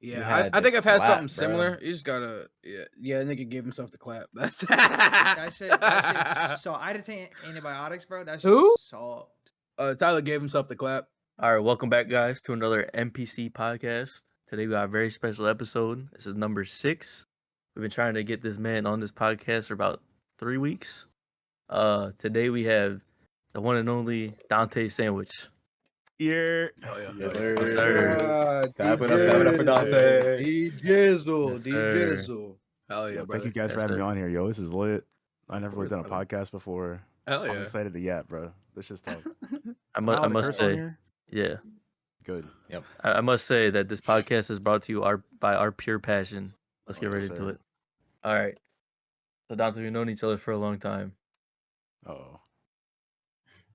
You Yeah, had I the think I've had something clap, bro. similar. You just gotta, yeah, nigga gave himself the clap. That's That shit so I had to take antibiotics, bro. That shit Who? sucked. Tyler gave himself the clap. All right, welcome back, guys, to another NPC podcast. Today we got a very special episode. This is number 6. We've been trying to get this man on this podcast for about 3 weeks. Today we have the one and only Dontay Sandwich. Here. Oh yeah. Yes, Yes, sir. Clap it up for Dontay. Yes, D sir. Jizzle. Hell yeah, Yo, brother. thank you guys for Yes, having me sir. on here. Yo, this is lit. I never really course, done a brother. podcast before. Hell I'm yeah. excited to yap, bro. This is tough. I Am I allowed to must curse on say, here? yeah, Good. Yep. I must say that this podcast is brought to you by our pure passion. Let's get Yes, ready to sir. it. All right. So, Dontay, we've known each other for a long time. Oh.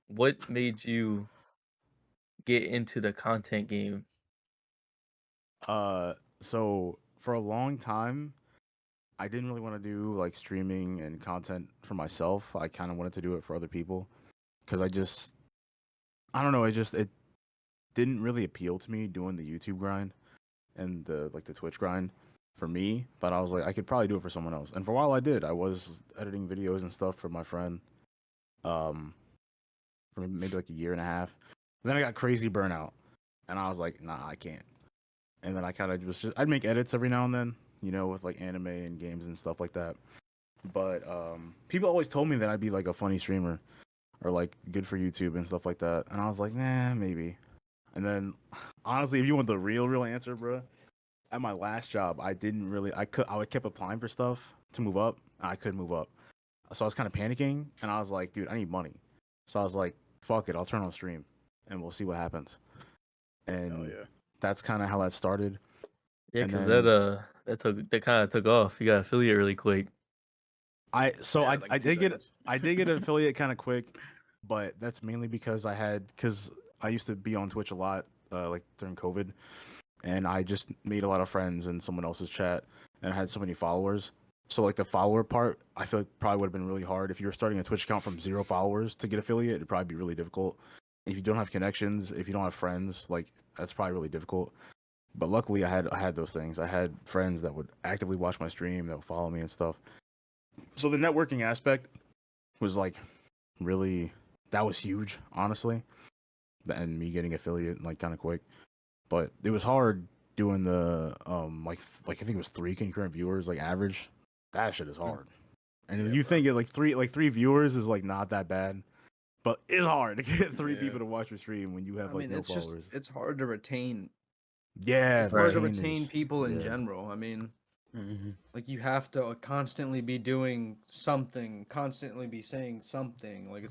What made you get into the content game? So for a long time, I didn't really want to do like streaming and content for myself. I kind of wanted to do it for other people because I don't know. It didn't really appeal to me doing the YouTube grind and the Twitch grind for me. But I was like, I could probably do it for someone else. And for a while, I did. I was editing videos and stuff for my friend, for maybe like a year and a half. Then I got crazy burnout, and I was like, nah, I can't. And then I kind of I'd make edits every now and then, with like anime and games and stuff like that. But people always told me that I'd be like a funny streamer or like good for YouTube and stuff like that. And I was like, nah, maybe. And then honestly, if you want the real answer, bro, at my last job, I kept applying for stuff to move up, and I couldn't move up. So I was kind of panicking, and I was like, dude, I need money. So I was like, fuck it, I'll turn on stream, and we'll see what happens. And Hell yeah. that's kind of how that started. Yeah, And because then that kind of took off. You got affiliate really quick. I Like 2 seconds. I did get an affiliate kind of quick, but that's mainly because because I used to be on Twitch a lot, like during COVID, and I just made a lot of friends in someone else's chat, and I had so many followers. So like the follower part, I feel like probably would have been really hard if you were starting a Twitch account from 0 followers to get affiliate. It'd probably be really difficult. If you don't have connections, if you don't have friends, like that's probably really difficult. But luckily, I had those things. I had friends that would actively watch my stream, that would follow me and stuff. So the networking aspect was like that was huge, honestly. And me getting affiliate like kind of quick, but it was hard doing the like I think it was 3 concurrent viewers like average. That shit is hard. And Yeah, you bro. think it like three viewers is like not that bad, but it's hard to get 3 Yeah. people to watch your stream when you have like no it's followers. it's hard to retain. Yeah, It's hard to retain retain is- people in yeah. general. I mean, Mm-hmm. like you have to constantly be doing something, constantly be saying something. Like you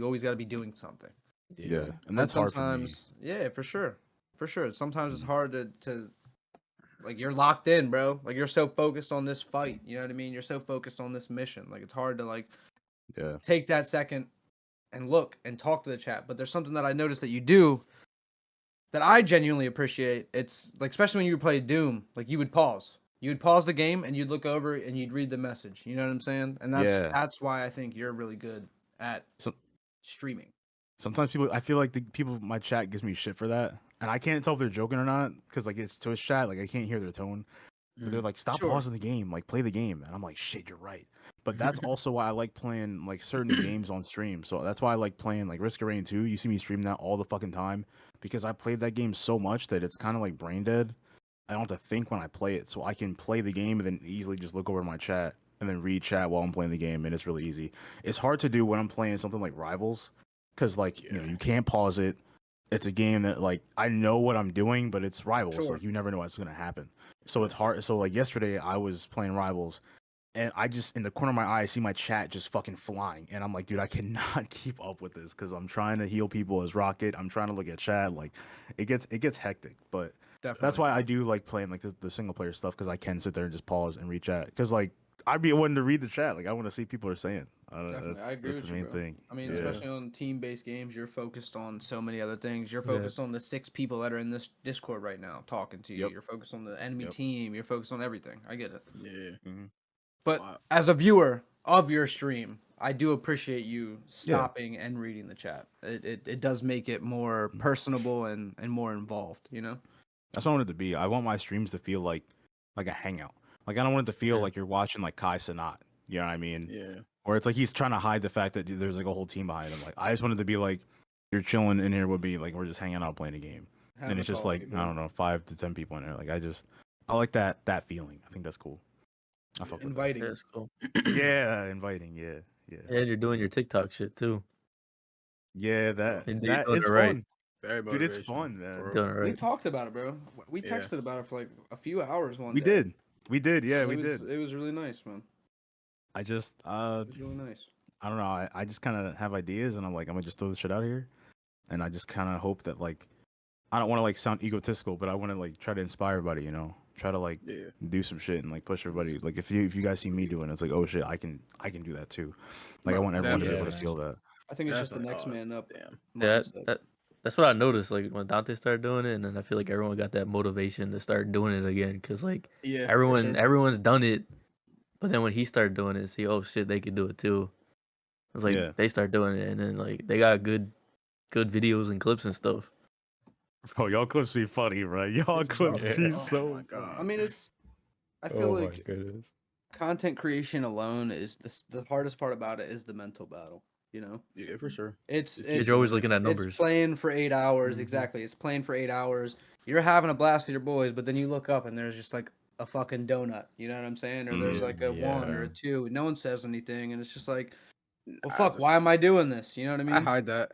always got to be doing something. Yeah, and But that's hard for me. sometimes, yeah, for sure. Sometimes it's hard to like you're locked in, bro. Like you're so focused on this fight. You know what I mean? You're so focused on this mission. Like it's hard to like Yeah, take that second and look and talk to the chat. But there's something that I noticed that you do that I genuinely appreciate. It's like especially when you play Doom, like you would pause. You would pause the game and you'd look over and you'd read the message. You know what I'm saying? And Yeah. that's why I think you're really good at So- streaming. sometimes I feel like the people in my chat gives me shit for that, and I can't tell if they're joking or not because like it's Twitch chat, like I can't hear their tone. But they're like, stop Sure. pausing the game, like play the game. And I'm like, shit, you're right. But that's also why I like playing like certain games on stream. So that's why I like playing like Risk of Rain 2. You see me stream that all the fucking time because I played that game so much that it's kind of like brain dead. I don't have to think when I play it, so I can play the game and then easily just look over my chat and then read chat while I'm playing the game, and it's really easy. It's hard to do when I'm playing something like Rivals because like you can't pause it. It's a game that like I know what I'm doing, but it's Rivals. Sure. Like you never know what's gonna happen. So it's hard. So like yesterday, I was playing Rivals, and I just in the corner of my eye I see my chat just fucking flying, and I'm like, dude, I cannot keep up with this because I'm trying to heal people as Rocket. I'm trying to look at chat. Like, it gets hectic. But Definitely. that's why I do like playing like the single player stuff because I can sit there and just pause and read chat. Because like I'd be wanting to read the chat. Like I want to see what people are saying. Definitely, I agree that's with the you, main bro. thing. I mean, Yeah. especially on team-based games, you're focused on so many other things. You're Yeah. focused on the 6 people that are in this Discord right now talking to you. Yep. You're focused on the enemy Yep. team. You're focused on everything. I get it. Yeah. But Wow. as a viewer of your stream, I do appreciate you stopping and reading the chat. It does make it more personable and more involved, you know? That's what I want it to be. I want my streams to feel like a hangout. Like I don't want it to feel Yeah. like you're watching like Kai Sanat. You know what I mean? Yeah. Or it's like he's trying to hide the fact that there's like a whole team behind him. Like I just want it to be like you're chilling in here with me, like we're just hanging out playing a game. Having And a it's just call, like, I don't know, 5 to 10 people in there. Like I like that feeling. I think that's cool. I fuck with that. Inviting. That's cool. Yeah, inviting. Yeah. And you're doing your TikTok shit too. Yeah, And you're doing it's it right. fun. Very Dude, it's motivational, fun, for man. real. Doing it We right. talked about it, bro. We Yeah. texted about it for like a few hours one We day. did. We did. Yeah, we It was, did. It was really nice, man. I just It was really nice. I don't know. I just kind of have ideas, and I'm like, I'm gonna just throw this shit out here, and I just kind of hope that like, I don't want to like sound egotistical, but I want to like try to inspire everybody, you know, try to like Yeah. do some shit and like push everybody. Like if you guys see me doing it, it's like, oh shit, I can do that too. Like I No, want everyone to be able to definitely. feel that. I think it's just the Definitely. next man up Damn. Yeah, mindset. that's what I noticed. Like when Dante started doing it, and then I feel like everyone got that motivation to start doing it again. Cause like Yeah. everyone's done it, but then when he started doing it, see, oh shit, they could do it too. It's like Yeah. they start doing it, and then like they got good videos and clips and stuff. Bro, y'all clips be funny, bro. Y'all It's clips tough. be Oh so. my God. I mean, I feel like goodness. content creation alone is the hardest part about it is the mental battle. You know, Yeah, for sure. it's Just Because it's you're always looking at it's numbers. playing for 8 hours. Mhm. Exactly, it's playing for 8 hours. You're having a blast with your boys, but then you look up and there's just like a fucking donut. You know what I'm saying? Or there's like a 1 or a 2. No one says anything, and it's just like, well, fuck. Why am I doing this? You know what I mean? I hide that.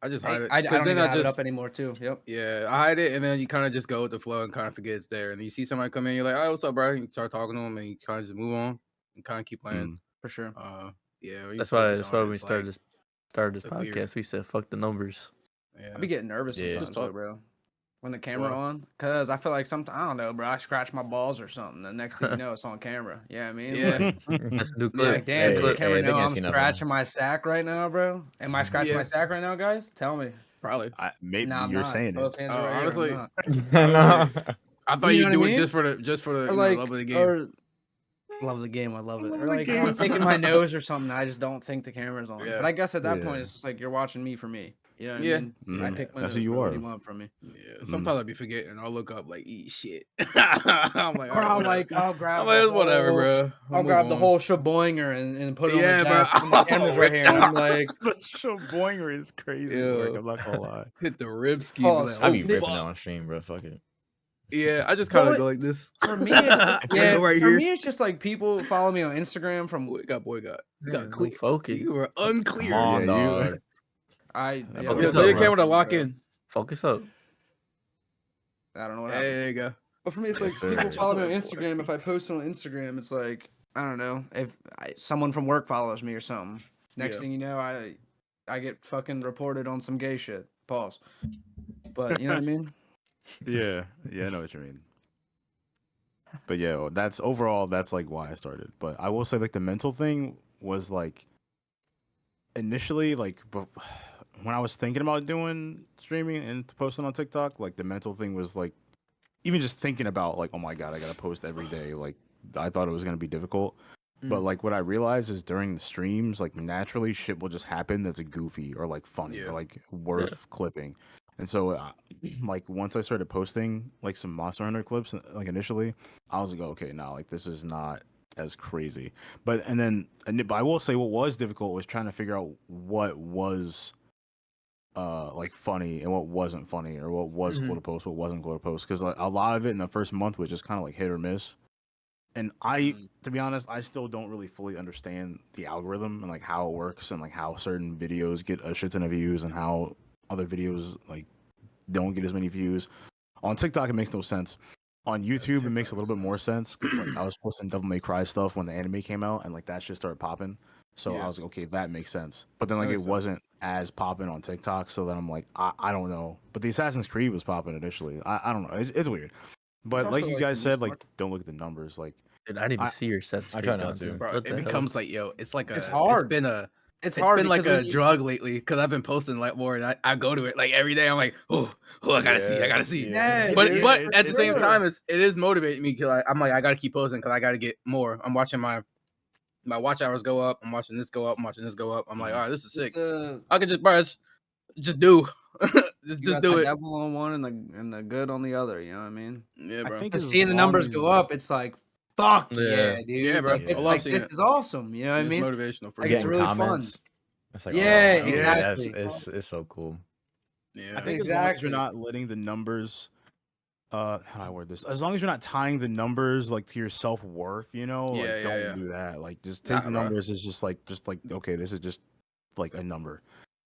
I just hide it. I Because don't then even I have it just up anymore too. Yep. yeah, I hide it, and then you kind of just go with the flow and kind of forget it's there. And then you see somebody come in, you're like, "Oh, what's up, bro?" You start talking to them, and you kind of just move on and kind of keep playing. For sure. Yeah, when you That's focus why on it, when we it's like, started this it's like weird. podcast, we said fuck the numbers. Yeah, I be getting nervous Yeah. sometimes, Just though, talk. bro. When the camera Why? on, cause I feel like sometimes I don't know, bro. I scratch my balls or something. The next thing you know, it's on camera. Yeah, I mean, Yeah. like, That's the new I'm clip. like, damn, does the Hey, camera hey, they know can't I'm see nothing. scratching my sack right now, bro? Am I scratching my Yeah. sack right now, guys? Tell me. Probably. Maybe No, I'm you're not. saying it. Both hands are right Honestly, here. I'm not. honestly, I thought You you'd know do what I it mean? just for the Or love like, of the game. or love the game. I love it. Love Or the like, game. I'm taking my nose or something. I just don't think the camera's on. Yeah. But I guess at that point, Yeah. it's just like you're watching me for me. You know what Yeah. I mean? I Mhm. pick my That's nose, who you bro. What do are. you want from me? Yeah. Sometimes I'll be forgetting. I'll look up like eat shit. I'm like, Or all right, I'll whatever. like, I'll grab I'm like, the whatever, whole, bro. I'll grab the whole shaboinger and put it on Yeah, the bro. desk, and the camera's right here, and I'm like, The show boinger is crazy work. I'm not gonna lie. hit the rib ski. Pause. Like, I oh, be ripping fuck. on stream, bro. Fuck it. Yeah, I just kind Well, of go like this. for me, it's just, yeah, Go right for here. me, it's just like people follow me on Instagram from Boy got. You Yeah, got no clear. focus. You were unclear. Come on, Yeah, you- dog. I That yeah, boy Yeah, Focus tell up, your bro. camera to lock in. Focus up. I don't know what Hey, happened. there you go. But for me, it's Yes, like people sir. follow me on Oh, boy. Instagram. If I post on Instagram, it's like I don't know if someone from work follows me or something. Next Yeah. thing you know, I get fucking reported on some gay shit. Pause. But you know what I mean? Yeah, I know what you mean. But yeah, that's overall. That's like why I started. But I will say, like the mental thing was like initially, like when I was thinking about doing streaming and posting on TikTok, like the mental thing was like even just thinking about like, oh my god, I gotta post every day. Like I thought it was gonna be difficult. But like what I realized is during the streams, like naturally shit will just happen that's goofy or like funny Yeah. or like worth clipping. And so like once I started posting like some Monster Hunter clips like initially, I was like, okay, now like this is not as crazy. But I will say what was difficult was trying to figure out what was like funny and what wasn't funny or what was cool to post, what wasn't cool to post, because like a lot of it in the first month was just kind of like hit or miss. And to be honest, I still don't really fully understand the algorithm and like how it works and like how certain videos get a shit ton of views and how other videos like don't get as many views. On TikTok, it makes no sense. On YouTube, it makes a little bit more sense because like I was posting Devil May Cry stuff when the anime came out and like that shit started popping. So I was like, okay, that makes sense. But then like it wasn't as popping on TikTok. So then I'm like, I don't know. But the Assassin's Creed was popping initially. I don't know. It's weird. But also, like you like, guys the said, niche like market. don't look at the numbers. Like Dude, I didn't even I- see your Assassin's I Creed try not to. content. Bro, What the it hell? becomes like, yo, it's like It's hard. It's hard been like because a when you- drug lately because I've been posting like more and I go to it like every day. I'm like, oh, I gotta see. Yeah, But dude, but for at the same sure. time, it is motivating me because I'm like I gotta keep posting because I gotta get more. I'm watching my watch hours go up. I'm watching this go up. I'm watching this go up. I'm like, all right, this is sick. It's, I could just, bro, just do. just You got do the it. devil on one and the good on the other. You know what I mean? Yeah, I bro. think Because as seeing the long numbers go as- up, it's like, fuck yeah, Yeah. dude. Yeah, bro. Like, I it's love like seeing this it. is awesome. You know what I It's mean? motivational for Like, it's sure. really comments. It's like, Yeah, oh, okay, exactly. it's so cool. Yeah. I think as long as Exactly. you're not letting the numbers, how do I word this? As long as you're not tying the numbers like to your self worth, you know, Yeah, like yeah, don't yeah. do that. Like just Nah, take the bro. numbers as just like okay, this is just like a number.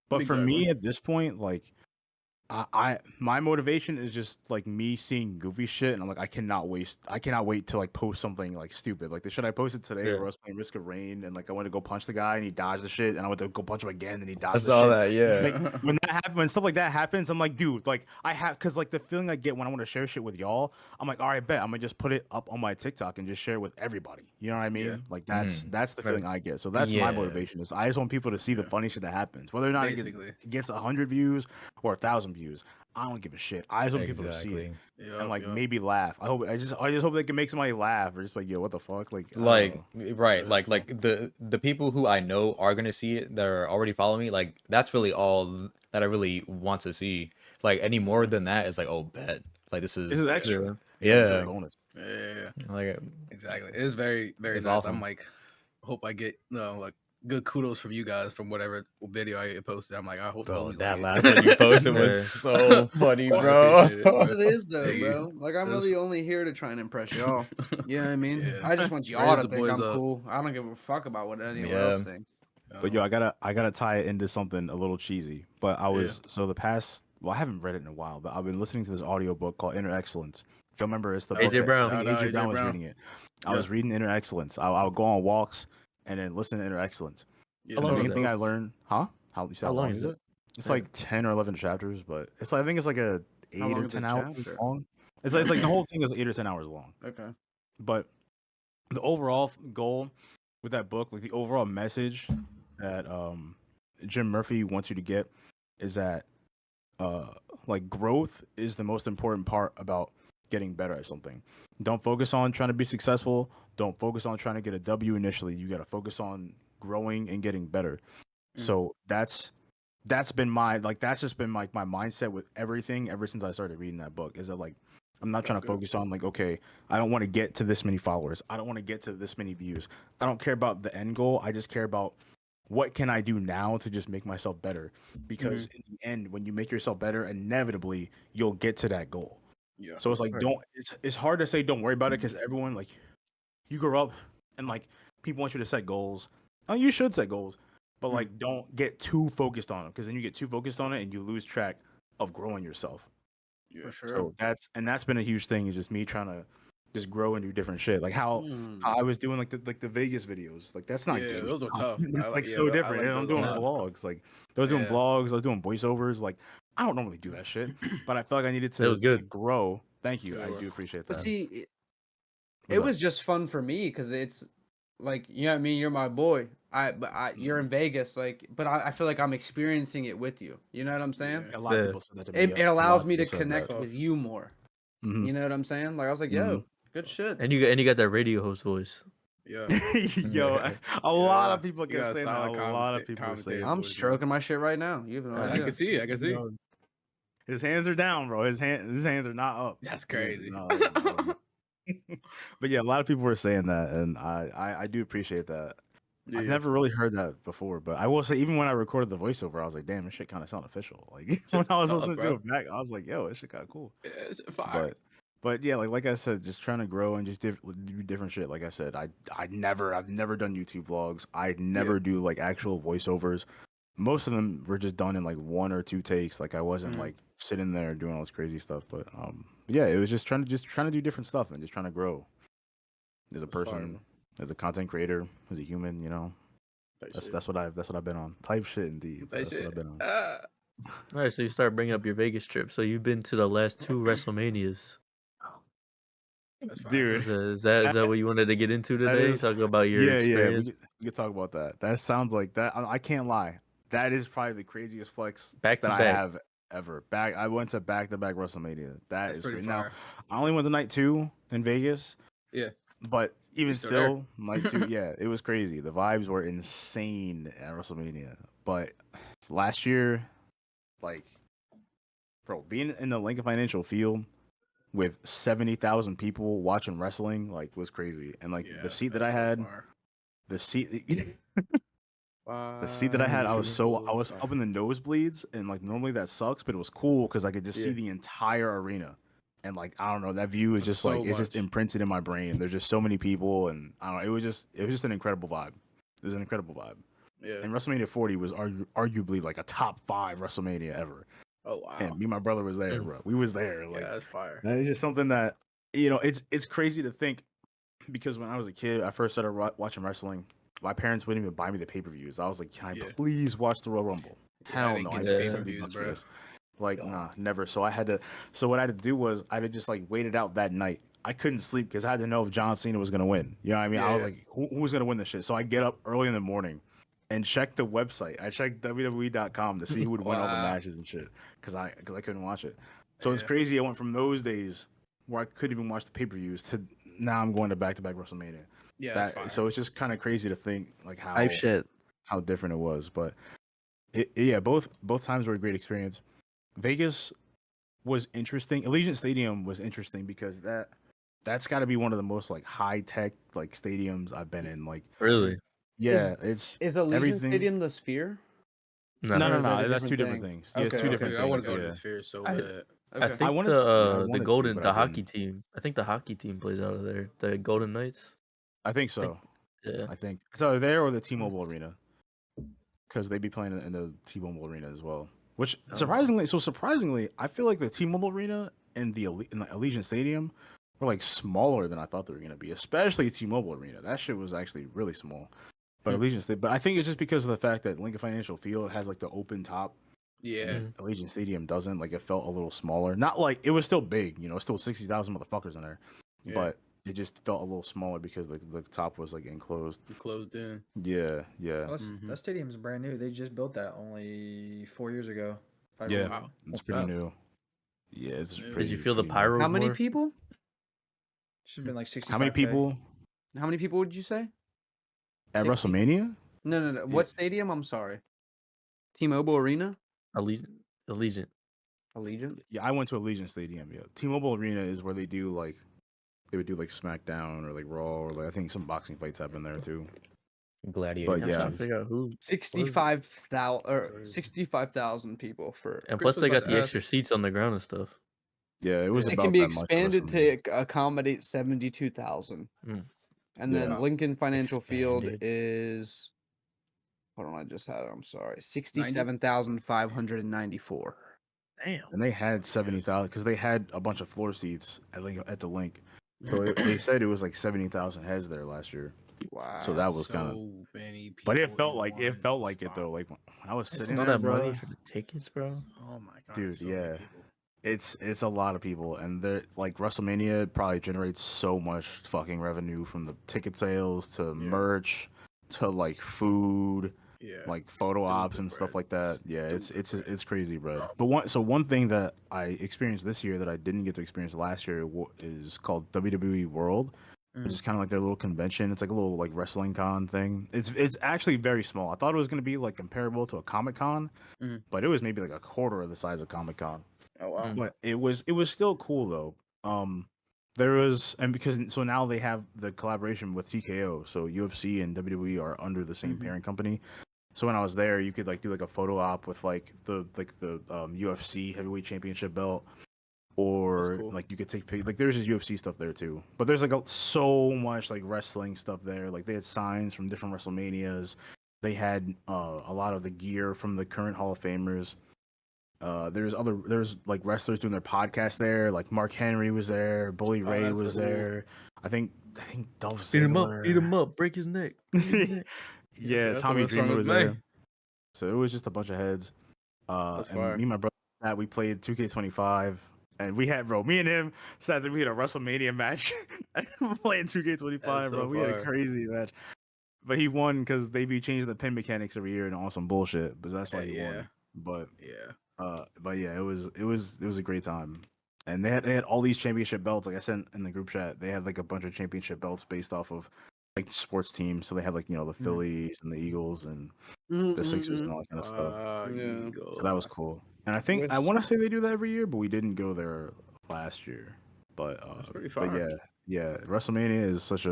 But for Exactly. me at this point, like I my motivation is just like me seeing goofy shit, and I'm like, I cannot wait to like post something like stupid. Like the shit I posted today Yeah. where I was playing Risk of Rain, and like I went to go punch the guy and he dodged the shit, and I went to go punch him again and he I dodged the saw shit. that, yeah. Like when that happens, when stuff like that happens, I'm like, dude, like I have, cause like the feeling I get when I want to share shit with y'all, I'm like, all right, bet I'm gonna just put it up on my TikTok and just share it with everybody. You know what I mean? Yeah. Like that's the Right. feeling I get. So that's my Yeah. motivation. Is I just want people to see the Yeah. funny shit that happens, whether or not Basically. it gets 100 views or 1,000 views. I don't give a shit. I just want people to see it Exactly. and like Yup. maybe laugh. I just hope they can make somebody laugh or just like, yo, what the fuck? Like I don't Like know. right, Yeah, like that's the people who I know are gonna see it that are already following me, like that's really all that I really want to see. Like any more than that is like, oh bet. Like this This is is extra. Yeah. This is a yeah. bonus. Yeah. Like Exactly. It is very, very it's nice. awesome. I'm like, hope I get like good kudos from you guys from whatever video I posted. I'm like, I hope the Bro, homies that like last one you posted Yeah. was so funny, I bro. appreciate it, bro. It is though, Thank you. bro. Like I'm It was- really only here to try and impress y'all. You know what I mean? Yeah. I just want y'all Raise to the think boys I'm up. cool. I don't give a fuck about what anyone Yeah. else thinks. But yo, I gotta tie it into something a little cheesy. But I was so the past I haven't read it in a while, but I've been listening to this audiobook called Inner Excellence. If you remember, it's the book AJ that Brown. I think Shout out AJ AJ Brown was Brown. reading it. I Yeah. was reading Inner Excellence. I would go on walks and then listen to Inner Excellence. Yeah, How The long main is thing it? I learned, huh? How you said How how long long is is it? it? It's Yeah. like 10 or 11 chapters, but it's like I think it's like a How 8 long or is a 10 hours chapter? long. It's like the whole thing is 8 or 10 hours long. Okay. But the overall goal with that book, like the overall message that Jim Murphy wants you to get is that like growth is the most important part about getting better at something. Don't focus on trying to be successful. Don't focus on trying to get a W initially. You got to focus on growing and getting better. So that's been that's just been like my mindset with everything ever since I started reading that book. Is that like I'm not trying to focus on like, okay, I don't want to get to this many followers. I don't want to get to this many views. I don't care about the end goal. I just care about what can I do now to just make myself better? Because in the end, when you make yourself better, inevitably you'll get to that goal. Yeah. So it's like Right. it's hard to say don't worry about it because everyone like you grow up and like people want you to set goals. Oh, you should set goals, but like don't get too focused on it because then you get too focused on it and you lose track of growing yourself. Yeah. For sure. So that's been a huge thing is just me trying to just grow and do different shit. Like how I was doing like the Vegas videos. Like that's not Yeah, gaming. those are tough. It's like Yeah, so I different. like And I'm those a doing lot. vlogs. Like I was doing Yeah. vlogs. I was doing voiceovers. Like I don't normally do that shit, but I felt like I needed It was to good. grow. Thank you. Yeah, I bro. do appreciate But that. see, it What's up? was just fun for me because it's like, you know what I mean? You're my boy. You're in Vegas, like, but I feel like I'm experiencing it with you. You know what I'm saying? A lot of Yeah. people said that to me. It, Yep. it A lot allows of me to people said that. connect Tough. with you more. Mhm. You know what I'm saying? Like I was like, yo, good shit. And you got that radio host voice. Yeah. Yo, a lot of people You kept got a saying that. A solid lot of people were saying commentator I'm voice, man. stroking my shit right now. You have no I I idea. can see. I can see. His hands are down, bro. His hands are not up. That's His hands are crazy. not up, bro. But yeah, a lot of people were saying that, and I do appreciate that. I've Yeah. never really heard that before, but I will say, even when I recorded the voiceover, I was like, "Damn, this shit kind of sound official." Like when I was tough, listening bro. to it back, I was like, "Yo, this shit kind of cool." Yeah, it's fire. But yeah, like I said, just trying to grow and just do different shit. Like I said, I've never done YouTube vlogs. I never do like actual voiceovers. Most of them were just done in like 1 or 2 takes. Like I wasn't like sitting there doing all this crazy stuff. But yeah, it was just trying to do different stuff and just trying to grow as a That's fire, person, bro. as a content creator, as a human. You know, that's what I've been on. Type shit indeed. That's what I've been on. All right, so you start bringing up your Vegas trip. So you've been to the last 2 WrestleManias. That's fire. Dude, Is that what you wanted to get into today? is- Talk about your yeah, experience. we could talk about that. That sounds like that. I can't lie. That is probably the craziest flex Back to that I back. have ever. I went to back WrestleMania. That's Is pretty great. Now, fire. I only went to night 2 in Vegas. Yeah. But even still there. still, night 2, yeah, it was crazy. The vibes were insane at WrestleMania. But last year, like bro, being in the Lincoln Financial Field with 70,000 people watching wrestling like was crazy. And like the seat that I had, the seat the seat that I had, I was up in the nosebleeds, and like normally that sucks, but it was cool because I could just see the entire arena. And like I don't know, that view is just like it's just imprinted in my brain. There's just so many people, and I don't know, it was just an incredible vibe. It was an incredible vibe. Yeah. And WrestleMania 40 was arguably like a top 5 WrestleMania ever. Oh wow. And me and my brother was there, bro. We was there. Like that's fire. that is just something that it's crazy to think, because when I was a kid, I first started watching wrestling. My parents wouldn't even buy me the pay-per-views. I was like, "Can I please watch the Royal Rumble?" Hell no, I paid $70 for this. Like, nah, never. So what I had to do was I had to just like wait it out that night. I couldn't sleep because I had to know if John Cena was gonna win. You know what I mean? I was like, who was gonna win this shit? So I get up early in the morning and check the website. I checked WWE.com to see who would win all the matches and shit, because I couldn't watch it. So it's crazy. I went from those days where I couldn't even watch the pay-per-views to now I'm going to back-to-back WrestleMania. Yeah, that's fire. So it's just kind of crazy to think like Hype shit. how different it was. But both times were a great experience. Vegas was interesting. Allegiant Stadium was interesting because that's got to be one of the most like high-tech like stadiums I've been in. Like Really? yeah, Is Allegiant Stadium the Sphere? No, Or is that a that's two different different thing? things. Yeah, it's two different I things. want to go to Yeah. the Sphere so bad. I think wanted to, but I hockey didn't. team. I think the hockey team plays out of there. The Golden Knights. I think so. Yeah. I think it's either there or the T-Mobile Arena, because they'd be playing in the T-Mobile Arena as well. Which surprisingly, I feel like the T-Mobile Arena and the Allegiant Stadium were like smaller than I thought they were gonna be. Especially T-Mobile Arena. That shit was actually really small. But but I think it's just because of the fact that Lincoln Financial Field has like the open top. Yeah. Allegiant Stadium doesn't. Like it felt a little smaller. Not like it was still big. You know, it's still 60,000 motherfuckers in there. Yeah. But it just felt a little smaller because the top was like enclosed. Closed in. Yeah. Well, that stadium's brand new. They just built that only 4 years ago. Yeah, Wow. it's pretty new. Yeah, it's pretty. Did you feel the pretty new. pyros How many more? people? Should have been like 65. How many people How many people would you say? at 60? WrestleMania? No. What stadium? I'm sorry. T-Mobile Arena? Allegiant. Allegiant? Yeah, I went to Allegiant Stadium. Yeah, T-Mobile Arena is where they would do like SmackDown or like Raw, or like I think some boxing fights happen there too. Gladiator. But I'm yeah, trying to figure out who. 65,000 people for. And Chris plus was they about got to the ask. extra seats on the ground and stuff. yeah, it was It about can be that much for expanded WrestleMania. to accommodate 72,000. Mm. And Yeah. then Lincoln Financial Field Expanded. is. Hold on, I just had it. I'm sorry. 67,594. Damn. And they had 70,000 because they had a bunch of floor seats at the link. So they said it was like 70,000 heads there last year. Wow. So that was kind of. many people. But it felt like it though. Like when I was That's sitting all there, that bro. money for the tickets, bro. Oh my god, Dude, so many yeah. people. It's a lot of people, and they're like WrestleMania probably generates so much fucking revenue from the ticket sales to merch to like food, Yeah. like photo ops and stuff like that. Yeah, it's crazy, bro. But one thing that I experienced this year that I didn't get to experience last year is called WWE World, which is kind of like their little convention. It's like a little like wrestling con thing. It's actually very small. I thought it was gonna be like comparable to a Comic Con, but it was maybe like a quarter of the size of Comic Con. Oh wow. But it was still cool though. There was, and because so now they have the collaboration with TKO, so UFC and WWE are under the same parent company. So when I was there, you could like do like a photo op with like the UFC heavyweight championship belt, or cool. like you could take like there's just UFC stuff there too. But there's like so much like wrestling stuff there. Like they had signs from different WrestleManias. They had a lot of the gear from the current Hall of Famers. There's like wrestlers doing their podcast there. Like Mark Henry was there, Bully Ray was there. I think Dolph Ziggler. Beat him up, break his neck. Break his neck. Yeah, that's Tommy what strong Dreamer as was me. there. So it was just a bunch of heads. That's And fire. me and my brother, we played 2K25, and we had me and him said that we had a WrestleMania match playing 2K25, That's so bro. We had a fire. crazy match. But he won because they be changing the pin mechanics every year and all some bullshit. But that's why he won. But yeah, it was a great time. And they had all these championship belts. Like I sent in the group chat, they had like a bunch of championship belts based off of like sports teams. So they have like the Phillies and the Eagles and the Sixers and all that kind of stuff. Yeah. So that was cool. And I think I Wish- want to say they do that every year, but we didn't go there last year. But That's pretty but fire. yeah, WrestleMania is such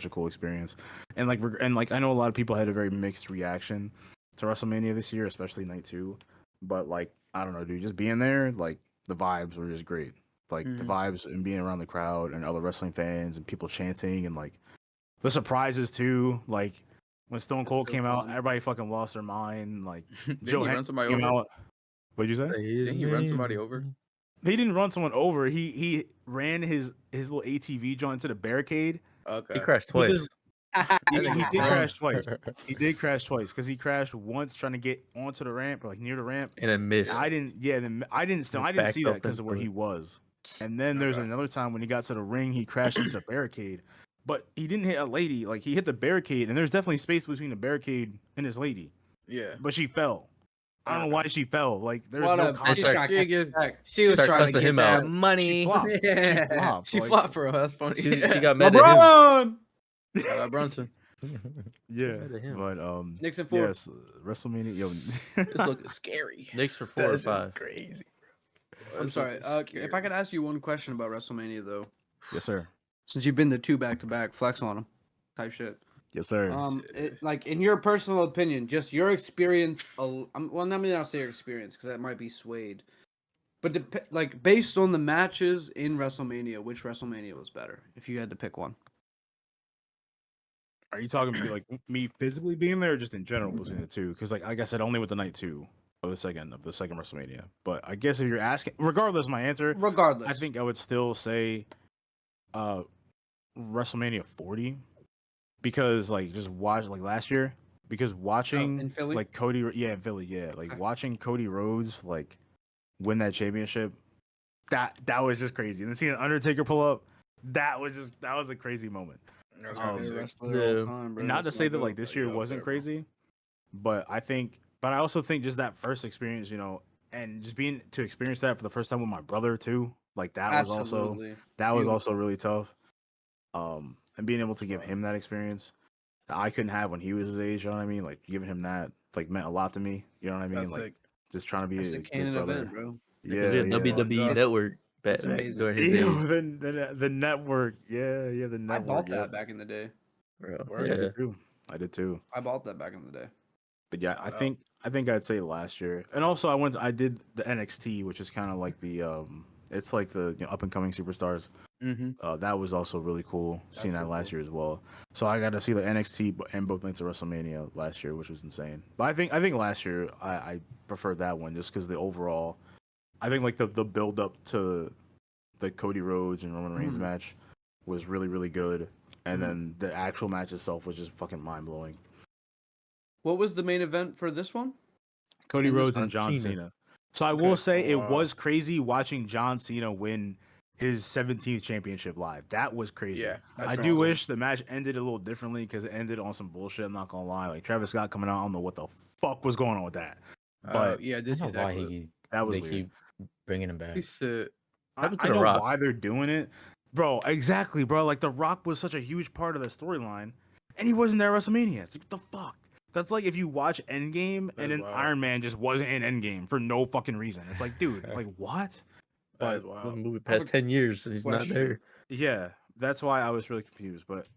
a cool experience. And like I know a lot of people had a very mixed reaction to WrestleMania this year, especially night 2. But like I don't know, dude, just being there, like the vibes were just great. Like the vibes and being around the crowd and other wrestling fans and people chanting and like the surprises too. Like when Stone Cold so came out, fun. everybody fucking lost their mind. Like Didn't Joe he run Henry somebody came over? out. What'd you say? Didn't he run somebody over? He didn't run someone over. He ran his little ATV joint into the barricade. Okay. He crashed With twice. his- he think he's did drunk. crash twice. He did crash twice because he crashed once trying to get onto the ramp or like near the ramp. And then missed. I didn't. Yeah, then I didn't see backed that up because of where into he it. was. And then there's Okay. another time when he got to the ring, he crashed into the barricade, but he didn't hit a lady. Like he hit the barricade, and there's definitely space between the barricade and this lady, Yeah. but she fell. I don't know why she fell. Like there's What no a contact. She started- She was Start trying to cussing get him that out. money. She flopped. Yeah. She flopped. She like, fought for her. That's funny. She got mad at him. LeBron. Shout out Brunson. Yeah, mad at him. but Nixon 4. yes, WrestleMania. Yo, This looking scary. Knicks for 4 or That's just 5. crazy. I'm sorry. If I could ask you one question about WrestleMania though, yes sir, since you've been to 2 back-to-back, flex on them, type shit. yes sir. Like in your personal opinion, just your experience. Well, let me not say your experience because that might be swayed. But like based on the matches in WrestleMania, which WrestleMania was better? If you had to pick one. Are you talking about like me physically being there, or just in general between the two? Because like I said, only with the night 2 of the second WrestleMania. But I guess if you're asking, regardless of my answer, Regardless, I think I would still say WrestleMania 40 because like just watch like last year because watching in Philly? like in Philly, like Okay. watching Cody Rhodes like win that championship, that was just crazy. And then seeing Undertaker pull up, that was a crazy moment. That's Um, kinda Favorite sick. wrestler of all Yeah. time, bro. And not to That's say my that like goat. this year Yo, wasn't whatever. crazy, but I also think just that first experience, and just being to experience that for the first time with my brother too, like that was Absolutely. also really tough. And being able to give him that experience that I couldn't have when he was his age, you know what I mean? Like giving him that like meant a lot to me. You know what I mean? That's like sick. just trying to be That's a a good canon brother. event, bro. Because we had WWE Just- Network back It's amazing. during his Ew, age. the network, the network. I bought yeah. that back in the day. Bro. Word. Yeah. I did too. I bought that back in the day. But yeah, Shout I think I'd say last year. And also I did the NXT, which is kind of like the it's like the up and coming superstars. Mm-hmm. That was also really cool seeing that pretty last cool. year as well. So I got to see the NXT and both nights of WrestleMania last year, which was insane. But I think last year I preferred that one just because the overall, I think like the build up to the Cody Rhodes and Roman Reigns match was really really good, and then the actual match itself was just fucking mind blowing. What was the main event for this one? Cody And this Rhodes and John Cena. Cena. So I will say Oh, it wow. was crazy watching John Cena win his 17th championship live. That was crazy. Yeah, that's I do awesome. wish the match ended a little differently because it ended on some bullshit. I'm not gonna lie. Like Travis Scott coming out, I don't know what the fuck was going on with that. But Yeah, I this don't is know why clip. that was they weird. keep bringing him back. He said, Happened I to The know Rock. why they're doing it, bro. Exactly, bro. Like The Rock was such a huge part of the storyline, and he wasn't there at WrestleMania. It's like, what the fuck? That's like if you watch Endgame and That's then wild. Iron Man just wasn't in Endgame for no fucking reason. It's like, dude, like what? That is But wild. Movie past 10 years and he's not question. there. yeah, that's why I was really confused. But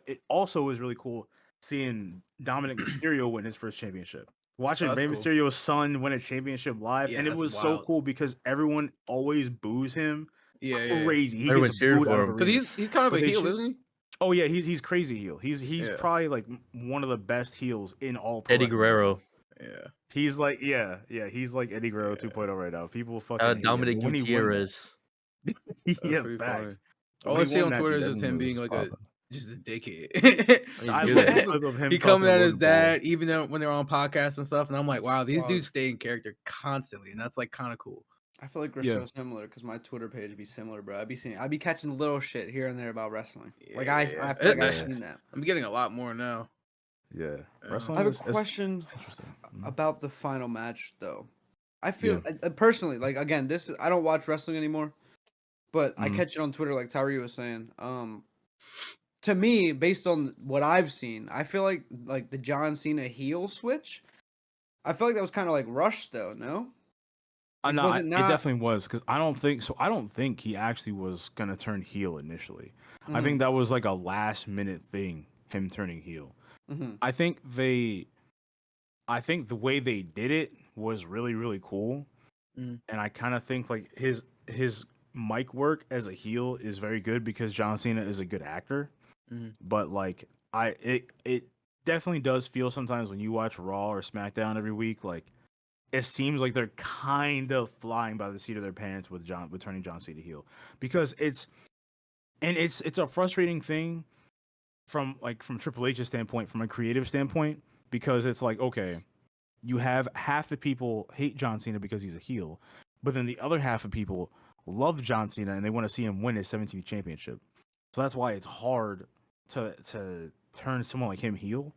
it also was really cool seeing Dominic Mysterio win his first championship. Watching Oh, Rey that's cool. Mysterio's son win a championship live, Yeah, and it that's was so wild. cool because everyone always boos him. Yeah. Crazy. He Everyone gets cheered booed for out of him. Because arenas. he's kind of But a they heel, should- isn't he? Oh yeah, he's crazy heel. He's Yeah. probably like one of the best heels in all pro Eddie wrestling. Guerrero. Yeah. He's like he's like Eddie Guerrero Yeah. 2.0 right now. People fucking hate him. Dominic But when he won that- Gutierrez. yeah, pretty facts. All When I he see won on that, Twitter dude, is just him everyone being was like popping. just a dickhead. He's I good love at the it. clip of him He talking coming to at his Logan Paul. dad, even though when they're on podcasts and stuff, and I'm like, wow, these Fuck. dudes stay in character constantly, and that's like kind of cool. I feel like we're Yeah. so similar because my Twitter page would be similar, bro. I'd be catching little shit here and there about wrestling. Like I Yeah. feel like Yeah. I've seen that. I'm getting a lot more now. Yeah, Yeah. wrestling. I have a is question interesting. about the final match, though. I feel personally, like again, I don't watch wrestling anymore, but I Mhm. catch it on Twitter, like Tyree was saying. to me, based on what I've seen, I feel like the John Cena heel switch. I feel like that was kind of like rushed, though. No, like, No, was it it not? definitely was because I don't think so. I don't think he actually was gonna turn heel initially. I Mhm, think that was like a last minute thing, him turning heel. mhm, I think the way they did it was really really cool, Mhm. and I kind of think like his mic work as a heel is very good because John Cena is a good actor. Mhm. But like it definitely does feel sometimes when you watch Raw or SmackDown every week, like it seems like they're kind of flying by the seat of their pants with turning John Cena heel because it's a frustrating thing from Triple H's standpoint, from a creative standpoint, because it's like, okay, you have half the people hate John Cena because he's a heel, but then the other half of people love John Cena and they want to see him win his 17th championship. So that's why it's hard to turn someone like him heel.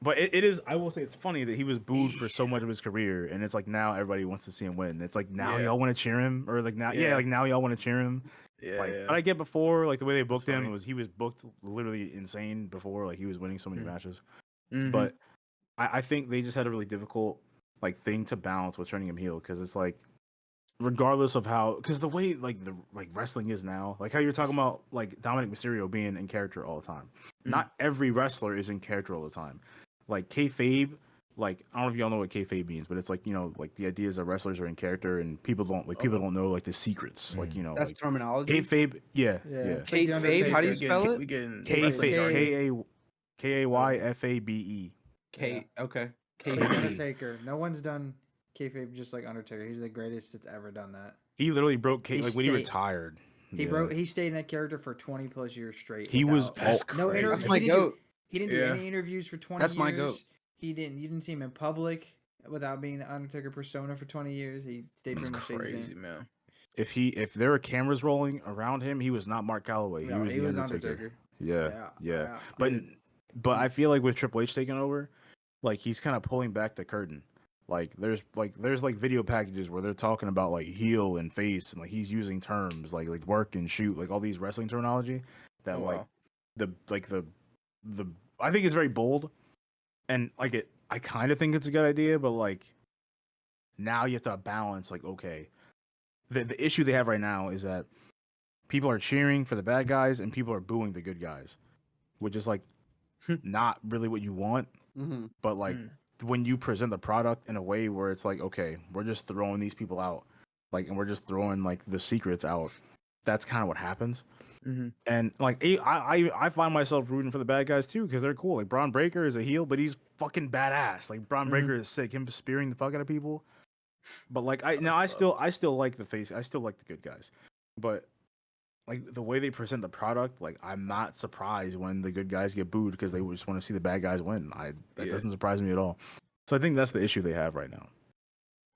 But it is, I will say, it's funny that he was booed for so much of his career, and it's like now everybody wants to see him win. It's like now Yeah. y'all want to cheer him, or like now, Yeah. like now y'all want to cheer him. Yeah, Like, yeah. but I get before, like the way they booked him funny. was he was booked literally insane before, like he was winning so many matches. Mhm. But I think they just had a really difficult like thing to balance with turning him heel because it's like regardless of how, because the way like wrestling is now, like how you're talking about like Dominic Mysterio being in character all the time. Not every wrestler is in character all the time. Like kayfabe, like I don't know if y'all know what kayfabe means, but it's like, you know, like the idea is that wrestlers are in character and people don't know like the secrets, like, you know, that's like terminology. kayfabe. Yeah, Yeah, yeah. it's like the Kate Fabe, how do you Undertaker. spell it? We getting Kayfabe, K- Kayfabe. Kate. Okay. It's Kate like the Fabe. Undertaker. No one's done kayfabe just like Undertaker. He's the greatest that's ever done that. He literally broke He like when he stayed- retired. He Yeah. broke. He stayed in that character for 20 plus years straight. He was without- That's no crazy. interview. That's my goat. He didn't do Yeah. any interviews for 20 That's years. my goat. He didn't. You didn't see him in public without being the Undertaker persona for 20 years. He stayed That's pretty much the crazy, same. man. if there were cameras rolling around him, he was not Mark Calloway. No, he was the Undertaker. Yeah. Yeah. But I feel like with Triple H taking over, like he's kind of pulling back the curtain. There's video packages where they're talking about like heel and face and like he's using terms like work and shoot, like all these wrestling terminology that Oh, like wow. the I think it's very bold and like I kind of think it's a good idea, but like now you have to balance like, okay, the issue they have right now is that people are cheering for the bad guys and people are booing the good guys, which is like not really what you want. Mm-hmm. But like when you present the product in a way where it's like, okay, we're just throwing these people out, like, and we're just throwing like the secrets out. That's kind of what happens. Mhm. And like I find myself rooting for the bad guys too because they're cool. Like Braun Breaker is a heel, but he's fucking badass. Like Braun Breaker is sick. Him spearing the fuck out of people. But like I still like the face. I still like the good guys. But like the way they present the product, like I'm not surprised when the good guys get booed because they just want to see the bad guys win. That doesn't surprise me at all. So I think that's the issue they have right now.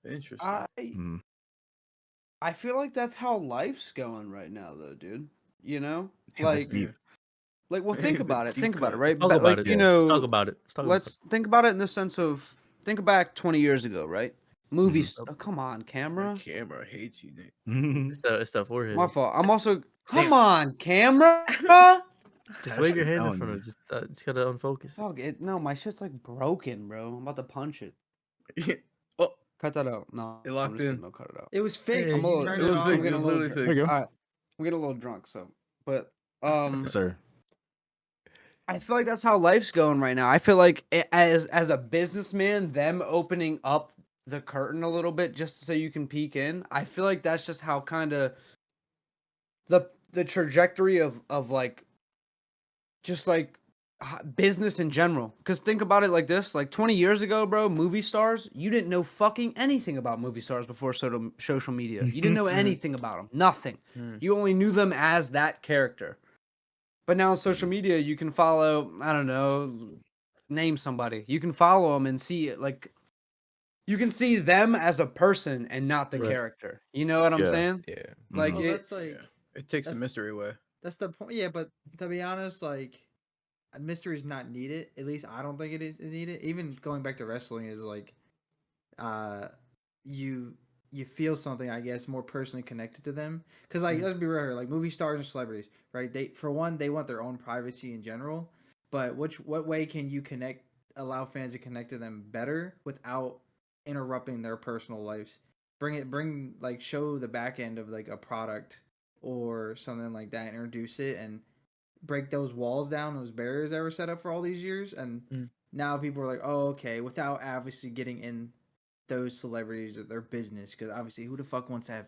Interesting. I feel like that's how life's going right now, though, dude. You know, Damn, that's like, deep. well, think The about it. deep Think about it, cut. right? Let's talk But about like, it. you Then. Let's talk know, about it. Let's talk let's think about it in the sense of think back 20 years ago, right? Movies. Oh, come on, My camera. camera hates you, Nick. It's the forehead. My fault. I'm also. Come Damn. on, camera. Just wave your hand in telling front of it. Just gotta unfocus. Dog, no, my shit's like broken, bro. I'm about to punch it. Oh, Cut that out. No, It locked I'm just kidding. in. No, cut it out. It was fixed. I'm a You little. turned it was on. fixed. I'm getting It was a little literally drunk. There you fixed. go. All right, I'm getting a little drunk. So, but Yes, sir. I feel like that's how life's going right now. I feel like as a businessman, them opening up the curtain a little bit just so you can peek in. I feel like that's just how kind of the trajectory of like just like business in general. Because think about it like this: like 20 years ago, bro, movie stars, you didn't know fucking anything about movie stars before social media. You didn't know anything about them. Nothing. You only knew them as that character. But now on social media, you can follow, I don't know, name somebody. You can follow them and see it like you can see them as a person and not the Right. character. You know what I'm Yeah. saying? Yeah. Like Well, it, that's like It takes the That's- mystery away. that's the point. Yeah, but to be honest, like mystery is not needed. At least I don't think it is needed. Even going back to wrestling is like, you you feel something, I guess, more personally connected to them. Because like, let's be real here, like movie stars and celebrities, right? They, for one, they want their own privacy in general. But what way can you allow fans to connect to them better without interrupting their personal lives? Bring like show the back end of like a product or something like that, introduce it and break those walls down, those barriers that were set up for all these years, and now people are like, oh, okay, without obviously getting in those celebrities or their business, because obviously, who the fuck wants to have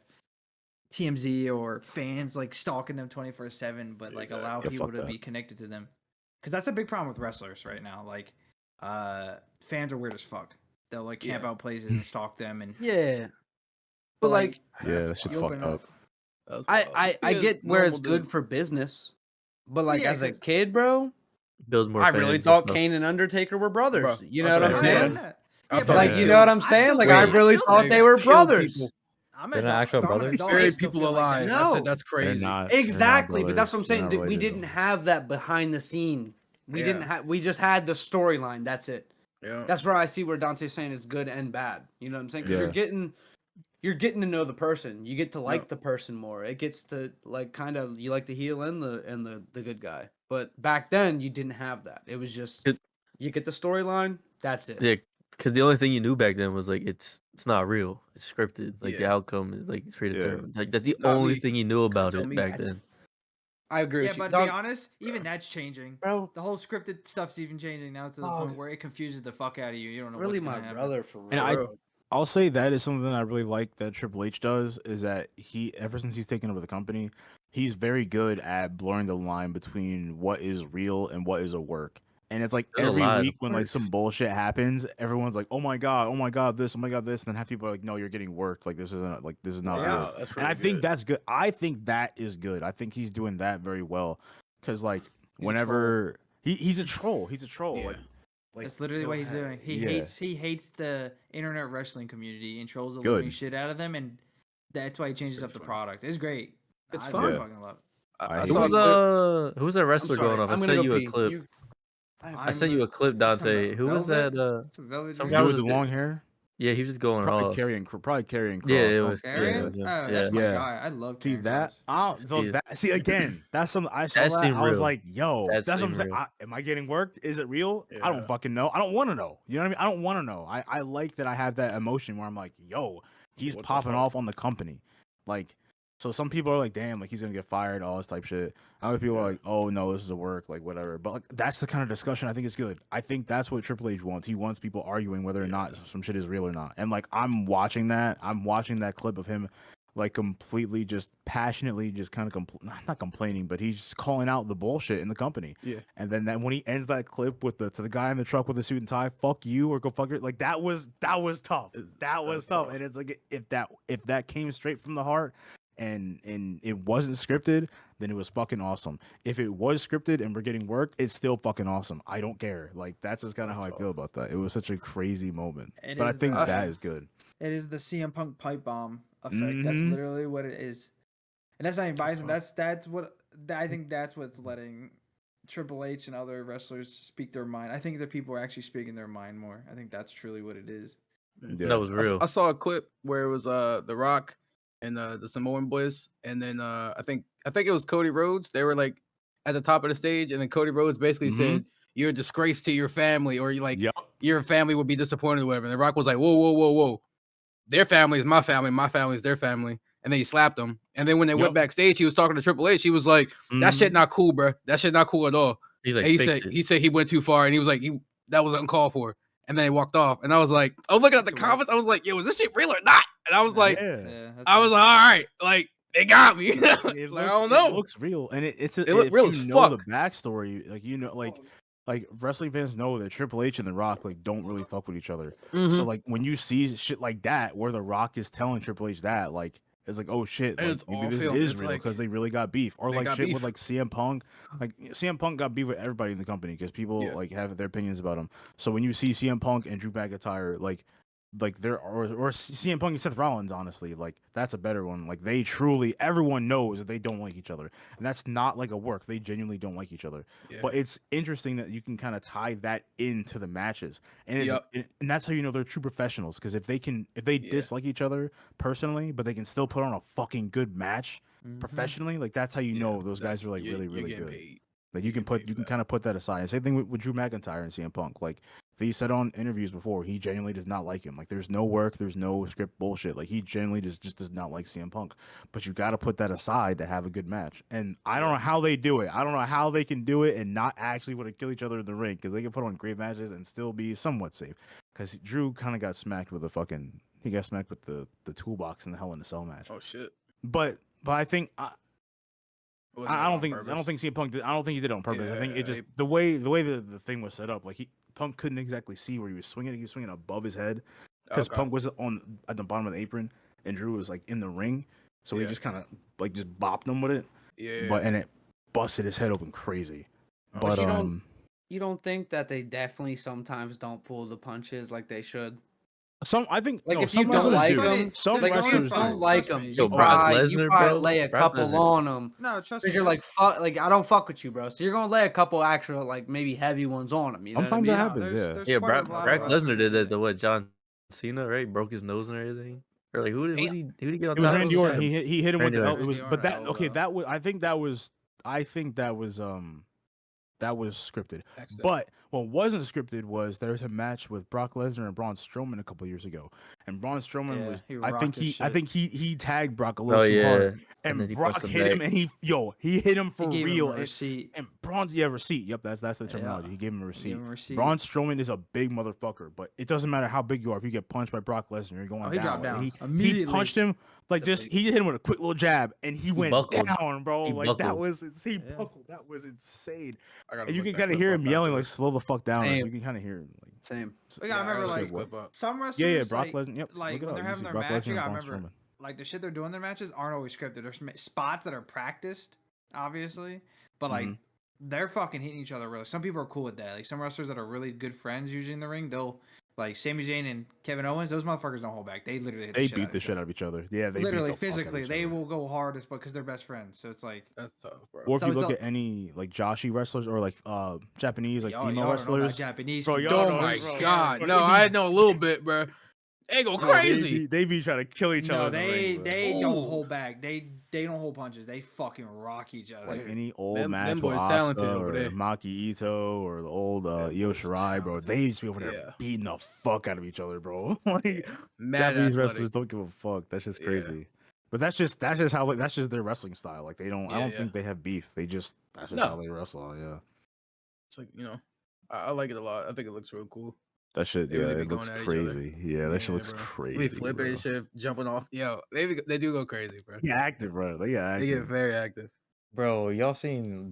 TMZ or fans like stalking them 24/7, but like allow people to be connected to them? Because that's a big problem with wrestlers right now. Like, fans are weird as fuck. They'll like camp out places and stalk them, and but like that's just fucked up. I get where it's good for business, but like as a kid, bro, Builds more I fans really and thought stuff. Kane and Undertaker were brothers. Bro, You know what I'm saying? Yeah, Like, you know what I'm saying? Like, I really thought they were brothers. They're not actual brothers? Buried people alive. No, That's They're crazy. not Exactly, but that's what I'm brothers. They're saying. not Dude, we related didn't at all. have that behind the scene. We didn't have. We just had the storyline. That's it. Yeah. That's where I see where Dante's saying is good and bad. You know what I'm saying? Because you're getting to know the person. You get to like the person more. It gets to like kind of you like the heel and the good guy. But back then you didn't have that. It was just you get the storyline. That's it. Yeah, because the only thing you knew back then was like it's not real. It's scripted. Like the outcome is like predetermined. Like that's the Not only me. thing you knew about tell it me. back then. I agree Yeah, with you. but to be honest, even that's changing. Bro, The whole scripted stuff's even changing now to the point where it confuses the fuck out of you. You don't know really what's my gonna happen. brother for And real. I'll say that is something I really like that Triple H does is that he, ever since he's taken over the company, he's very good at blurring the line between what is real and what is a work. And it's like There's a every lot of week when like works. some bullshit happens, everyone's like, oh my god, this, oh my god, this, and then half people are like, no, you're getting worked. Like this isn't like this is not real. That's And I think that's good. I think that is good. I think he's doing that very well because like whenever he's a troll, he's a troll. Like That's literally what he's doing. He hates the internet wrestling community and trolls the living shit out of them, and that's why he changes up the product. It's great. It's I fun. fucking love it. I Who's saw a who's that wrestler going off? I sent you a clip. I sent you a clip, Dante. Who was that? Some guy you was with the just long hair, yeah, he was just going probably off. carrying Cross. Yeah, it was. Karen? Yeah, Oh, that's my Yeah. guy. I love See Karen that? Cross. See again. That's something I saw That that. seemed I was real. like, "Yo, That that's what I'm seemed saying. real. Am I getting worked? Is it real? I don't fucking know. I don't want to know. You know what I mean? I don't want to know. I like that I have that emotion where I'm like, "Yo, he's popping off on the company." Like, so some people are like, "Damn, like he's gonna get fired," all this type shit. Other people are like, "Oh no, this is a work, like whatever." But like, that's the kind of discussion I think is good. I think that's what Triple H wants. He wants people arguing whether or not some shit is real or not. And like, I'm watching that. I'm watching that clip of him like completely just passionately just kind of not complaining, but he's just calling out the bullshit in the company. Yeah. And then when he ends that clip with to the guy in the truck with the suit and tie, fuck you or go fuck your, like that was tough. That was tough. And it's like if that came straight from the heart and it wasn't scripted, then it was fucking awesome. If it was scripted and we're getting worked, it's still fucking awesome. I don't care. Like that's just kind of how I feel about that. It was such a crazy moment. But I think that is good. It is the CM Punk pipe bomb effect. That's literally what it is, and that's not even biased. That's what I think. That's what's letting Triple H and other wrestlers speak their mind. I think that people are actually speaking their mind more. I think that's truly what it is. Yeah. That was real. I saw a clip where it was The Rock and the Samoan boys, and then I think it was Cody Rhodes. They were like at the top of the stage, and then Cody Rhodes basically said, "You're a disgrace to your family," or you like your family would be disappointed, or whatever. And The Rock was like, "Whoa. Their family is my family is their family." And then he slapped them. And then when they went backstage, he was talking to Triple H. He was like, "That shit not cool, bro. That shit not cool at all." He's like, he said he went too far, and he was like, that was uncalled for. And then he walked off. And I was like, I was looking at the comments. I was like, "Yo, is this shit real or not?" And I was like, all right, like they got me. Like, I don't know. It looks real, and it looked real as fuck. The backstory, like wrestling fans know that Triple H and The Rock like don't really fuck with each other. So like when you see shit like that where The Rock is telling Triple H that, like it's like, oh shit, like, maybe this is real because they really got beef. Or like shit with like CM Punk, like CM Punk got beef with everybody in the company because people like have their opinions about him. So when you see CM Punk and Drew McIntyre, like like there or CM Punk and Seth Rollins, honestly, like that's a better one. Like they truly, everyone knows that they don't like each other, and that's not like a work. They genuinely don't like each other. Yeah. But it's interesting that you can kind of tie that into the matches, and Yep. and that's how you know they're true professionals. Because if they dislike each other personally, but they can still put on a fucking good match professionally, like that's how you know those guys are like really good. Paid. Like you can kind of put that aside. And same thing with Drew McIntyre and CM Punk. Like he said on interviews before, he genuinely does not like him. Like there's no work, there's no script bullshit. Like he genuinely just does not like CM Punk. But you got to put that aside to have a good match. And I don't know how they do it. I don't know how they can do it and not actually want to kill each other in the ring, because they can put on great matches and still be somewhat safe. Because Drew kind of got smacked with the toolbox in the Hell in a Cell match. Oh shit. But I think. I don't think CM Punk did. I don't think he did it on purpose. I think it just the way the thing was set up. Like Punk couldn't exactly see where he was swinging. He was swinging above his head because Punk was at the bottom of the apron and Drew was like in the ring. So he just kind of like just bopped him with it. Yeah. And it busted his head open crazy. But you don't think that they definitely sometimes don't pull the punches like they should? I think like no, if you some don't wrestlers like do. them, Some like if you wrestlers don't do. like them, Yo, you Brock probably Lesnar, bro. lay a Brock couple Lesnar. on them. No, trust me. Because you're like fuck, like I don't fuck with you, bro. So you're gonna lay a couple actual like maybe heavy ones on them. You know Sometimes what that I mean? happens. there's Yeah, quite a Brock lot of wrestlers Lesnar who did do that to what, John Cena, right? Broke his nose and everything. Or like who did he get on It was top Randy of? Orton. He hit him with Randy the Orton. it was, Randy but that Orton okay. elbow. I think that was scripted. Excellent. But what wasn't scripted was there was a match with Brock Lesnar and Braun Strowman a couple years ago, and Braun Strowman was he I think rocked his he tagged Brock a little Oh too yeah, hard, and then and he Brock busted hit him, back. and he hit him for He gave real, him a receipt. and Braun receipt. Yep, that's the terminology. He gave him a receipt. receipt. Braun Strowman is a big motherfucker, but it doesn't matter how big you are. If you get punched by Brock Lesnar, you're going he down. dropped down He immediately. punched him like That's a just he hit him with a quick little jab, and he went buckled. down, bro. He Like that buckled. was he Yeah. buckled. That was insane. I gotta And you look can that kind of clip hear up him after yelling like this. slow the fuck down. Same. You can kind of hear him like Same. We gotta remember, look like this clip up. some wrestlers. yeah, Brock like, Lesnar. Yep, like look it when up. they're You having see their Brock match, you Lesnar and gotta Braun remember, Strowman. like the shit they're doing in their matches aren't always scripted. There's spots that are practiced, obviously, but like they're fucking hitting each other really. Some people are cool with that. Like some wrestlers that are really good friends, usually in the ring, they'll like Sami Zayn and Kevin Owens. Those motherfuckers don't hold back. They literally hit They the shit beat out the of each shit other. out of each other. Yeah, they Literally, beat the fuck out of physically, each they other. will go hard as because they're best friends. So it's like, That's tough, bro. Or if So you it's look a- at any like Joshi wrestlers or like Japanese like y'all female don't know about wrestlers, Japanese. bro, people. y'all Oh don't know, my bro. god. Bro, No, they I be- know a little bit, bro. They go bro, crazy. They be trying to kill each No, other. in the ring, bro. they don't Ooh. hold back. They don't hold punches. They fucking rock each other. Like any old Them match with boys talented Asuka over or there. Maki Ito or the old Io boys Shirai, bro. talented. They used to be over there Yeah. beating the fuck out of each other, bro. Like Mad Japanese athletic. wrestlers don't give a fuck. That's just Yeah. crazy. But that's just how like that's just their wrestling style. Like they don't I Yeah, don't yeah. think they have beef. They just that's just No. how they wrestle. Yeah. It's like, I like it a lot. I think it looks real cool. That shit, They yeah, really be it looks going at each other. crazy. Yeah, that shit Yeah, looks bro. crazy. They be flipping bro. and shit, jumping off. Yo, they do go crazy, bro. They get active, bro. They get They get active. very active. Bro, y'all seen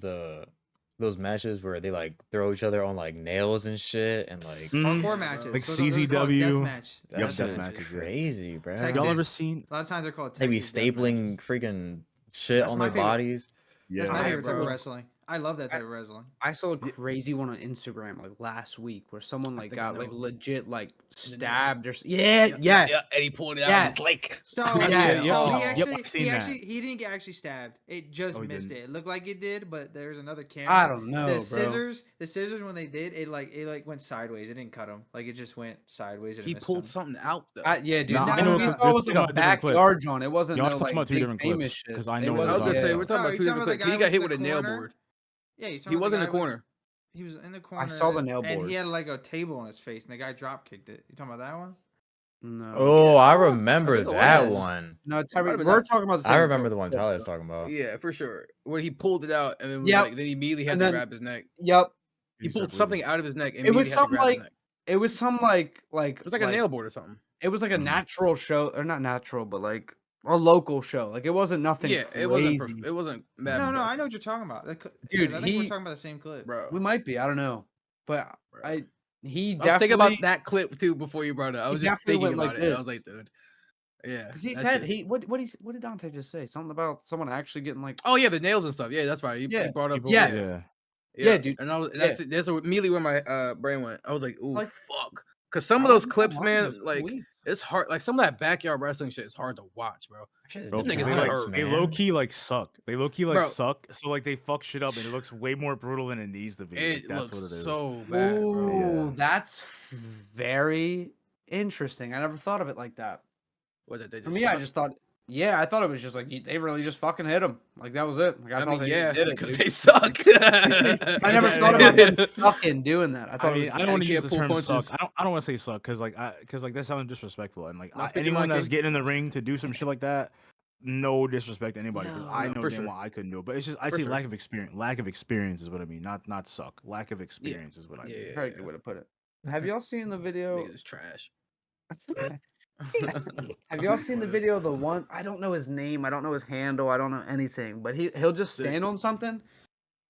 those matches where they like throw each other on like nails and shit and like Mhm. Hardcore Yeah, matches. bro. Like Those are called CZW. deathmatch. Yep, that shit death is matches, yeah. crazy, bro. Texas- Y'all ever seen? A lot of times they're called They be Texas death stapling freaking shit That's on my their favorite. bodies. Yeah, That's my Yeah, favorite type of bro. wrestling. I love that type of wrestling. I saw a crazy one on Instagram like last week where someone like think I got like know. legit like the stabbed or yes. Yeah, and he pulled it out Yes. of his leg. So Yeah, so yo. he Yep, actually I've seen he that. actually he didn't get actually stabbed. It just Oh, he missed didn't. it. It looked like it did, but there's another camera. I don't know, the bro. scissors when they did it like went sideways. It didn't cut him. Like it just went sideways. And it He missed pulled him. something out though. Yeah, dude. No, the I one know we you're saw was talking like about a a different clip. backyard John. It wasn't Y'all no talking like about two big different famous clips, shit. 'cause I It know I what was wasn't- gonna say Yeah. we're talking No, about two you're different talking about clips. the He guy got was hit in with a the nail corner. board. Yeah, you're talking He about was the in the guy corner. He was in the corner. saw the and- nail And board. he had like a table on his face, and the guy drop kicked it. You talking about that one? No. Oh, I I remember think it that was. one. No, might Tyreek, have been we're that. talking about the I same remember clip. the one Tyler's talking about. Yeah, for sure. When he pulled it out and then was Yep. like, then he immediately had And to then- grab his neck. Yep. He You pulled start something bleeding. out of his neck and It was immediately had to some grab his like neck. it was some like It was like a nail board or something. It was like a Mhm. natural show, or not natural, but like a local show. Like it wasn't nothing. Yeah, crazy. it wasn't. It wasn't mad. No, I professional. know what you're talking about. Dude, I think we're he- talking about the same clip. bro. We might be. I don't know, but Bro. he I was definitely thinking about that clip too before you brought it. I He was just definitely thinking went about like it. this. I was like, dude. Yeah. because he that said shit- what did Dontay just say? Something about someone actually getting like Oh yeah, the nails and stuff. Yeah, that's right. He Yeah. brought up. Yes. Yeah. Yeah, dude. And that's immediately where my brain went. I was like, ooh, Like- fuck. Cause some of I those wasn't that clips, long, man, just 2 like weeks. it's hard. Like some of that backyard wrestling shit is hard to watch, bro. Shit Bro, is Them niggas they get like hurt, they man. low key like suck. They low key like Bro. suck. So like they fuck shit up, and it looks way more brutal than it needs to be. Like, It that's looks what it is. so bad, bro. Ooh, Yeah. that's very interesting. I never thought of it like that. What did they For just me, I suck? just thought, yeah, I thought it was just like they really just fucking hit him. Like that was it. Like I I thought mean, they yeah, just did it. because Dude. they suck. I never thought about them fucking doing that. I thought I mean, it I was don't want to you use can't the pull term punches. suck. I don't want to say suck because like that sounds disrespectful. And like No, speak your anyone mind, that's King. getting in the ring to do some shit like that, no disrespect to anybody because I No, know for damn sure. well I couldn't do it. But it's just I For say sure. lack of experience. Lack of experience is what I mean. Not suck. Lack of experience is what I mean. Yeah. very good way to put it. Have y'all seen the video? Niggas is trash. Have y'all seen the video of the one? I don't know his name. I don't know his handle. I don't know anything. But he'll just Sick. stand on something, and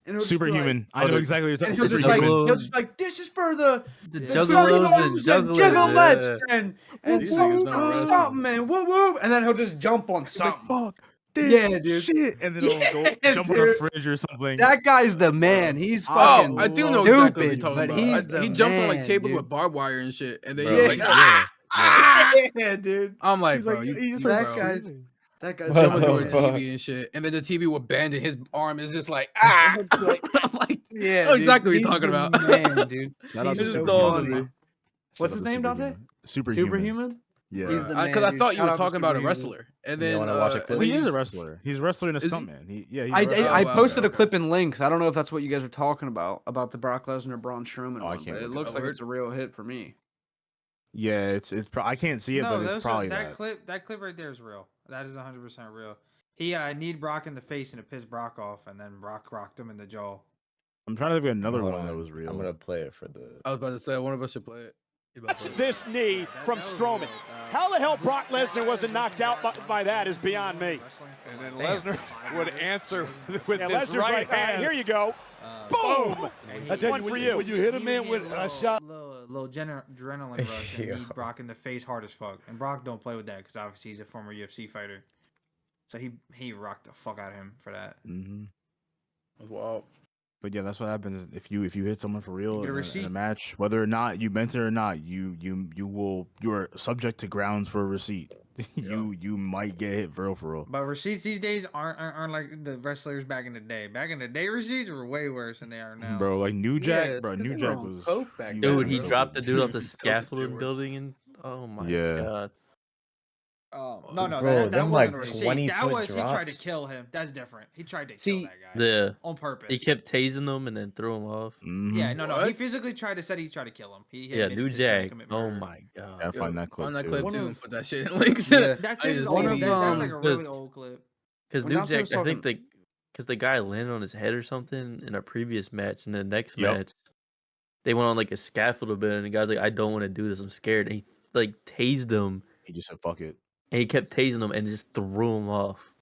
he'll just be like, Superhuman. I know the- exactly what you're and talking he'll about. just like Juggalo. he'll just be like, this is for the The the juggalos and juggalos and juggalos. juggalettes and These niggas something, don't wrestle. something, and whoop whoop, and then he'll just jump on He's like, something. fuck this Yeah, dude. shit, and then he'll go Yeah, jump on a dude. fridge or something. That guy's the man. He's Oh, fucking I do know stupid, exactly what you're talking but about. he's the He jumps on like man, tables dude. with barbed wire and shit, and then Bro, he's Yeah, like, yeah. yeah, dude. I'm like, He's bro, like, you, he just you starts that bro. guy's- screaming. That guy's What jumping the through a fuck? TV and shit, and then the TV will bend, and his arm is just like, ah. I'm like, yeah, I know exactly what dude. you're talking He's the about. man, dude. Shout out He's to so Superhuman. funny. What's Shout his out to name, Dante? Superhuman. Superhuman? Yeah. He's the Because I man, dude. thought you Shout were out to talking about a Superhuman. wrestler, and You then wanna watch a and clip? Well, then he is a you- wrestler. He's a wrestler and a Is he? stuntman. Yeah, he's I, a wrestler. I, I wow, posted okay, a clip in links. I don't know if that's what you guys are talking about the Brock Lesnar Braun Strowman Oh, I one, can't but it look it looks up. like it's a real hit for me. Yeah, it's I can't see it, No, but it's those probably are, that. that clip right there is real. That is 100% real. He kneed Brock in the face and it pissed Brock off, and then Brock rocked him in the jaw. I'm trying to think of another Hold one that on. was real. I'm gonna play it for the. I was about to say one of us should play it. Watch this knee from That was Strowman. real. How the hell Brock Lesnar wasn't knocked out by that is beyond me. And then Lesnar would answer with Yeah, his Lesnar's right like, hand. here you go. Boom! I tell One you, for when you. when you hit a man with a shot. Little adrenaline rush and Yo. kneed Brock in the face hard as fuck. And Brock don't play with that because obviously he's a former UFC fighter. So he rocked the fuck out of him for that. Hmm. Wow. But yeah, that's what happens if you hit someone for real get a in a receipt. match, whether or not you meant it or not. You're subject to grounds for a receipt. You might get hit for real. But receipts these days aren't like the wrestlers back in the day. Back in the day, receipts were way worse than they are now. Bro, like New Jack, Yeah, bro, it's 'cause New they were Jack on was coke back was then, Dude, he really dropped the dude off the Coke scaffolding steroids. building, and oh my Yeah. god. No, Bro, that them, wasn't like, a receipt. 20 That foot was he tried to drops. kill him. That's different. He tried to See, kill that guy Yeah, on purpose. he kept tasing him and then threw him off. Mhm. Yeah, no. He What? physically said he tried to kill him. He Yeah, admitted New to trying to Jack. commit Oh murder. my god. Gotta find that clip Find that too. clip One too of- and put that shit in links. Yeah. That I this need is to see old. these. That's like a really Because- old clip. Because When New Dante Jack, was I think talking- because the guy landed on his head or something in a previous match, and the next Yep. match, they went on like a scaffold a bit, and the guy's like, "I don't want to do this. I'm scared." And he like tased him, He just said fuck it. and he kept tasing him, and just threw him off.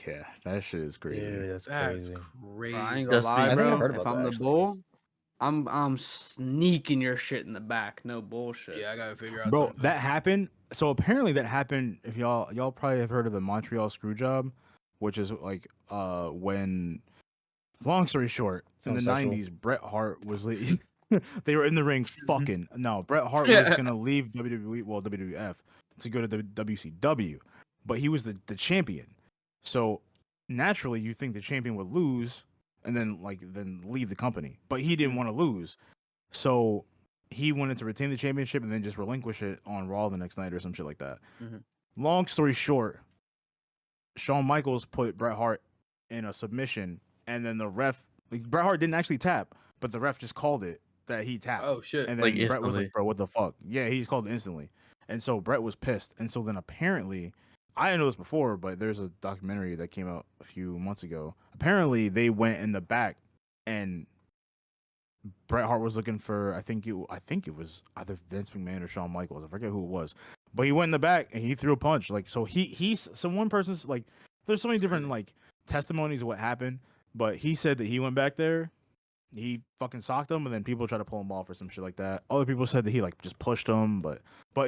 Yeah, that shit is crazy. Dude, that's That's crazy. crazy. Bro, I ain't gonna Dusty- lie, I think I've bro. heard If about I'm that, the actually. bull, I'm sneaking your shit in the back. No bullshit. Yeah, I gotta figure out. Bro, something. that happened. So apparently that happened. If y'all probably have heard of the Montreal screw job, which is like when, long story short, in the Sounds sexual. '90s, Bret Hart was they were in the ring fucking. No, Bret Hart was gonna leave WWE, well WWF, to go to the WCW, but he was the champion. So naturally, you think the champion would lose and then leave the company, but he didn't want to lose, so he wanted to retain the championship and then just relinquish it on Raw the next night or some shit like that. Mhm. Long story short, Shawn Michaels put Bret Hart in a submission, and then the ref, like, Bret Hart didn't actually tap, but the ref just called it that he tapped. Oh shit. And then Like, Bret was instantly. like, "Bro, what the fuck?" Yeah, he just called it instantly, and so Bret was pissed. And so then apparently, I didn't know this before, but there's a documentary that came out a few months ago. Apparently, they went in the back, and Bret Hart was looking for, I think it was either Vince McMahon or Shawn Michaels. I forget who it was, but he went in the back and he threw a punch. Like, so so one person's like, there's so many different like testimonies of what happened, but he said that he went back there he fucking socked him, and then people try to pull him off or some shit like that. Other people said that he like just pushed him, but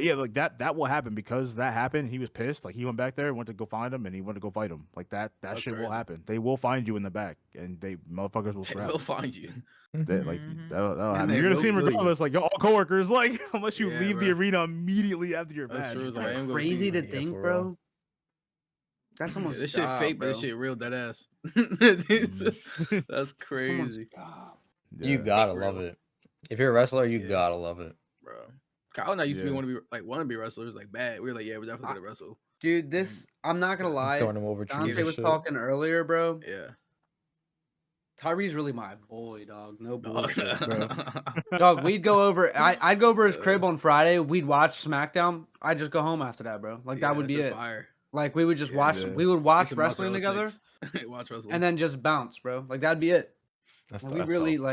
yeah, like that will happen because that happened. He was pissed. Like he went back there, went to go find him, and he went to go fight him. Like that That's shit will crazy. happen. They will find you in the back, and motherfuckers will They scrap. will find you. Like that'll And happen. they You're gonna will see him kill you. regardless. Like all coworkers, like unless you Yeah, leave the bro. arena immediately after your That's match. true, It's like, I kinda am gonna see crazy you. to Yeah, think, for bro. real. That's Yeah, someone's this shit job, fake, but bro. this shit real dead ass. Mm. That's That's someone's crazy, job. You Yeah. gotta For love real. it. If you're a wrestler, you Yeah. gotta love it. bro. Kyle and I used to be Yeah. want to be wrestlers, like bad. We were like, yeah, we're definitely gonna wrestle. Dude, this I'm not gonna lie. Throwing them over trees Dontay and was shit. talking earlier, bro. Yeah. Tyree's really my boy, dog. No Dog. bullshit, bro. Dog, we'd go over. I'd go over his crib on Friday. We'd watch SmackDown. I'd just go home after that, bro. Like that would be it. Fire. Like we would just Yeah. watch. Yeah. We would Used watch to wrestling together, watch wrestling. and then just bounce, bro. Like that'd be it. That's, And we that's really tough.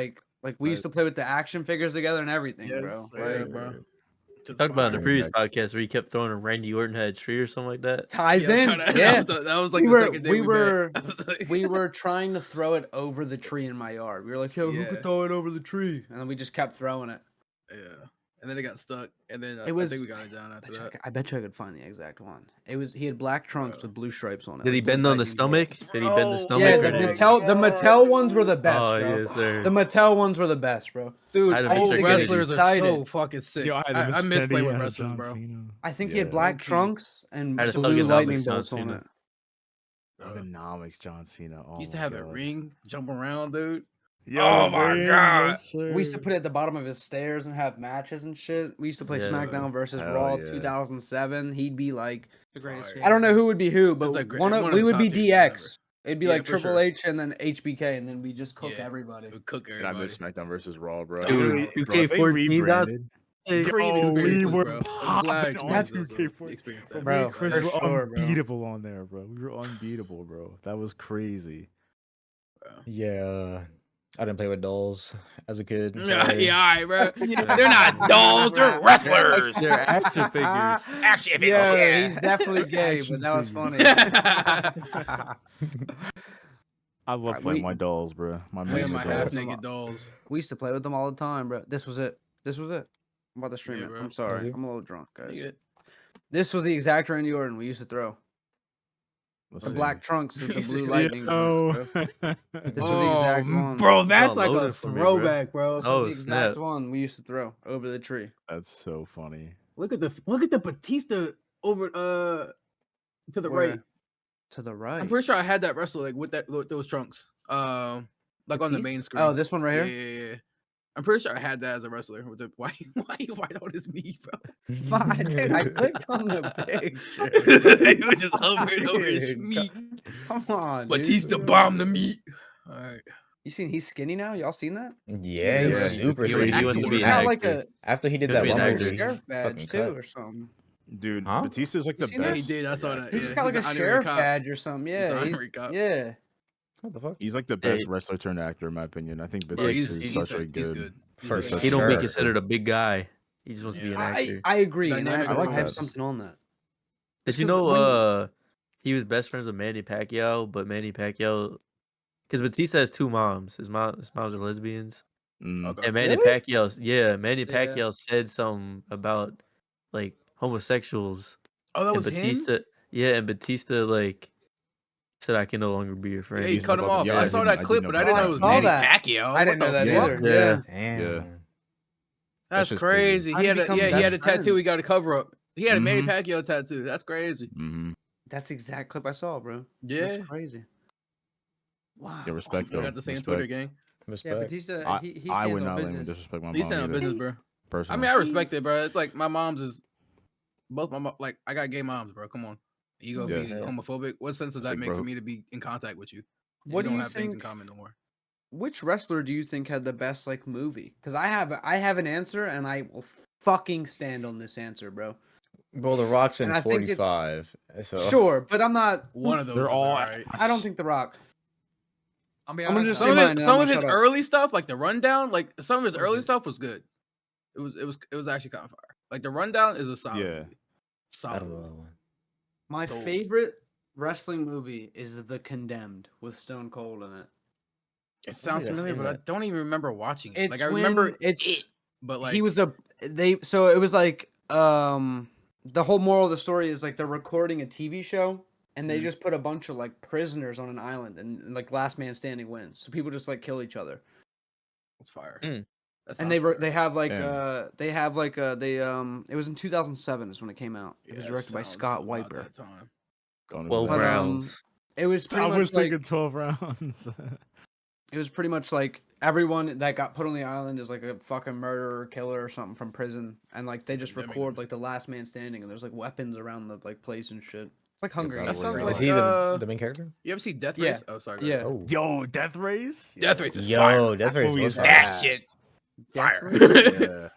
like we used to play with the action figures together and everything, bro. yeah, Like bro. Talked about in the fire. previous podcast where you kept throwing a Randy Orton had a tree or something like that. ties Yeah, in. that Yeah, that was like we the were second day we we were met. I was like- we were trying to throw it over the tree in my yard. We were like, yo, who Yeah. could throw it over the tree? And then we just kept throwing it. yeah. And then it got stuck, and then It was- I think we got it down after that. I bet you I could find the exact one. He had black trunks Bro. with blue stripes on it. Did he like blue bend on the lightning bolts. stomach? Did he bend the Bro, stomach? Yeah, or the did he- Mattel ones were the best, Oh bro. yes, sir. The Mattel ones were the best, bro. Dude, I had a old Mr. wrestlers are Kennedy. so fucking sick. Yo, I had a I Mr. miss Kennedy, playing I with had a wrestlers, John bro. Cena. I think he had Yeah. black Low-key. trunks and I had a blue Thuganomics lightning John bolts on Cena. it. Ergonomics John Cena. Oh Used to my have that God. ring, jump around, dude. Yo, Oh my ring, God. yes, sir. We used to put it at the bottom of his stairs and have matches and shit. We used to play Yeah. SmackDown versus Hell Raw yeah. 2007. He'd be like, The greatest. Fire. I don't know who would be who, but It's like one one of we the would top be tier teams DX. It'd be Yeah, like for Triple sure. H and then HBK, and then we just cook Yeah. everybody. We cook And I everybody. miss SmackDown versus Raw, bro. Dude, Literally, bro, if they 2K14 does- rebranded. Hey, Previous Yo, we experiences, were bro. I'm glad I popping on experienced those, 2K14. experienced Bro, that, Bro, me and Chris for were sure, bro. unbeatable on there, bro. We were unbeatable, bro. That was crazy. Yeah, I didn't play with dolls as a kid. Yeah, sorry. yeah, all right, bro. They're not dolls, they're wrestlers. They're action figures. Action figures. Yeah, Yeah. he's definitely gay, Action but that was figures. funny. I love Right, playing we- my dolls, bro. My Playing main my play half with dolls. them naked dolls. We used to play with them all the time, bro. This was it. This was it. I'm about to stream Yeah, it. bro. I'm sorry. it? I'm a little drunk, guys. Nigga. This was the exact Randy Orton we used to throw. Let's The see. black trunks and the He said, blue lightning bolts, bro. Yo. This was the exact one. Bro, that's like a loaded for me, bro. throwback, bro. This Oh, was the exact snap. one we used to throw over the tree. That's so funny. Look at the Batista over to the Where? right. To the right. I'm pretty sure I had that wrestler like with those trunks. Like on the Batiste? main screen. Oh, this one right yeah, here? yeah. I'm pretty sure I had that as a wrestler. With the, why you white out his me, bro? Fuck, dude, I clicked on the picture. He was just hovering over his Dude, meat. Come on, dude. Batista bombed the meat. All right. You seen he's skinny now? Y'all seen that? Yeah, he's Yeah. super He skinny. wants to be He's an got actor. like a After he did He wants that to be one an like actor. a movie, sheriff badge fucking too, cut. or something. Dude, Huh? Batista's like You the seen that? best. Yeah, he did. I saw yeah. that. He's Yeah, got like he's a an honorary sheriff cop. badge or something. He's Yeah, an he's, honorary cop. yeah. What the fuck? He's like the Yeah, best wrestler turned actor, in my opinion. I think Bro, Batista he's is such a he's good. good. For He's sure. good. He don't be Sure. considered a big guy. He just wants to be an Yeah. actor. I agree. And Dynamic I like have that. something on that. Did you Just 'cause know when- he was best friends with Manny Pacquiao, but Manny Pacquiao because Batista has two moms. His moms are lesbians. Mm. Okay. And Manny Really? Pacquiao, Manny Yeah. Pacquiao said something about like homosexuals. Oh, that And was him. Batista, and Batista like said I can no longer be your friend. Yeah, he He's cut him no off. longer- I yeah, saw I that did clip, know but I about didn't know that. it was I saw Manny that. Pacquiao. I What didn't know the that fuck? either. Yeah. Damn. Yeah. That's just crazy. crazy. How'd He he had become he had a best tattoo. He friends? got to cover up. He had a Manny Mhm. Pacquiao tattoo. That's crazy. Mm-hmm. That's the exact clip I saw, bro. Yeah. That's crazy. Wow. Yeah, respect We though. got the same Respect. Twitter gang. Yeah, Respect. Batista, I, he I stands would on not let him business. disrespect my He mom. stand on either, business, bro. I personally. mean, I respect it, bro. It's like my mom's is both my mom. Like I got gay moms, bro. Come on, you gonna be Yeah. homophobic? What sense does It's that like, make for bro. me to be in contact with you? What we do don't you have things in think? common no more. Which wrestler do you think had the best like movie? Because I have an answer, and I will fucking stand on this answer, bro. Bro, The Rock's in And I think it's- 45. So Sure, but I'm not. One of those. They're is all. alright. I don't think The Rock. I'll be I'm gonna honest, just though. say Some mine, of and his, I'm some gonna of his shut up. early stuff, like the rundown, like some of his What was early it? stuff was good. It was actually kind of fire. Like the rundown is a solid. Yeah. Movie. I Solid. don't know movie. that one. My So- favorite wrestling movie is The Condemned with Stone Cold in it. It sounds I've familiar, seen but I that. don't even remember watching it. It's Like I remember when it's it, but like he was so it was like the whole moral of the story is like they're recording a TV show and they just put a bunch of like prisoners on an island and like last man standing wins. So people just like kill each other. it's fire. Mm. That And sounds fire. they have like it was in 2007 is when it was directed Yeah, it by sounds Scott about Wiper. that time. Don't know 12 who that is. rounds. It was pretty I much was thinking like 12 rounds. it was pretty much like everyone that got put on the island is like a fucking murderer, killer, or something from prison, and like they just record like the last man standing, and there's like weapons around the like place and shit. It's like Hunger that Games. sounds bro. like Is he the main character? You ever see Death Yeah. Race? Oh, sorry. go Yeah. ahead. Oh, Yo, Death Race? Death Race is yo, fire. Death Race movie was is fire. That shit. Death Fire. Race?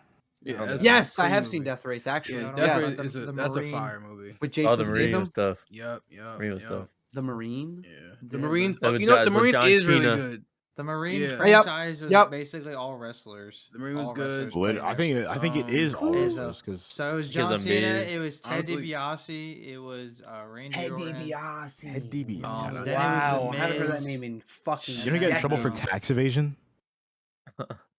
Yeah, that's Yes, a I have clean seen movie. Death Race actually. Yeah, I don't Death know Race about is the that's a Marine. fire movie. With Oh, Jason the Marine Statham, stuff. Yep. Marine was tough. the Marine. Yeah, the Yeah, Marines. That was You know what? The John- Marine John is really Cena. good. The Marine Yeah. franchise was Yep. basically all wrestlers. The Marine was All good. wrestlers Lit- playing it. I think it is all Is, wrestlers because So it was Because John The Cena. Miz. It was Ted Honestly- DiBiase. It was Randy Ted Orton. DiBiase. Ted DiBiase. Shout out. Then Wow, it was I the haven't heard that Miz. name in fucking. you don't get in trouble for decades. tax evasion.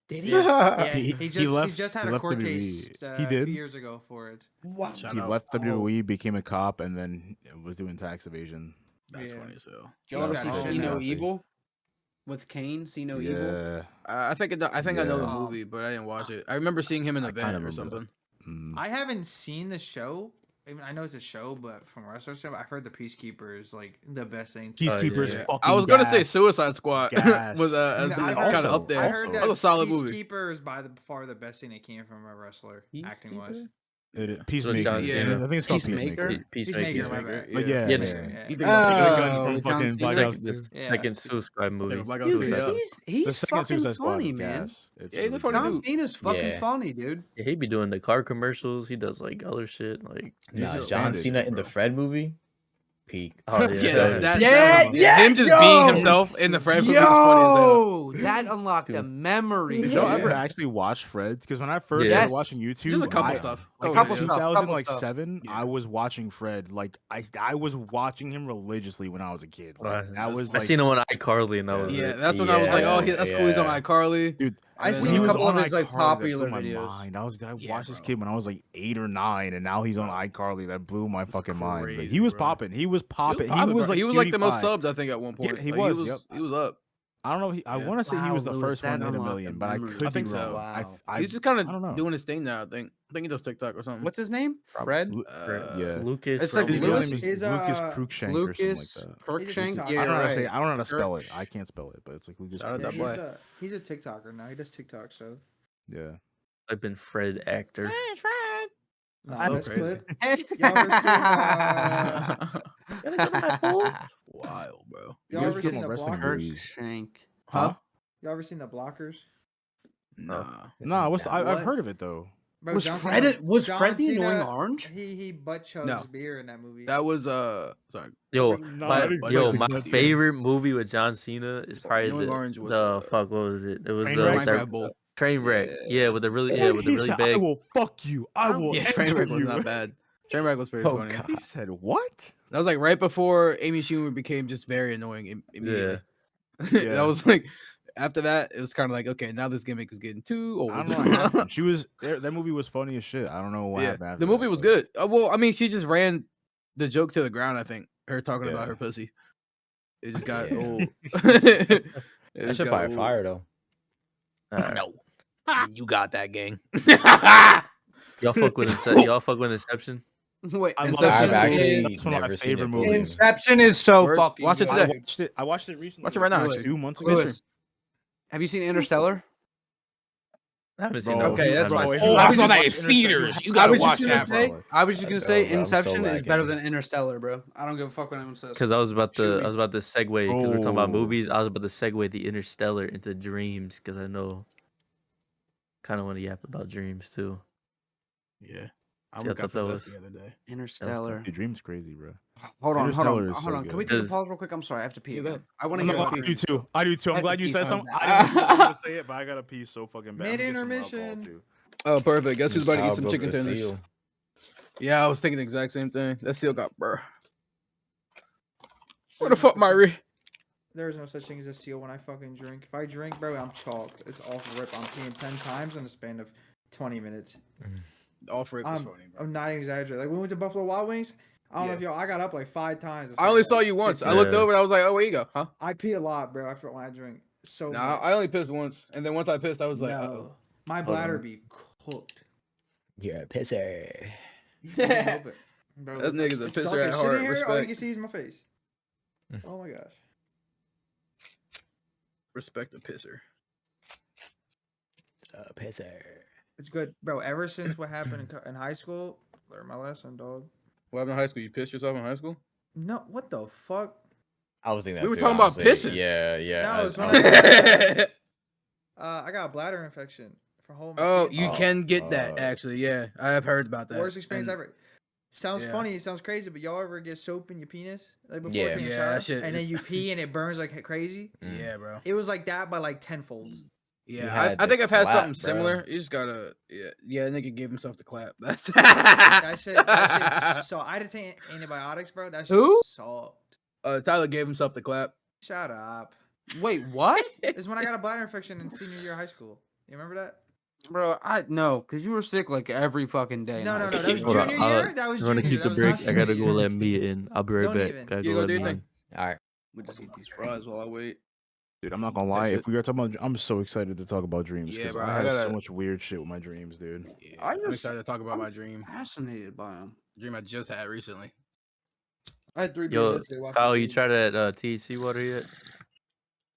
Did he? Yeah, He- he he left- just had he a left court WWE. case He a did? few years ago for it. What? Shout He out. left WWE, became a cop, and then was doing tax evasion. That's Yeah. funny as hell. Did you ever He's see got See all No nasty. Evil? With Kane, See No Evil? Yeah. I think I know the Yeah. movie, but I didn't watch it. I remember seeing him in I an kinda event or remember something. Mm. I haven't seen the show. I mean, I know it's a show, but from wrestling show, I've heard the Peacekeeper is like the best thing. Peacekeeper's yeah. fucking I was gonna say gas. Suicide Squad Gas. was I kind heard- of up there. I heard Also- that That was a solid movie. Peacekeeper is by far the best thing that came from a wrestler acting wise. Peacemaker. John Yeah, Cena. I think it's called Peacemaker? Peacemaker. Peacemaker, my bad. But yeah, Yeah, yeah. the- Yeah. You think The about gun Oh, from John fucking Cena? Black Ops This 2. Yeah. second Suicide movie. Black Ops 2, Dude, yeah. he's The second fucking Suicide Squad funny, is man. gas. It's Yeah, he's a really funny good. John dude. Cena's fucking Yeah. funny, dude. Yeah, he be doing the car commercials. He does like other shit. Like Nah, just John bandaged, Cena in bro. the Fred movie, peak. oh yeah, Him just being himself in the Fred movie was funny as hell. Yo, that unlocked a Dude. memory. Did y'all Yeah. ever actually watch Fred? Because when I first Yes. started watching YouTube, Just a couple I- stuff. Like Couple in stuff, couple 2007, stuff. I was watching Fred. Like I was watching him religiously when I was a kid. Like Right. that was I like, seen him on iCarly and that was Yeah, it. that's when I was like, oh, that's cool. He's on Yeah. iCarly. dude. I And seen then a he was couple of on his like iCarly, that blew popular my videos. mind. I Yeah, watched this bro. kid when I was like 8 or 9, and now he's on iCarly. That blew my fucking mind. But crazy, he was bro. popping. He was popping. He was like the most PewDiePie. subbed, I think, at one point. he Like, was, He was up. I don't know. I Yeah. want to say he was the Wow, first Louis, one that to hit a unlocked million, a but I memory. could I think be so. wrong. Wow. He's just kind I don't know. of doing his thing now. I think he does TikTok or something. What's his name? Fred? Yeah. Lucas. It's like something. His real Lewis name is is, Lucas uh, Cruikshank or Lucas something like that. Crookshank? TikTok. Yeah, I don't know how to say. right. I don't know how to spell it. Kirk- I can't spell it, but it's like Lucas. Shout out Yeah, that Cruikshank. boy. he's a TikToker now. He does TikTok stuff. Yeah. I've been Fred actor. That's so best crazy. clip. Y'all ever seen, Wild, bro. Y'all You ever guys get seen more the wrestling Blockers? movies. Shank. Huh? Y'all ever seen the Blockers? Nah. No, I've What? heard of it though. Bro, Was John Fred Cena- was John Fred the Cena, annoying orange? He butt chugs No. beer in that movie. That was sorry. Yo, No, my, I didn't yo, expect my that. favorite movie with John Cena is probably Annoying Orange was, the fuck. What was it? It was the Trainwreck? that- Minecraft Bull. Trainwreck. Yeah, with the really He with the really said, big. I will fuck you. I will Yeah, enter Trainwreck was you. not bad. Trainwreck was pretty Oh, funny. God. He said what? That was like right before Amy Schumer became just very annoying immediately. Yeah. That was like after that, it was kind of like, okay, now this gimmick is getting too old. I don't know what happened. She was that movie was funny as shit. I don't know what Yeah, happened. after the movie that, was but- good. Well, I mean, she just ran the joke to the ground. I think her talking about Yeah. her pussy. It just got Yeah. old. That That shit probably fire though. No, you got that, gang. Y'all fuck with y'all fuck with Inception. Wait, I love Inception I've is- actually That's one of my never seen favorite it movies. fully. Inception is so Word. fucking Watch it good. today. I watched it recently. Watch it right now, like actually. 2 months ago. Lewis, have you seen Interstellar? I haven't seen Bro, that. Okay, that's I haven't fine. seen Oh, that. I saw that in theaters. You gotta watch that, bro. I was just gonna say bro, I'm so Inception is better lacking. than Interstellar, bro. I don't give a fuck what anyone says. Because I was about to Chewy. segue because we're talking about Oh. movies. I was about to segue the Interstellar into Dreams because I know kind of want to yap about Dreams too. Yeah, I See, I got thought that possessed was- the other day. Interstellar. Your dream's crazy, bro. Hold on. Interstellar is so Can we good. take a Does- pause real quick? I'm sorry, I have to pee. Yeah, go again. ahead. I want to No, get no, back I to I do too. I do too. I'm Have glad to you pee said so something. bad. I didn't want to say it, but I gotta pee so fucking bad. I'm gonna get some alcohol, Mid-intermission. too. Oh, perfect. Guess who's about to eat Child some broke chicken the tenders? seal. Yeah, I was thinking the exact same thing. That seal got burr. Where the fuck, Myri? There's no such thing as a seal when I fucking drink. If I drink, bro, I'm chalked. It's off rip. I'm peeing 10 times in the span of 20 minutes. Off rip is funny, bro. I'm not exaggerating. Like, we went to Buffalo Wild Wings. I don't know if y'all, I got up like 5 times. I only saw you once. I looked over and I was like, oh, where you go? Huh? I pee a lot, bro. I feel when I drink. So Nah, I only pissed once. And then once I pissed, I was like, no. My bladder be cooked. You're a pisser. Bro, that nigga's a it's pisser dark at as shit heart. in here. All you Respect. can see is my face. Oh my gosh. Respect the pisser. Pisser. It's good, bro. Ever since what happened in high school, learned my lesson, dog. What happened in high school? You pissed yourself in high school? No, what the fuck? I was thinking that We were too, talking about honestly. pissing. Yeah, yeah. No, it's when I got a bladder infection from home. Oh, you can get that actually. Yeah, I have heard about that. Worst experience ever. Sounds yeah. funny. It sounds crazy, but y'all ever get soap in your penis like before Yeah. taking a Yeah, shower, that shit and then is- you pee and it burns like crazy? Yeah, bro. It was like that by like tenfolds. Yeah, had I think to I've had clap, something bro. similar. You just gotta, yeah. Nigga gave himself the clap. That's That shit. So I had to take antibiotics, bro. That shit Who? sucked. Tyler gave himself the clap. Shut up. Wait, what? It's when I got a bladder infection in senior year of high school. You remember that? Bro, I no, because you were sick like every fucking day. No, in no, high no. That was school. Hold on, junior year. That was I'm gonna junior keep year. the That was break. not I gotta senior go year. let me in. I'll be right Don't back. even. Gotta You go go do let your me thing. in. All right. We just eat these fries while I wait. Dude, I'm not gonna lie. If we are talking about, I'm so excited to talk about dreams Yeah, because bro, I I had so gotta- much weird shit with my dreams, dude. Yeah, I I'm just- excited to talk about my dream. Fascinated by him. Dream I just had recently. I had 3 beers Yo, yesterday watching Kyle, the you game. tried that THC water yet?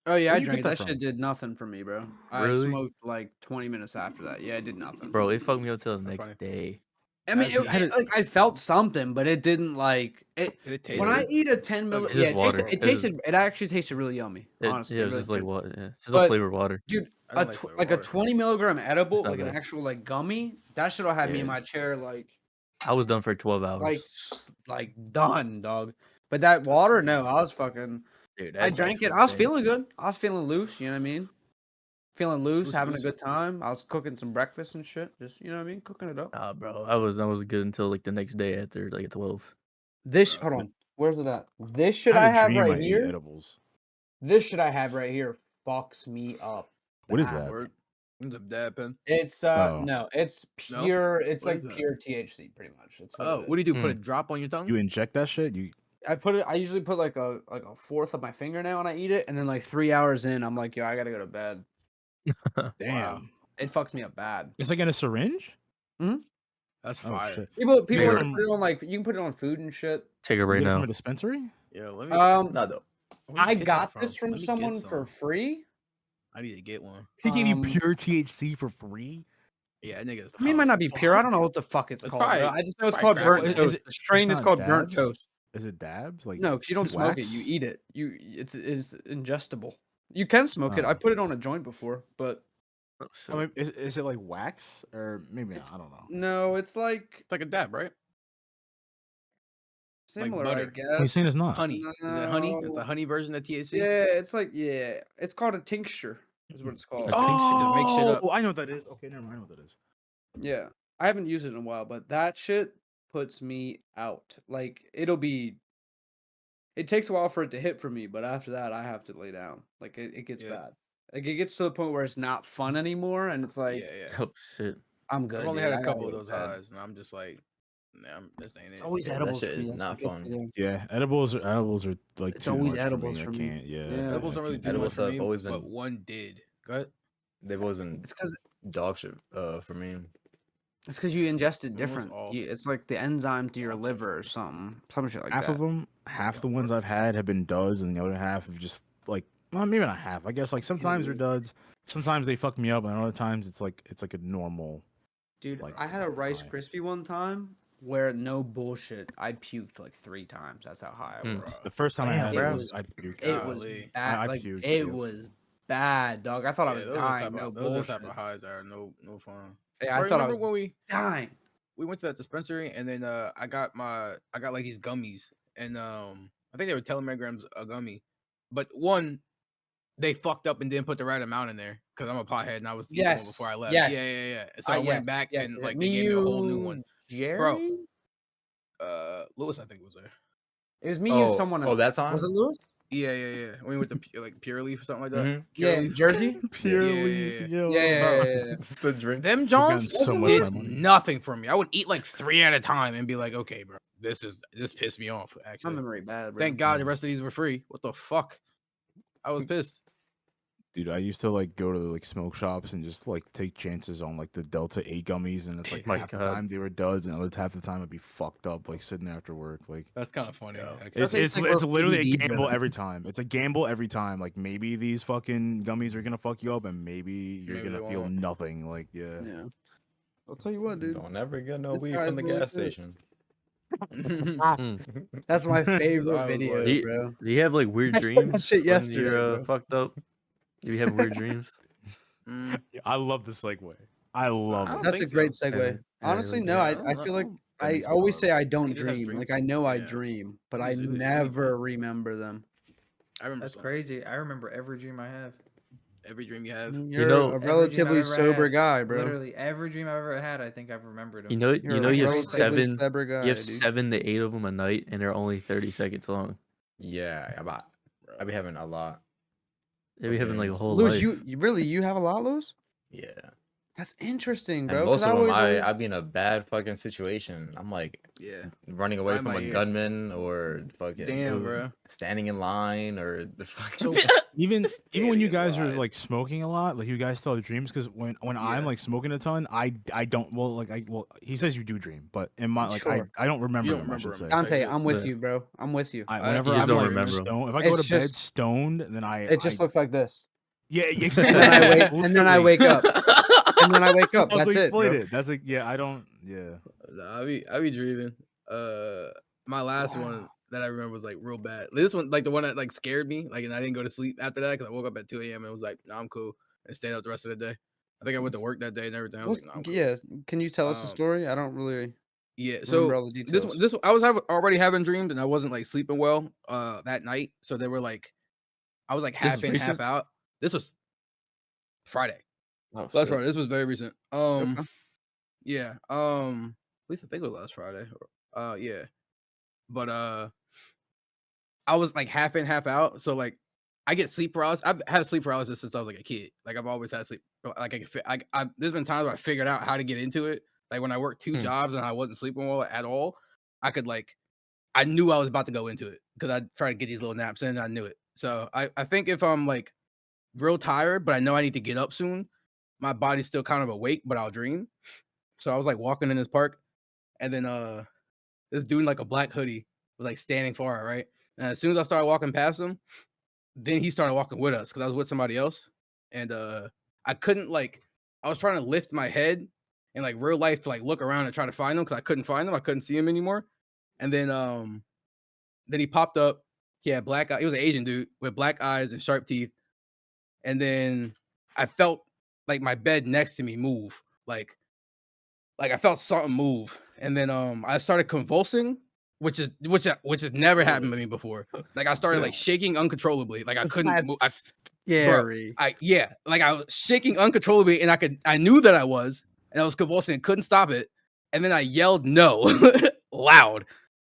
Oh yeah, Where I you drank get it. that That from? shit did nothing for me, bro. I Really? smoked like 20 minutes after that. Yeah, it did nothing. Bro, it fucked me up till the That's next funny. day. I mean, like I felt something, but it didn't like it. Did it taste When I good? eat a 10 milli, It's yeah, just water. it tasted. It actually tasted really yummy. Honestly, Yeah, it it was really just like did. water. Yeah, it's just But- a flavored water. Dude, I don't like flavored like a water. 20 milligram edible, It's not like an good. actual like gummy. That shit'll have me in Yeah. my chair like I was done for 12 hours. like done, dog. But that water, no, I was fucking. Dude, I that's drank it. actually I was insane. feeling good. I was feeling loose. You know what I mean? Feeling loose, Loose, having loose. a good time. I was cooking some breakfast and shit. Just you know what I mean, cooking it up. Nah, bro, I was good until like the next day after like 12. This Bro. hold on, where's it at? This shit I I had a have dream right I ate here. edibles. This shit I have right here fucks me up. What is bad. that? Word. It's a dab pen. It's Oh. no, it's No? pure. It's What like is that? pure THC, pretty much. It's Oh, what do you do? Put a drop on your tongue? You inject that shit? You I put it. I usually put like a fourth of my fingernail when I eat it, and then like 3 hours in, I'm like, yo, I gotta go to bed. damn. It fucks me up bad. It's like in a syringe. That's Oh fire. shit! People Take like it- to put it on like you can put it on food and shit. Take it You right get it from now. a dispensary? Yeah, let me. Um, No, though. where you I get that got this from Let me get someone for some. free. I need to get one. He gave you Um, pure THC for free. Yeah, niggas. I mean, it might not be pure. I don't know what the fuck it's It's called. bro. probably- I just know it's probably called burnt crack. toast. Is it- The strain it's is not called burnt dabs? toast. Is it dabs? Like No, because you don't smoke it. You wax? eat it. It's ingestible. You can smoke it. I Oh. put it on a joint before, but Oh, I so- mean, is it like wax or maybe not? I don't know. no, it's like It's like a dab, right? similar, I butter. What are you guess. saying it's not? Honey. Is it honey? It's a No. honey version of THC. Yeah, it's like it's called a tincture. Is what it's called. A tincture. Just make shit up. Oh, I know what that is. Okay, never mind. I know what that is. Yeah, I haven't used it in a while, but that shit puts me out. Like it takes a while for it to hit for me, but after that, I have to lay down. Like it gets Yeah. bad. Like it gets to the point where it's not fun anymore, and it's like Yeah. Oh shit. I'm good. I've only dude. had I a gotta couple of go to those bed. highs, and I'm just like, nah, this ain't it. It's always Yeah, that edibles shit for me. is that's not what gets fun. me there. Yeah, edibles are like It's too always much edibles for for me. me. I can't. Yeah, Yeah. Edibles don't really do Edible much for stuff me, always but been- one did. Go ahead. They've always been It's because dog shit for me. you ingest it Almost different. all. It's like the enzyme to your All liver or something. Some shit like half that. of them, half the ones I've had have been duds, and the other half have just like, well, maybe not half. I guess like sometimes they're duds, sometimes they fuck me up, and other times it's like a normal. Dude, like, I had a Rice high. Krispie one time where no bullshit, I puked like 3 times. That's how high I Hmm. was. The first time I Damn, had bro. it was I puked. It was Golly. bad. I like puked, it yeah. was bad, dog. I thought I was those dying. No are the bullshit. type of highs that are no fun. Yeah, I Bro, thought I remember was when we dying. went to that dispensary, and then I got like these gummies, and I think they were telegrams a gummy, but one they fucked up and didn't put the right amount in there because I'm a pothead and I was eating one before I left. yes. Yeah. So I Yes, went back yes, and yes. like they gave me a whole new one. Jerry? Lewis, I think was there. It was me, you, someone else. Oh, that time? Was it Lewis? Yeah. When we went to like Pure Leaf or something like that. Mhm. Pure Yeah, Leaf. Jersey. Pure Yeah, leaf, yeah. yo. Yeah. The drink. Them We're Johns getting so much did of my money. nothing for me. I would eat like 3 at a time and be like, okay, bro, this pissed me off. My Actually, memory bad, bro. thank God the rest of these were free. What the fuck? I was pissed. Dude, I used to like go to like smoke shops and just like take chances on like the Delta 8 gummies, and it's like My half the God. time they were duds, and other half the time I'd be fucked up like sitting there after work. Like That's kind of funny. Yeah. Actually. it's It's like it's those literally a CBDs, gamble though. every time. It's a gamble every time. Like maybe these fucking gummies are gonna fuck you up, and maybe you're Maybe gonna they feel won't. nothing. Like yeah. Yeah. I'll tell you what, dude. Don't ever get no This weed guy's from the really gas good. station. Mm. That's my So favorite I was video, like- bro. Do you have like weird I said that dreams shit when yesterday, you're bro. fucked up? Do you have weird dreams? Mm, I love the segue. I love I it. don't That's a think great so. segue. Honestly, no, Yeah, I feel like that I makes me always wild. say I You don't just have dream. dreams? Like I know I Yeah. dream, but You I just do. never remember them. I remember That's some. crazy. I remember every dream I have. Every dream you I have. mean, You you're know- a Every dream I've relatively ever sober had. guy, bro. Literally every dream I've ever had, I think I've remembered them. You know You're you a have relatively 7 sober guy, you have dude. 7 to 8 of them a night, and they're only 30 seconds long. Yeah, I be having a lot. They be having like a dreams. whole Lewis, life. you have a lot, Lewis? Yeah. That's interesting, And bro. most of them, always I be in a bad fucking situation. I'm like Yeah. running away Why am from I a here? gunman or fucking Damn, bro. standing in line or the fucking. So even when you Standing in guys are line. like smoking a lot, like you guys still have dreams, because when I'm Yeah. like smoking a ton, I don't, well he says you do dream, but in my like Sure. I don't remember You don't them. I remember should them. say. Dante, shit. I'm with Yeah. you, bro. I'm with you. Whenever You just I'm don't like remember 'em. stoned, if I go It's to bed just- stoned, then It just looks like this. yeah, And exactly. then I wake and then I wake up. And then I wake up. Also That's it, explain bro. it. That's like yeah, I don't yeah. Nah, I be dreaming. My last one that I remember was like real bad. This one, like the one that like scared me, like, and I didn't go to sleep after that because I woke up at 2 a.m. and was like, nah, I'm cool, and stayed up the rest of the day. I think I went to work that day and everything. I was What's- like, nah, I'm cool. Yeah, can you tell us the Um, story? I don't really Yeah, remember so all the details. this I was already having dreams and I wasn't like sleeping well that night. So they were like I was like This half is in, recent? half out. This was Friday. Oh, Last shit. Friday. This was very recent. Okay. Yeah. At least I think it was last Friday. Yeah. But I was like half in, half out. So like I get sleep paralysis. I've had sleep paralysis since I was like a kid. Like I've always had sleep. Like there's been times where I figured out how to get into it. Like when I worked 2 jobs and I wasn't sleeping well at all, I could like I knew I was about to go into it because I tried to get these little naps in and I knew it. So I think if I'm like real tired, but I know I need to get up soon, my body's still kind of awake, but I'll dream. So I was like walking in this park, and then this dude in like a black hoodie was like standing far, right? And as soon as I started walking past him, then he started walking with us because I was with somebody else. And I couldn't like I was trying to lift my head in like real life to like look around and try to find him because I couldn't find him. I couldn't see him anymore. And then he popped up. He had black eye. He was an Asian dude with black eyes and sharp teeth. And then I felt like my bed next to me move. Like I felt something move. And then I started convulsing, which has never happened to me before. Like I started like shaking uncontrollably. Like I couldn't move. Scary. Like I was shaking uncontrollably and I knew that I was, and I was convulsing and couldn't stop it. And then I yelled no loud.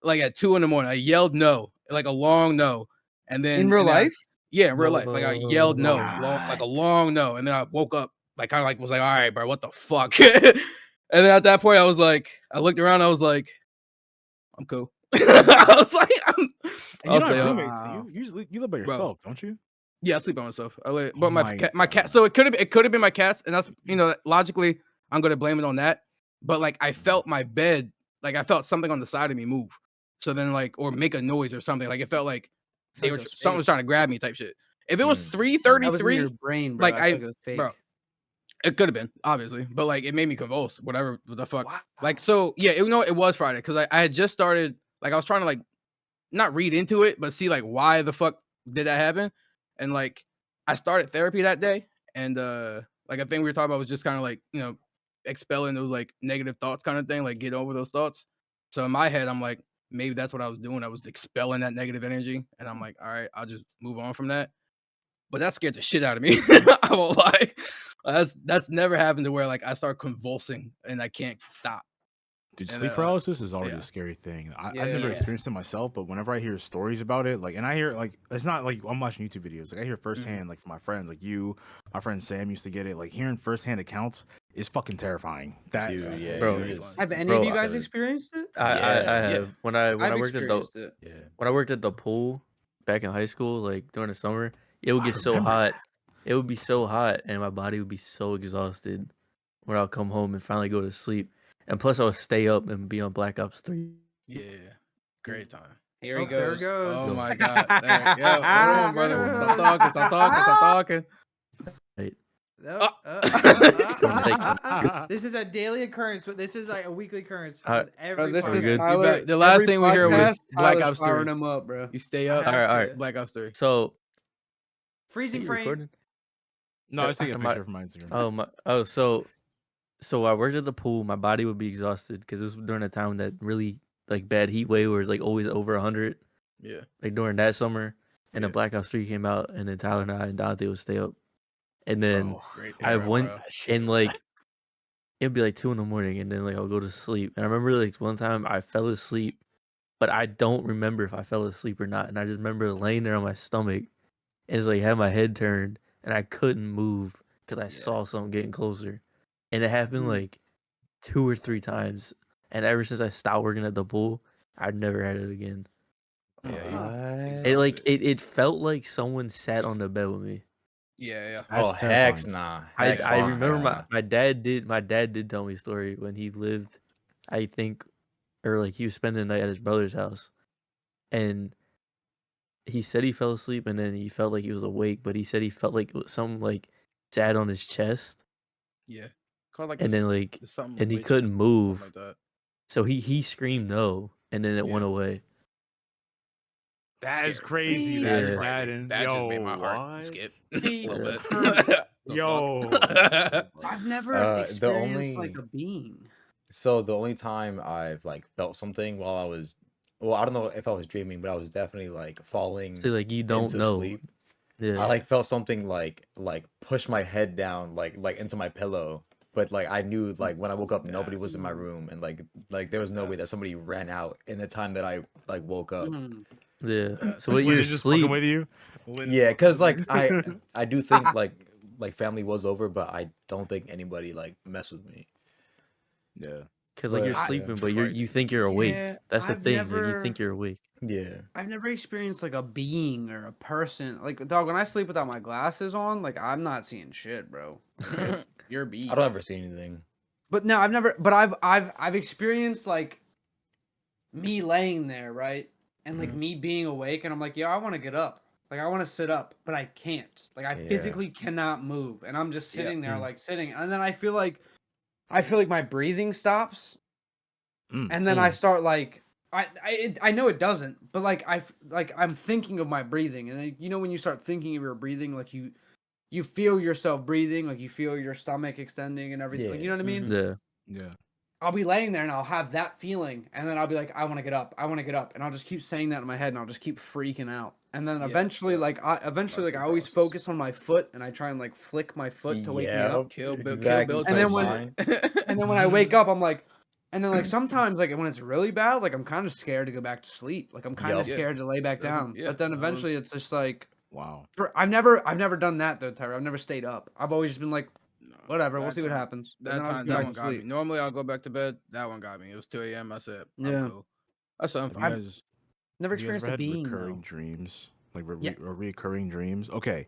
Like at 2 a.m. I yelled no, like a long no. And then In real and then life? yeah, in real life. Like I yelled no, like a What? long no. And then I woke up, like kind of like was like, all right, bro, what the fuck? And then at that point, I was like, I looked around, I was like, I'm cool. I was like, And I'll you're not stay up. roommates. You live by Bro. yourself, don't you? Yeah, I sleep by myself. But Oh my my cat. God. So it could have been my cats, and that's logically I'm gonna blame it on that. But like I felt my bed, like I felt something on the side of me move. So then like or make a noise or something. Like it felt like Felt like it was someone fake. was trying to grab me type shit. If it was Mm. That was in 3:33, your brain, bro. like I think it was fake. bro, it could have been obviously, but like it made me convulse. Whatever the fuck. Wow. Like so, yeah, it was Friday because I had just started. Like I was trying to like not read into it, but see like why the fuck did that happen? And like I started therapy that day, and like a thing we were talking about was just kind of like expelling those like negative thoughts kind of thing, like get over those thoughts. So in my head, I'm like maybe that's what I was doing. I was expelling that negative energy, and I'm like, all right, I'll just move on from that. But that scared the shit out of me. I won't lie. That's never happened to where like I start convulsing and I can't stop. Dude, And, sleep paralysis is already yeah. a scary thing. I've Yeah. never Yeah. experienced it myself, but whenever I hear stories about it, like, and I hear like it's not like I'm watching YouTube videos. Like I hear firsthand, like from my friends, like you, my friend Sam used to get it. Like hearing firsthand accounts is fucking terrifying. That Dude, yeah, Bro. it is. Have any Bro, of you guys I- experienced it? I Yeah. have when I I've worked at the experienced it. Yeah. when I worked at the pool back in high school, like during the summer, it would I get so remember hot. that. It would be so hot, and my body would be so exhausted when I'll come home and finally go to sleep. And plus, I would stay up and be on Black Ops 3. Yeah, great time. Here he Oh, there it goes. goes. Oh Go. my god. There, yeah, hold on, brother. Stop talking. Stop talking. Stop talking. Right? This is a daily occurrence, but this is like a weekly occurrence All right. with every Bro, this We're is good? Tyler. The last every thing we hear was podcast, Black Tyler's Ops 3. firing him up, bro. You stay I up. have All right, all to. right. Black Ops 3. So, Freezing are you frame. recording? No, I was taking a My- picture from my Instagram. So I worked at the pool. My body would be exhausted because this was during a time that really like bad heat wave where it's like always over 100. Yeah. Like during that summer, and Yeah. then Black Ops 3 came out, and then Tyler and I and Dontay would stay up, and then Bro, Great I era, went bro. and like it'd be like 2 in the morning, and then like I'll go to sleep. And I remember like one time I fell asleep, but I don't remember if I fell asleep or not. And I just remember laying there on my stomach, and it's like had my head turned, and I couldn't move because I saw something getting closer, and it happened like 2 or 3 times. And ever since I stopped working at the pool, I've never had it again. Yeah, It like it felt like someone sat on the bed with me. yeah. Oh, That's hex terrifying. nah. I Hex I nah, remember hex nah. my dad did tell me a story when he lived, I think, or like he was spending the night at his brother's house, and he said he fell asleep and then he felt like he was awake, but he said he felt like it was something like sat on his chest, Yeah. Called like and then like something and he witch, couldn't something move, like that. so he screamed no, and then it went Yeah. away. That is Scary. crazy. Yeah. That's Yeah. frightening. That just made Yo, my heart what? skip See, a little bit. for- The Yo. fuck? I've never the experienced like only- a being. So the only time I've like felt something while I was, well, I don't know if I was dreaming, but I was definitely like falling So like you don't into know. sleep. Yeah. I like felt something like push my head down like into my pillow, but like I knew like when I woke up nobody was in my room, and like there was no way that That's- somebody ran out in the time that I like woke up. Mhm. Yeah. So what When you're it's just fucking asleep. with you? Yeah, because like I do think like family was over, but I don't think anybody like messed with me. Yeah. Because like you're But, sleeping, but you think you're awake. Yeah, That's the I've thing. Like you never- think you're awake. Yeah. I've never experienced like a being or a person. Like dog, when I sleep without my glasses on, like I'm not seeing shit, bro. Like, it's your beat. I don't ever see anything. But no, I've never. But I've experienced like me laying there, right, and like me being awake, and I'm like, yo, I want to get up, like I want to sit up, but I can't. Like I Yeah. physically cannot move, and I'm just sitting there, Mm. like sitting, and then I feel like my breathing stops, Mm. and then I start like. I know it doesn't, but like I'm thinking of my breathing, and you know when you start thinking of your breathing, like you feel yourself breathing, like you feel your stomach extending and everything. Like, you know what I mean? Yeah. Yeah. I'll be laying there and I'll have that feeling, and then I'll be like, I want to get up, and I'll just keep saying that in my head, and I'll just keep freaking out, and then Yeah, eventually, yeah. like I That's the always process. focus on my foot, and I try and like flick my foot to wake me up, Kill Bill Exactly. And then when- mine. and then when I wake up, I'm like, and then like sometimes like when it's really bad, like I'm kind of scared to go back to sleep, like I'm kind of Yup. Yeah. scared to lay back down, Yeah, but then that eventually was- it's just like. Wow. I've never done that though, Tyra. I've never stayed up. I've always just been like, No, whatever, we'll that see what time- happens. And That then I'll time, go that back one to got me. sleep. Normally, I'll go back to bed. That one got me. It was 2 a.m. I said, Yeah. I'm cool. I said, I'm Have you fine. guys, Never have you guys experienced ever a had being recurring though. dreams? Like Yeah. reoccurring dreams? Okay.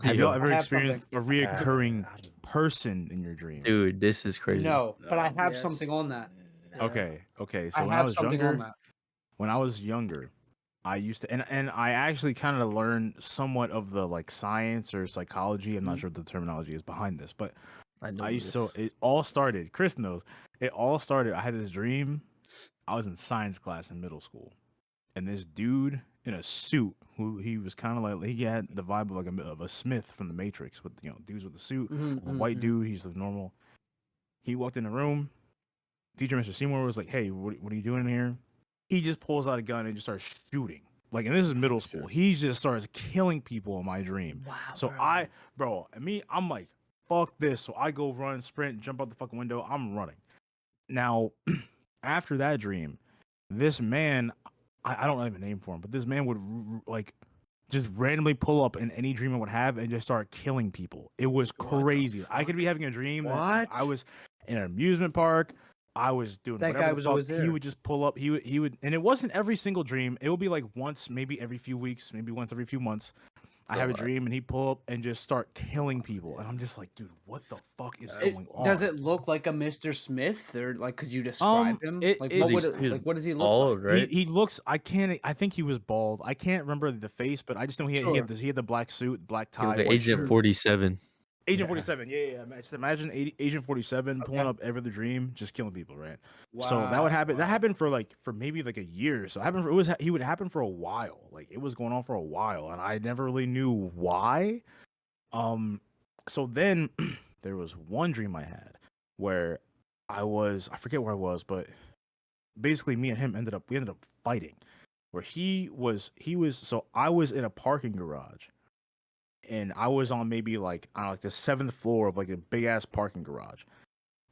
Have Yo, y'all ever I have experienced a reoccurring person in your dreams? dude, this is crazy. No, but I No. have Yes. something on that. Okay. Okay. So I when I have was something younger, on that. when I was younger, I used to, and I actually kind of learned somewhat of the like science or psychology. I'm not sure what the terminology is behind this, but I know I used this. to. It all started. Chris knows. It all started. I had this dream. I was in science class in middle school, and this dude in a suit, who he was kind of like, he had the vibe of like of a Smith from the Matrix, with dudes with the suit. Mhm, A mhm, white mhm. dude. He's the normal. He walked in the room. Teacher Mr. Seymour was like, "Hey, what are you doing in here?" He just pulls out a gun and just starts shooting. Like, and this is middle school. He just starts killing people in my dream. Wow. So I'm like, fuck this. So I go run, sprint, jump out the fucking window. I'm running. Now, after that dream, this man, I don't have a name for him, but this man would like just randomly pull up in any dream I would have and just start killing people. It was crazy. I could be having a dream that I was in an amusement park. I was doing That whatever guy the was fuck. always He there. would just pull up. He would, and it wasn't every single dream. It would be like once, maybe every few weeks, maybe once every few months. I have a dream and he pull up and just start killing people, and I'm just like, dude, what the fuck is going on? Does it look like a Mr. Smith, or like could you describe him? Like what would it, like what does he look bald, like? right? He looks. I think he was bald. I can't remember the face, but I just know he had the black suit, black He was tie, like white Agent shirt. 47. Agent 47. Yeah. Just imagine Agent 47 pulling up every other dream, just killing people, right? So that would happen. That happened for maybe like a year. So it happened for, he would happen for a while. Like it was going on for a while, and I never really knew why. So then there was one dream I had where I forget where I was, but basically me and him ended up fighting. Where so I was in a parking garage. And I was on maybe like, I don't know, like the 7th floor of like a big ass parking garage,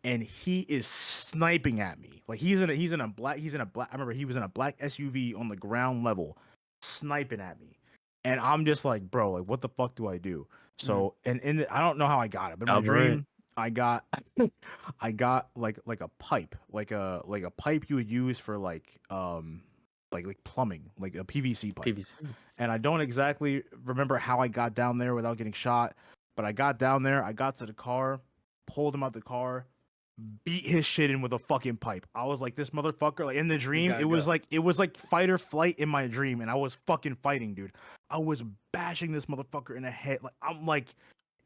and he is sniping at me. Like he's in a black. I remember he was in a black SUV on the ground level, sniping at me, and I'm just like, bro, like what the fuck do I do? So and I don't know how I got it, but in my dream, I got like a pipe, like a pipe you would use for like plumbing, like a PVC pipe. And I don't exactly remember how I got down there without getting shot, but I got down there, I got to the car, pulled him out the car, beat his shit in with a fucking pipe. I was like, this motherfucker, like in the dream, it was like fight or flight in my dream, and I was fucking fighting, dude. I was bashing this motherfucker in the head. Like I'm like,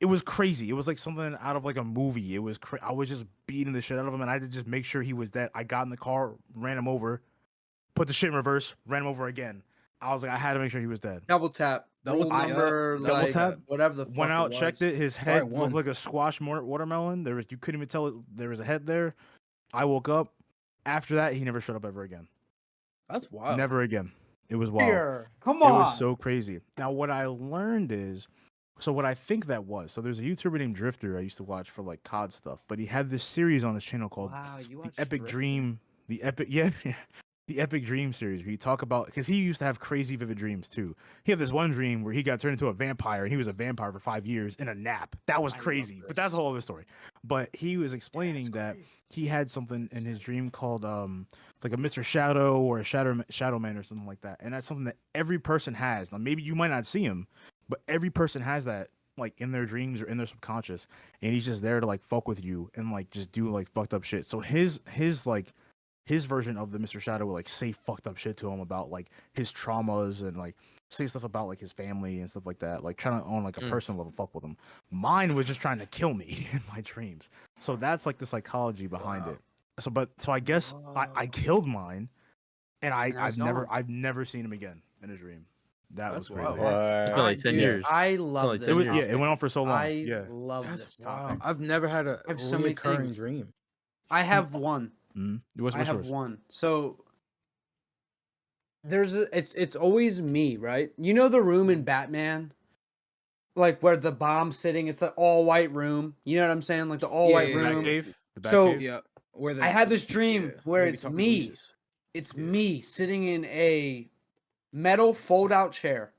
it was crazy. It was like something out of like a movie. It was I was just beating the shit out of him, and I had to just make sure he was dead. I got in the car, ran him over, put the shit in reverse, ran him over again. I was like, I had to make sure he was dead. Double tap. Double number, double like, tap. whatever the fuck Went out, it was. checked it. His head looked like a squash watermelon. You couldn't even tell there was a head there. I woke up. After that, he never showed up ever again. That's wild. Never again. It was wild. Here, come on. It was so crazy. Now, what I learned is, so what I think that was, so there's a YouTuber named Drifter I used to watch for like COD stuff, but he had this series on his channel called The Epic Dream. The Epic Dream series, where you talk about, because he used to have crazy vivid dreams too. He had this one dream where he got turned into a vampire, and he was a vampire for 5 years in a nap. That was crazy, but that's a whole other story. But he was explaining that he had something in his dream called like a Mr. Shadow or a Shadow Man or something like that, and that's something that every person has. Now maybe you might not see him, but every person has that, like in their dreams or in their subconscious, and he's just there to like fuck with you and like just do like fucked up shit. So his version of the Mr. Shadow would like say fucked up shit to him about like his traumas and like say stuff about like his family and stuff like that, like trying to on like a personal level fuck with him. Mine was just trying to kill me in my dreams. So that's like the psychology behind it. So I guess I killed mine, and I've never seen him again in a dream. That's crazy. It's been like 10 years. I love like this. 10 years. It went on for so long. I love this topic. I've never had a have so many recurring things. dream. I have one. What's I have yours? one. So it's always me, right? You know the room in Batman, like where the bomb's sitting. It's the all white room. You know what I'm saying? Like the all white room. The So Yeah, where I had this dream where where we it's talk to me. Lucius. It's me sitting in a metal fold-out chair,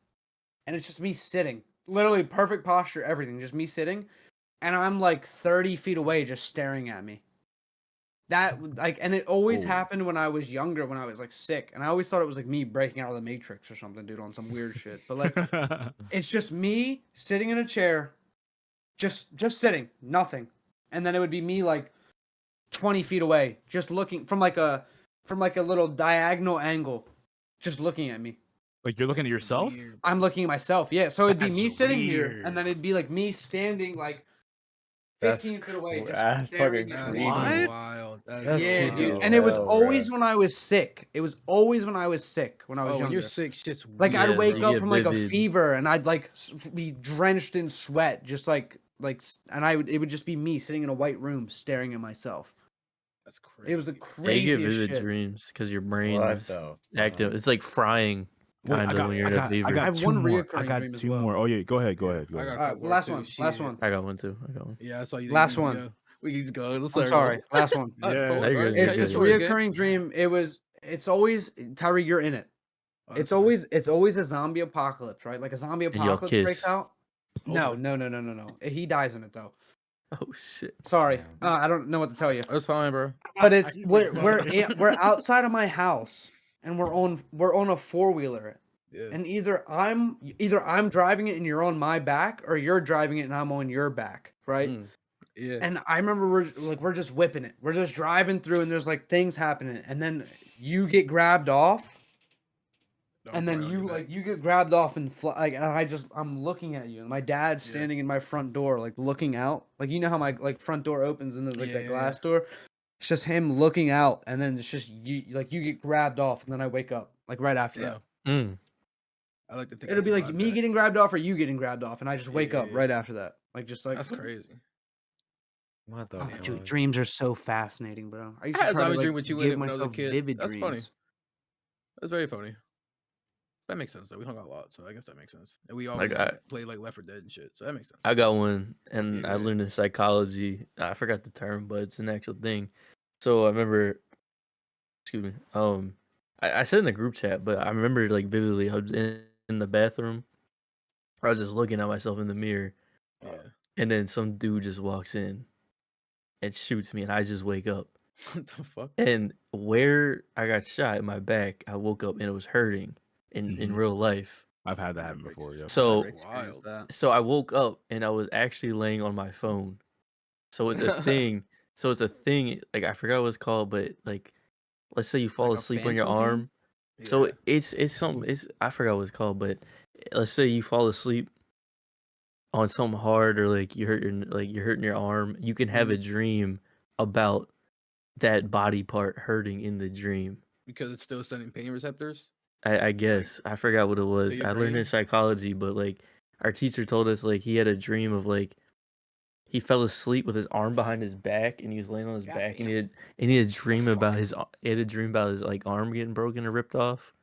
and it's just me sitting, literally perfect posture, everything, just me sitting, and I'm like 30 feet away, just staring at me. That like, and it always happened when I was younger, when I was like sick, and I always thought it was like me breaking out of the Matrix or something, dude, on some weird shit. But like, it's just me sitting in a chair, just sitting, nothing, and then it would be me like 20 feet away, just looking from like a little diagonal angle, just looking at me. Like you're looking at yourself? I'm looking at myself, yeah. So it'd be That's me sitting here, weird. and then it'd be like me standing like 15 feet away. Just That's staring fucking at creepy. me. That's wild. That's Yeah, wild. dude. And it was hell, always bruh. when I was sick. It was always when I was sick, when I was Oh, when younger. you're sick, shit's Like weird. I'd wake you up get from like a vivid. fever, and I'd like be drenched in sweat, just like, and it would just be me sitting in a white room staring at myself. That's crazy. It was the Yeah, you craziest get vivid shit. dreams because your brain What is the active. It's like frying, Wait, kind of, when you're in a fever. I have two one more. reoccurring I got dream as two well. more. Oh yeah, go ahead. I got a All right, couple last too, one. shit. Last one. I got one too. I got one. Yeah, I saw you. Last you one. go. We keep going. Let's I'm start sorry. over. Last one. All right, Yeah. forward, You're all right. good, you're It's good, this you're good. reoccurring dream. It's always Tyree. You're in it. Oh, that's It's always a zombie apocalypse, right? Like a zombie And y'all apocalypse breaks kiss. out. No, Hopefully. no. He dies in it though. Oh shit. Sorry, I don't know what to tell you. That's fine, bro. But it's He's like, sorry. we're outside of my house and we're on a 4-wheeler. Yeah. And either I'm driving it and you're on my back, or you're driving it and I'm on your back, right? Yeah. And I remember we're just whipping it. We're just driving through and there's like things happening, and then you get grabbed off, and then you get grabbed off and fly, like, and I'm looking at you, and my dad's Yeah. standing in my front door, like looking out, like you know how my like front door opens and there's like that Yeah. glass door. It's just him looking out, and then it's just you get grabbed off, and then I wake up like right after that. Mm. I like to think It'll I be like survived me that. getting grabbed off or you getting grabbed off, and I just wake up Yeah. right after that. Like just like That's crazy. What the Oh, fuck? dude, dreams are so fascinating, bro. I used I to had a try to zombie like dream with you in give it when I was a myself kid. vivid That's dreams. funny. That's very funny. That makes sense though. We hung out a lot, so I guess that makes sense. And we always played like Left 4 Dead and shit, so that makes sense. I got one, and I Yeah. learned in psychology. I forgot the term, but it's an actual thing. So I remember, excuse me. I said in the group chat, but I remember like vividly. I was in the bathroom. I was just looking at myself in the mirror, Yeah. and then some dude just walks in and shoots me, and I just wake up. What the fuck? And where I got shot in my back, I woke up and it was hurting in Mhm. real life. I've had that happen before. Yeah. So That's wild. so I woke up and I was actually laying on my phone. So it's a thing. So it's a thing. Like I forgot what it's called, but like let's say you fall Like a asleep on your phantom pain? arm. So Yeah. it's something. It's I forgot what it's called, but let's say you fall asleep on something hard or like you're hurting your arm. You can have a dream about that body part hurting in the dream. Because it's still sending pain receptors. I guess I forgot what it was. your I learned brain? in psychology, but like our teacher told us like he had a dream of like he fell asleep with his arm behind his back and he was laying on his back and he had a dream about he had a dream about his like arm getting broken or ripped off,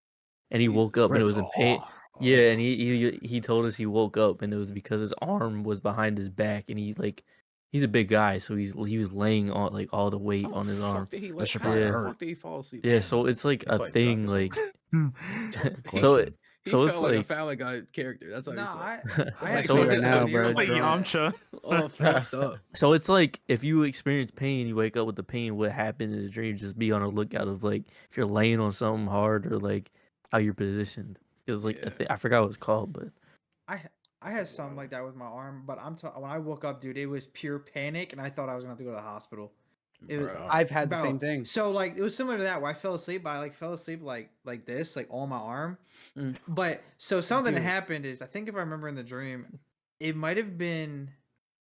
and he woke up and it was in pain. Yeah, and he told us he woke up and it was because his arm was behind his back and he's a big guy, so he was laying on like all the weight on his arm. Did he That should how probably the hurt. fuck did he fall asleep? Yeah, so it's like That's a why he thing dropped like his so Question. He so felt it's like a like Family Guy character. That's how No, he said. I had So some right now, bro, Like drunk. Yamcha. Oh, fucked up. So it's like if you experience pain, you wake up with the pain. What happened in the dream? Just be on the lookout of like if you're laying on something hard or like how you're positioned. Because like Yeah. I forgot what it's called, but I had something like that with my arm, but when I woke up, dude, it was pure panic, and I thought I was gonna have to go to the hospital. It was, Bro. I've had the bro, same thing. So like it was similar to that where I fell asleep, but I like fell asleep like this, like on my arm. But so something that Dude. happened is I think if I remember in the dream, it might have been.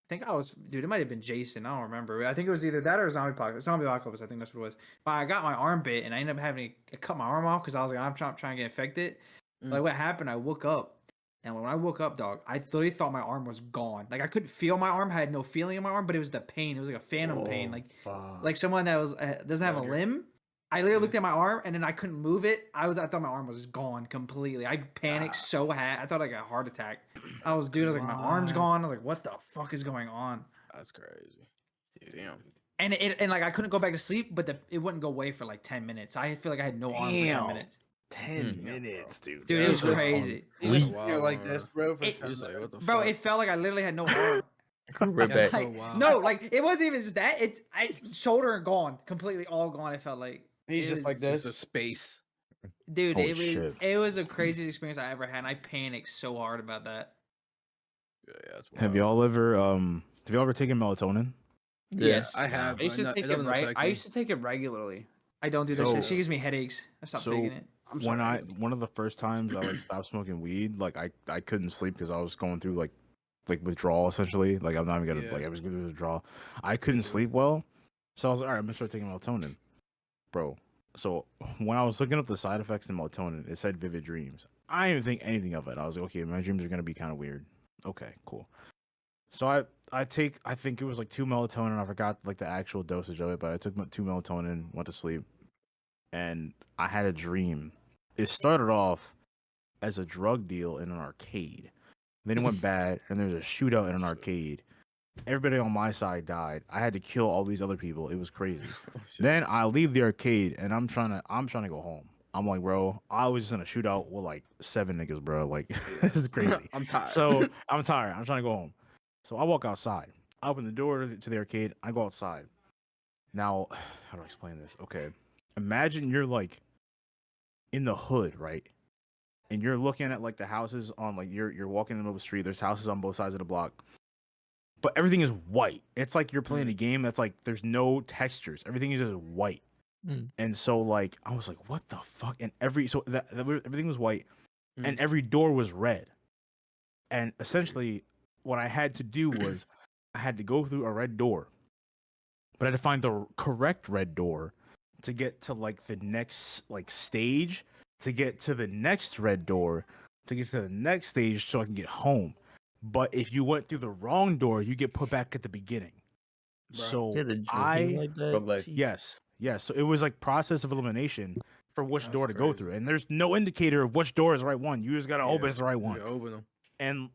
I think it might have been Jason. I don't remember. I think it was either that or Zombie Apocalypse. Zombie Apocalypse, I think that's what it was. But I got my arm bit and I ended up having to cut my arm off because I was like, I'm trying to get infected. Like what happened? I woke up, and when I woke up, dog, I literally thought my arm was gone. Like I couldn't feel my arm. I had no feeling in my arm, but it was the pain. It was like a phantom pain, like someone that was doesn't have a limb. I literally looked at my arm and then I couldn't move it. I thought my arm was gone completely. I panicked so hard. I thought I got a heart attack. I was like, my arm's gone. I was like, what the fuck is going on? That's crazy. Damn. And like I couldn't go back to sleep, but it wouldn't go away for like 10 minutes. I feel like I had no arm for 10 minutes. 10 minutes, dude. Dude, it was crazy. You just feel like this, bro. For It- 10 He was like, what the Bro, fuck? it felt like I literally had no arm. right back. so Like, wild. no, like it wasn't even just that. Shoulder gone, completely all gone. It felt like He's it just was- like It's a this. space. dude. Holy It was shit. it was the craziest experience I ever had. And I panicked so hard about that. Yeah, that's wild. Have y'all ever taken melatonin? Yes, I have. I used to take it right. I used to take it regularly. I don't do that So- shit. She gives me headaches. I stopped so taking it. I'm sorry. One of the first times I like stopped smoking weed, like I couldn't sleep because I was going through like withdrawal essentially. Like I'm not even gonna Yeah. I was going through withdrawal. I couldn't sleep well, so I was like, all right, I'm gonna start taking melatonin, bro. So when I was looking up the side effects in melatonin, it said vivid dreams. I didn't even think anything of it. I was like, okay, my dreams are gonna be kind of weird. Okay, cool. So I think it was like 2 melatonin. I forgot like the actual dosage of it, but I took 2 melatonin, went to sleep, and I had a dream. It started off as a drug deal in an arcade. Then it went bad, and there was a shootout in an arcade. Everybody on my side died. I had to kill all these other people. It was crazy. Oh, shit. Then I leave the arcade and I'm trying to go home. I'm like, bro, I was just in a shootout with like 7 niggas, bro. Like, this is crazy. I'm tired. So I'm tired. I'm trying to go home. So I walk outside. I open the door to the arcade. I go outside. Now, how do I explain this? Okay. Imagine you're like in the hood, right? And you're looking at like the houses on like you're walking in the middle of the street. There's houses on both sides of the block. But everything is white. It's like you're playing a game that's like there's no textures. Everything is just white. And so like I was like, what the fuck? And everything was white, and every door was red. And essentially, what I had to do was I had to go through a red door, but I had to find the correct red door to get to like the next like stage, to get to the next red door, to get to the next stage so I can get home. But if you went through the wrong door, you get put back at the beginning. Bruh. So They had a dream I like that. Roguelike. Jesus. yes. So it was like process of elimination for which That's door to go crazy. through, and there's no indicator of which door is the right one. You just gotta open it's the right one. You open them. And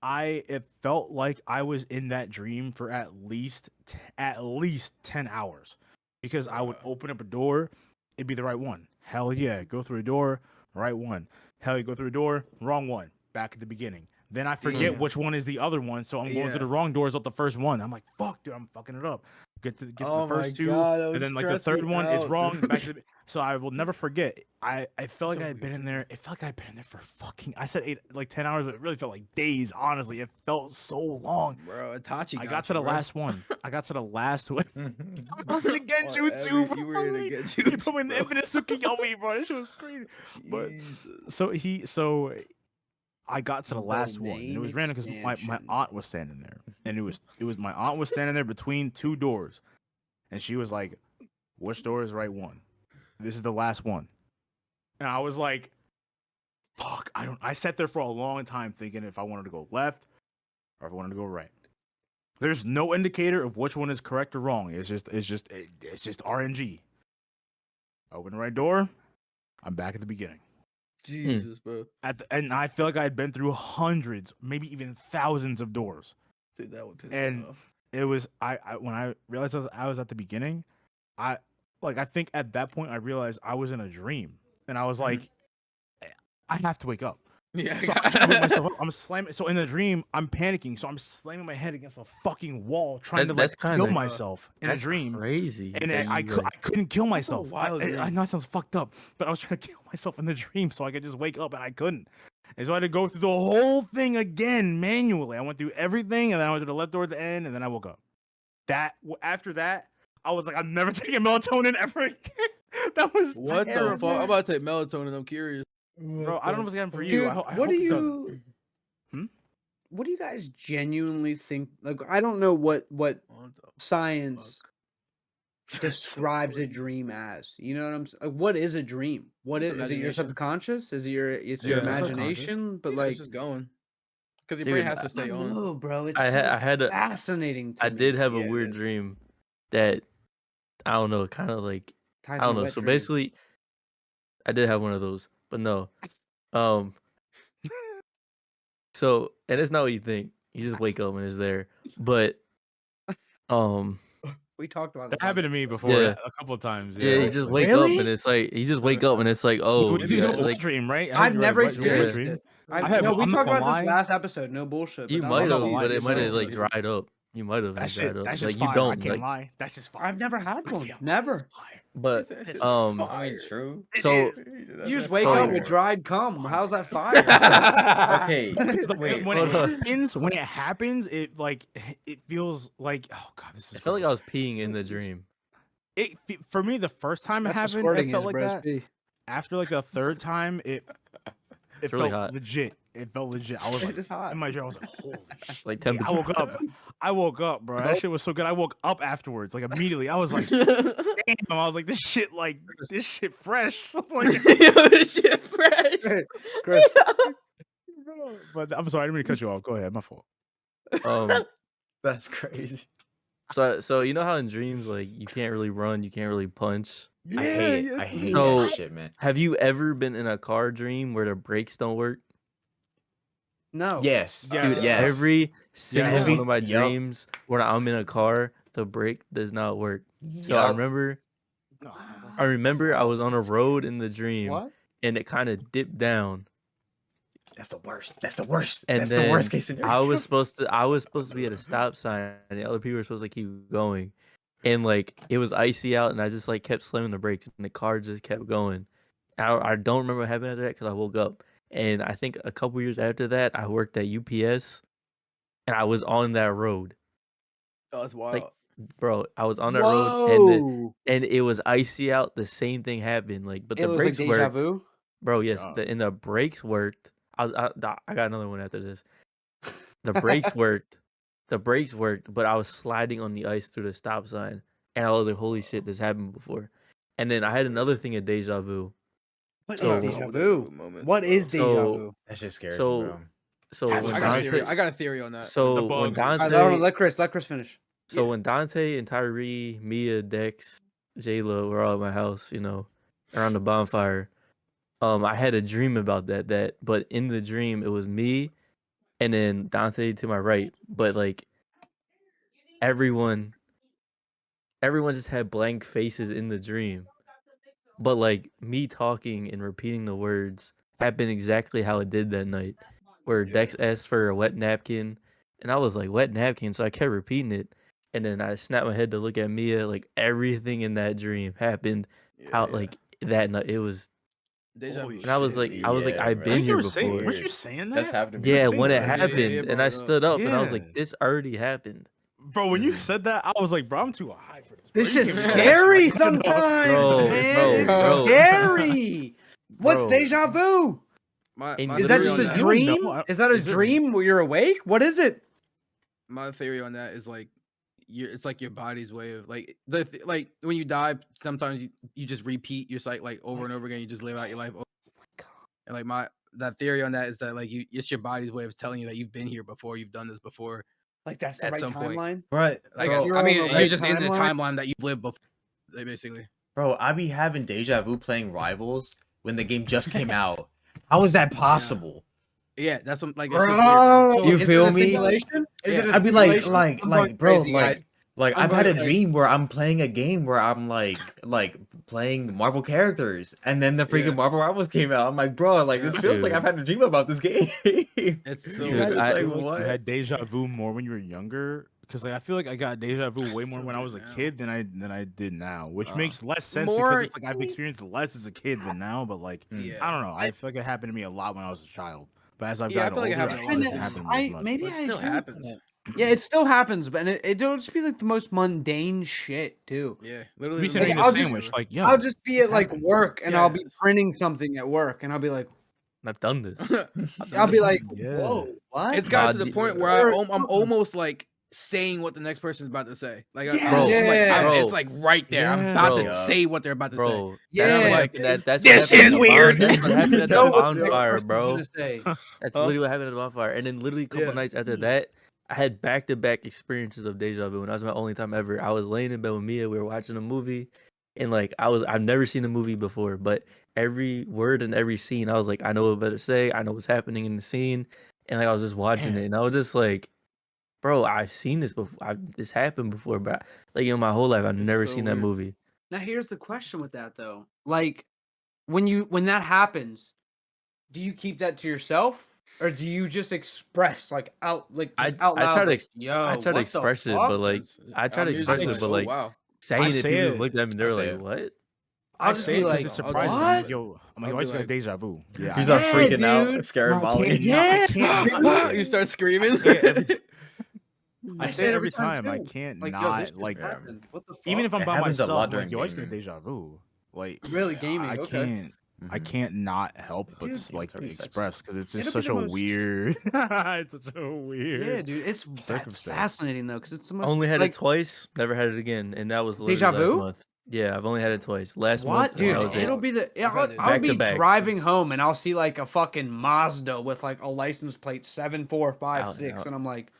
it felt like I was in that dream for at least 10 hours, because I would open up a door, it'd be the right one. Hell yeah, go through a door, right one. Hell, you go through a door, wrong one. Back at the beginning. Then I forget which one is the other one, so I'm going through the wrong doors at the first one. I'm like, fuck, dude, I'm fucking it up. Get to the first two, and then like the third one is wrong. Back to the, so I will never forget. I felt like I had been in there. It felt like I had been in there for fucking. I said 10 hours, but it really felt like days. Honestly, it felt so long. Bro, Itachi. I got to the last one. I got to the last one. I was in a Genjutsu, bro. You were in a He Genjutsu, put me in the bro. infinite Tsukiyomi, bro. This shit was crazy. But so I got to the last one, and it was random because my aunt was standing there, and it was my aunt was standing there between two doors, and she was like, "Which door is the right one? This is the last one." And I was like, "Fuck, I don't." I sat there for a long time thinking if I wanted to go left or if I wanted to go right. There's no indicator of which one is correct or wrong. It's just RNG. I open the right door. I'm back at the beginning. Jesus, bro. And I feel like I had been through hundreds, maybe even thousands of doors. Dude, that would piss And me off. it was I when I realized I was at the beginning, I think at that point I realized I was in a dream, and I was like, I have to wake up. Yeah. So I'm wake myself up. I'm slamming. So in the dream, I'm panicking. So I'm slamming my head against a fucking wall, trying to That's kill kinda- myself in a That's dream. crazy. And that I you, like- couldn't kill myself. wild I dream. know it sounds fucked up, but I was trying to kill myself in the dream so I could just wake up, and I couldn't. And so I had to go through the whole thing again manually. I went through everything, and then I went to the left door at the end, and then I woke up. After that, I was like, I'm never taking melatonin ever again. That was What the terrible. fuck? I'm about to take melatonin. I'm curious. Bro, I don't know if it's again for you. Dude, I what hope do it doesn't. you? Hmm? What do you guys genuinely think? Like, I don't know what What the science fuck? describes a dream as. You know what I'm saying? Like, what is a dream? What Just is it? Your imagination. subconscious? Is it your Yeah, imagination? But Yeah, like, it's just going. Because your Dude, brain has I to stay on. no, bro, it's I so had a- fascinating. To I me. did have a Yeah, it weird is. dream that I don't know, kind of like Ties I don't to know. wet So dream. basically, I did have one of those, but no. So and it's not what you think. You just wake up and it's there. But we talked about That this. happened to me before Yeah. a couple of times. yeah, you just wake up and it's like you just wake up and it's like, oh, It's you a got, wet like dream, right? I've You're never right, you're wet experienced dream. it. I'm We not talked gonna about this lie. last episode. No bullshit. you but might now have, I'm lie, like, but it it's might have so like good. dried up. You might have That dried up. that's Like just you fire. I don't can't like, lie. That's just fire. I've never had I one. can't lie, Never. that's fire. but That shit's I mean, fire. true. so You just wake So- up with dried cum. How's that fire? Okay, Because wait. when hold on. it happens, it feels like, oh god, this is. I felt like I gross. was peeing in the dream. For me, the first time it That's what happened, squirting it felt is, like bro. that. After like the third time, it really felt hot. legit. It felt legit. I was like, It's hot. in my dream, I was like, holy shit. Like I temperature. woke up, bro. That shit was so good. I woke up afterwards, like immediately. I was like, damn. I was like, this shit fresh. Like, Shit fresh. Chris, but I'm sorry, I didn't mean to cut you off. Go ahead, my fault. That's crazy. So you know how in dreams like you can't really run, you can't really punch. I hate it. I hate So- that shit, man. Have you ever been in a car dream where the brakes don't work? No. Yes. Dude, Yes. Yes. every single Yes. one of my Yup. dreams when I'm in a car, the brake does not work. So I Yup. remember No. I was on a road in the dream What? and it kind of dipped down. That's the worst. That's the worst. And That's the worst then case scenario. I was supposed to be at a stop sign and the other people were supposed to keep going. And like it was icy out and I just like kept slamming the brakes and the car just kept going. I don't remember what happened after that because I woke up. And I think a couple years after that, I worked at UPS and I was on that road. Oh, that's Like, wild. bro, I was on that road Whoa! and it was icy out. The same thing happened. Like, but It the was like brakes deja worked. vu. Bro, yes, God. the brakes worked. I got another one after this. The brakes worked. The brakes worked, but I was sliding on the ice through the stop sign. And I was like, holy shit, this happened before. And then I had another thing of deja vu. What is So- deja With vu? moments, What bro. is deja So- vu? That shit scares me, So bro. so That's when I got a crazy. theory. Dante I got a theory on that. so bug. when All Dante right, let Chris finish. So Yeah. when Dante and Tyree, Mia, Dex, Jayla were all at my house, around the bonfire, I had a dream about that. But in the dream, it was me and then Dante to my right. But like everyone just had blank faces in the dream. But like me talking and repeating the words happened exactly how it did that night. Where Yeah. Dex asked for a wet napkin, and I was like, wet napkin, so I kept repeating it. And then I snapped my head to look at Mia, like everything in that dream happened out like that night. It was Deja Holy vu. and I was shit, like, dude. I've been Weren't here you saying? before. Weren't you saying that? That's happened to me. Yeah, You were when saying it that, right? happened, Yeah, and I brought it up. stood up and I was like, Yeah. this already happened. Bro, when you said that, I was like, bro, I'm too high for this. Bro. This You shit's can't be scary serious. No. sometimes, Bro, man. bro, It's bro. scary. What's Bro. deja vu? My And Is that theory just on a that, You wouldn't dream? know. Is that a Is it- dream where you're awake? What is it? my theory on that is like it's like your body's way of like like when you die, sometimes you just repeat your cycle like over and over again. You just live out your life. And like that theory on that is that like it's your body's way of telling you that you've been here before, you've done this before. Like that's the At right some point. timeline? Right. Like Bro, you're I on mean, the you're right just in the timeline? timeline that you've lived before. Basically, bro, I be having deja vu playing Rivals when the game just came out. How is that possible? yeah, that's what like. It's just weird, man. Bro, You is feel it a me? simulation? Is it a I'd be like, simulation? I'm going bro, crazy, guys. like I'm I've had a going crazy. dream where I'm playing a game where I'm like playing Marvel characters, and then the freaking Yeah. Marvel Rivals came out. I'm like, bro, like this Yeah. feels like Dude. I've had a dream about this game. It's so Dude, weird. It's I- like, feel like what? you had deja vu more when you were younger? Because like I feel like I got deja vu way more Still when I do was a now. kid than I did now, which Uh, makes less sense more- because it's like I've experienced less as a kid than now. But like Yeah. I don't know, I feel like it happened to me a lot when I was a child. But as I've Yeah, I gotten feel like it older, happened a it lot doesn't too. happen to me as much. Maybe But it I still agree with happens. that. Yeah, it still happens, but it'll just be like the most mundane shit too. Yeah, Be literally. sitting Like, in a I'll just- sandwich, like yo, I'll just be this at like happened. work and I'll be Yes. printing something at work and I'll be like, I've done this. I'll be like, Yeah. whoa, what? It's got Nah, to the the- point where Or I'm something. almost like saying what the next person's about to say. Like, Yes. I'm just like, Yeah. Bro. it's like right there. I'm Yeah. about Bro. to say what they're about to say. Bro, Yeah, that's what like, happened at that's this what happened is at the weird. That's what happened at the know what the next bonfire, person's bro. gonna say. That's Huh? literally what happened at the bonfire. And then literally a couple Yeah. nights after that, I had back-to-back experiences of deja vu, and that was my only time ever. I was laying in bed with Mia, we were watching a movie, and like I've never seen a movie before, but every word and every scene, I was like, I know what better say, I know what's happening in the scene, and like I was just watching it, and I was just like, bro, I've seen this before. This happened before, but like my whole life, I've It's never so seen that weird. movie. Now here's the question with that though. Like when that happens, do you keep that to yourself? Or do you just express like out like I just out I loud? try to like, ex- Yo, I try to what the express it, fuck? but like I try to I'm usually express it, like, but oh like wow. saying it, say people it. looked at me, they I were say like, it. what? I'll I just say be it like, because it I'll do surprises what? me. Yo, I'm like, I'll I be just got like- deja vu. Yeah, You I start know. Yeah, freaking out, dude. scaring No, I Molly. can't not- I Yeah, can't dude. not say You it. start screaming. I say it every I I say say it it every every time, time. I too. can't Like, yo, not this just like happened. What the fuck? even if I'm It by happens a myself, lot I'm like, during yo, I just got gaming. deja vu. Like Really, gaming, I okay. can't. I can't not help but Dude, like it's already express because it's just It'll be such the a most- weird. It's such a weird. Yeah, dude, it's that's circumstance. fascinating though, because it's the most Only had like it twice, never had it again, and that was Deja literally last vu? month. Yeah, I've only had it twice. Last what, month, and dude? that was it. It'll be the I've had it I'll back be to back. driving home and I'll see like a fucking Mazda with like a license plate Out 7456, and out. and I'm like,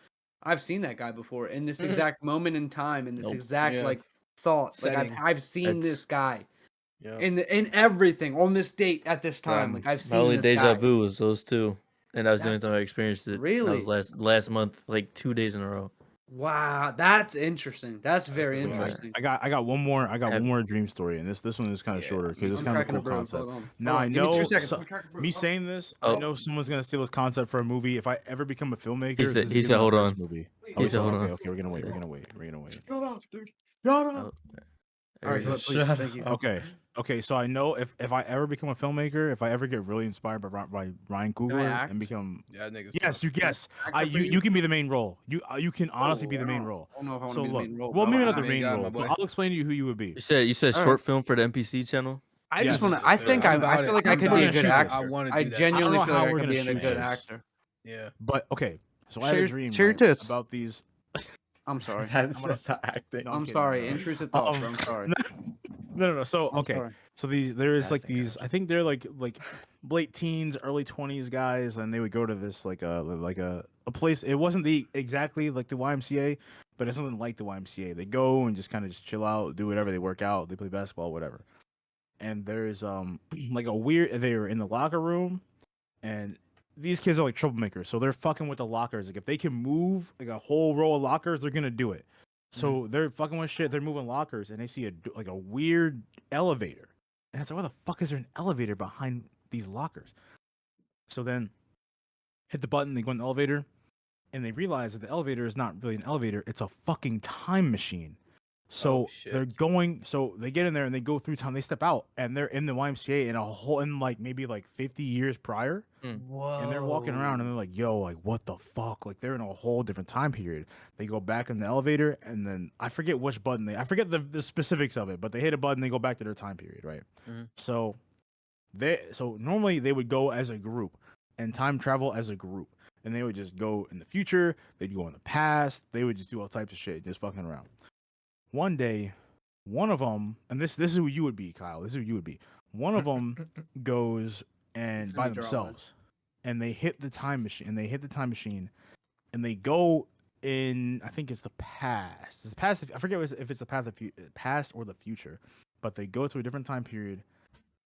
I've seen that guy before in this exact moment in time, in this Nope. exact Yeah. like thought. Like Setting. I've seen That's- this guy Yeah. in everything on this date at this time. Like I've My seen only this deja guy. vu was those two. And that was the only That's time I experienced it. That really was last month, like 2 days in a row. wow. That's interesting. That's very pretty wild. interesting. I got one more. I got Have- one more dream story, and this one is kind of Yeah, shorter because it's I'm kind of a cracking a cool brew. concept. Hold on. Now Hold I on. Give me know 2 seconds. so- I'm cracking a brew. me saying this, Oh. I know someone's gonna steal this concept for a movie. If I ever become a filmmaker, He said- this is he gonna said, be my "Hold first on." movie. He Oh, said, "Hold okay, on." okay, we're gonna wait. We're gonna wait. We're gonna wait. Shut up, dude. Shut up. Oh, All right, there you please. Shut Thank you. up. Okay. So I know if I ever become a filmmaker, if I ever get really inspired by Ryan Coogler act? and become Yeah, niggas. yes, you guess. Actor for You can be the main role. You can honestly Oh, be the main I role. don't know if I want So to be the look, main role. well, but maybe I'll not the act. Main main guy, my role, boy. but I'll explain to you who you would be. You said All short right. film for the NPC channel. I just Yes. want to. I think I'm I about feel it. like I I'm could about be a it. good Shoot actor. I want to I do that. genuinely know feel how like I we're could be gonna a shoot good this. actor. Yeah. But okay, so I had a Share dream your right, tits. about these. I'm sorry. That's not acting. No, I'm kidding, sorry. no. Intrusive thoughts. Bro. I'm sorry. No. So I'm okay, sorry. so there is like Casting these. I think they're like late teens, early 20s guys, and they would go to this like a place. It wasn't the exactly like the YMCA, but it's something like the YMCA. They go and just kind of just chill out, do whatever. They work out, they play basketball, whatever. And there's like a weird. They were in the locker room, and these kids are like troublemakers, so they're fucking with the lockers. Like if they can move like a whole row of lockers, they're gonna do it. So they're fucking with shit. They're moving lockers, and they see like a weird elevator, and it's like, why the fuck is there an elevator behind these lockers? So then, hit the button. They go in the elevator, and they realize that the elevator is not really an elevator; it's a fucking time machine. So shit. they're going. So they get in there and they go through time. They step out, and they're in the YMCA in like maybe like 50 years prior. Whoa. And they're walking around and they're like, yo, like, what the fuck? Like, they're in a whole different time period. They go back in the elevator, and then I forget which button I forget the specifics of it, but they hit a button, they go back to their time period, right? So normally they would go as a group and time travel as a group. And they would just go in the future, they'd go in the past, they would just do all types of shit, just fucking around. One day, one of them, and this is who you would be, Kyle. This is who you would be. One of them goes and It's by gonna be Jarlin. themselves, and they hit the time machine. And they go in. I think it's the past. It's the past. I forget if it's the past or the future, but they go to a different time period,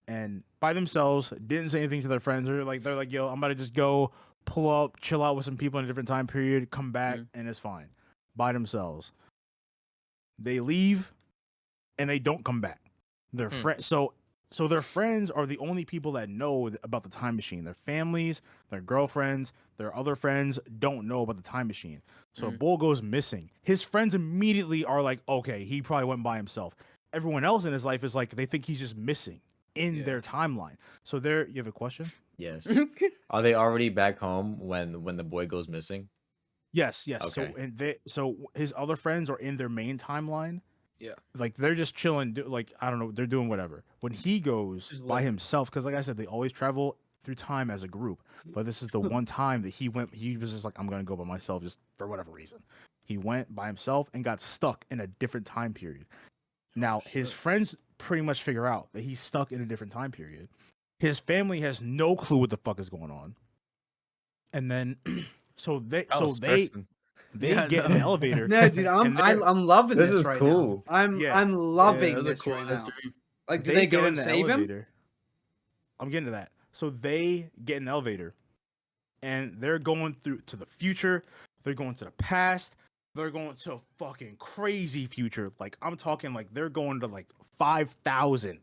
and by themselves, didn't say anything to their friends. They're like, yo, I'm about to just go pull up, chill out with some people in a different time period, come back, and it's fine. By themselves. They leave, and they don't come back. Their friends, so their friends are the only people that know about the time machine. Their families, their girlfriends, their other friends don't know about the time machine. So Bull goes missing. His friends immediately are like, okay, he probably went by himself. Everyone else in his life is like, they think he's just missing in their timeline. So there, you have a question? Yes. Are they already back home when the boy goes missing? Yes. Okay. So his other friends are in their main timeline. Yeah. Like they're just chilling, like I don't know, they're doing whatever. When he goes by himself, because like I said, they always travel through time as a group. But this is the one time that he was just like, I'm gonna go by myself, just for whatever reason. He went by himself and got stuck in a different time period. Now his friends pretty much figure out that he's stuck in a different time period. His family has no clue what the fuck is going on. And then they Yeah, get in an elevator. No, dude, I'm loving This this is right cool. now. I'm Yeah. loving that's a this cool right ass now. dream. Like, do they go get and save him? I'm getting to that. So they get in the elevator, and they're going through to the future. They're going to the past. They're going to a fucking crazy future. Like I'm talking, like they're going to like 5,000,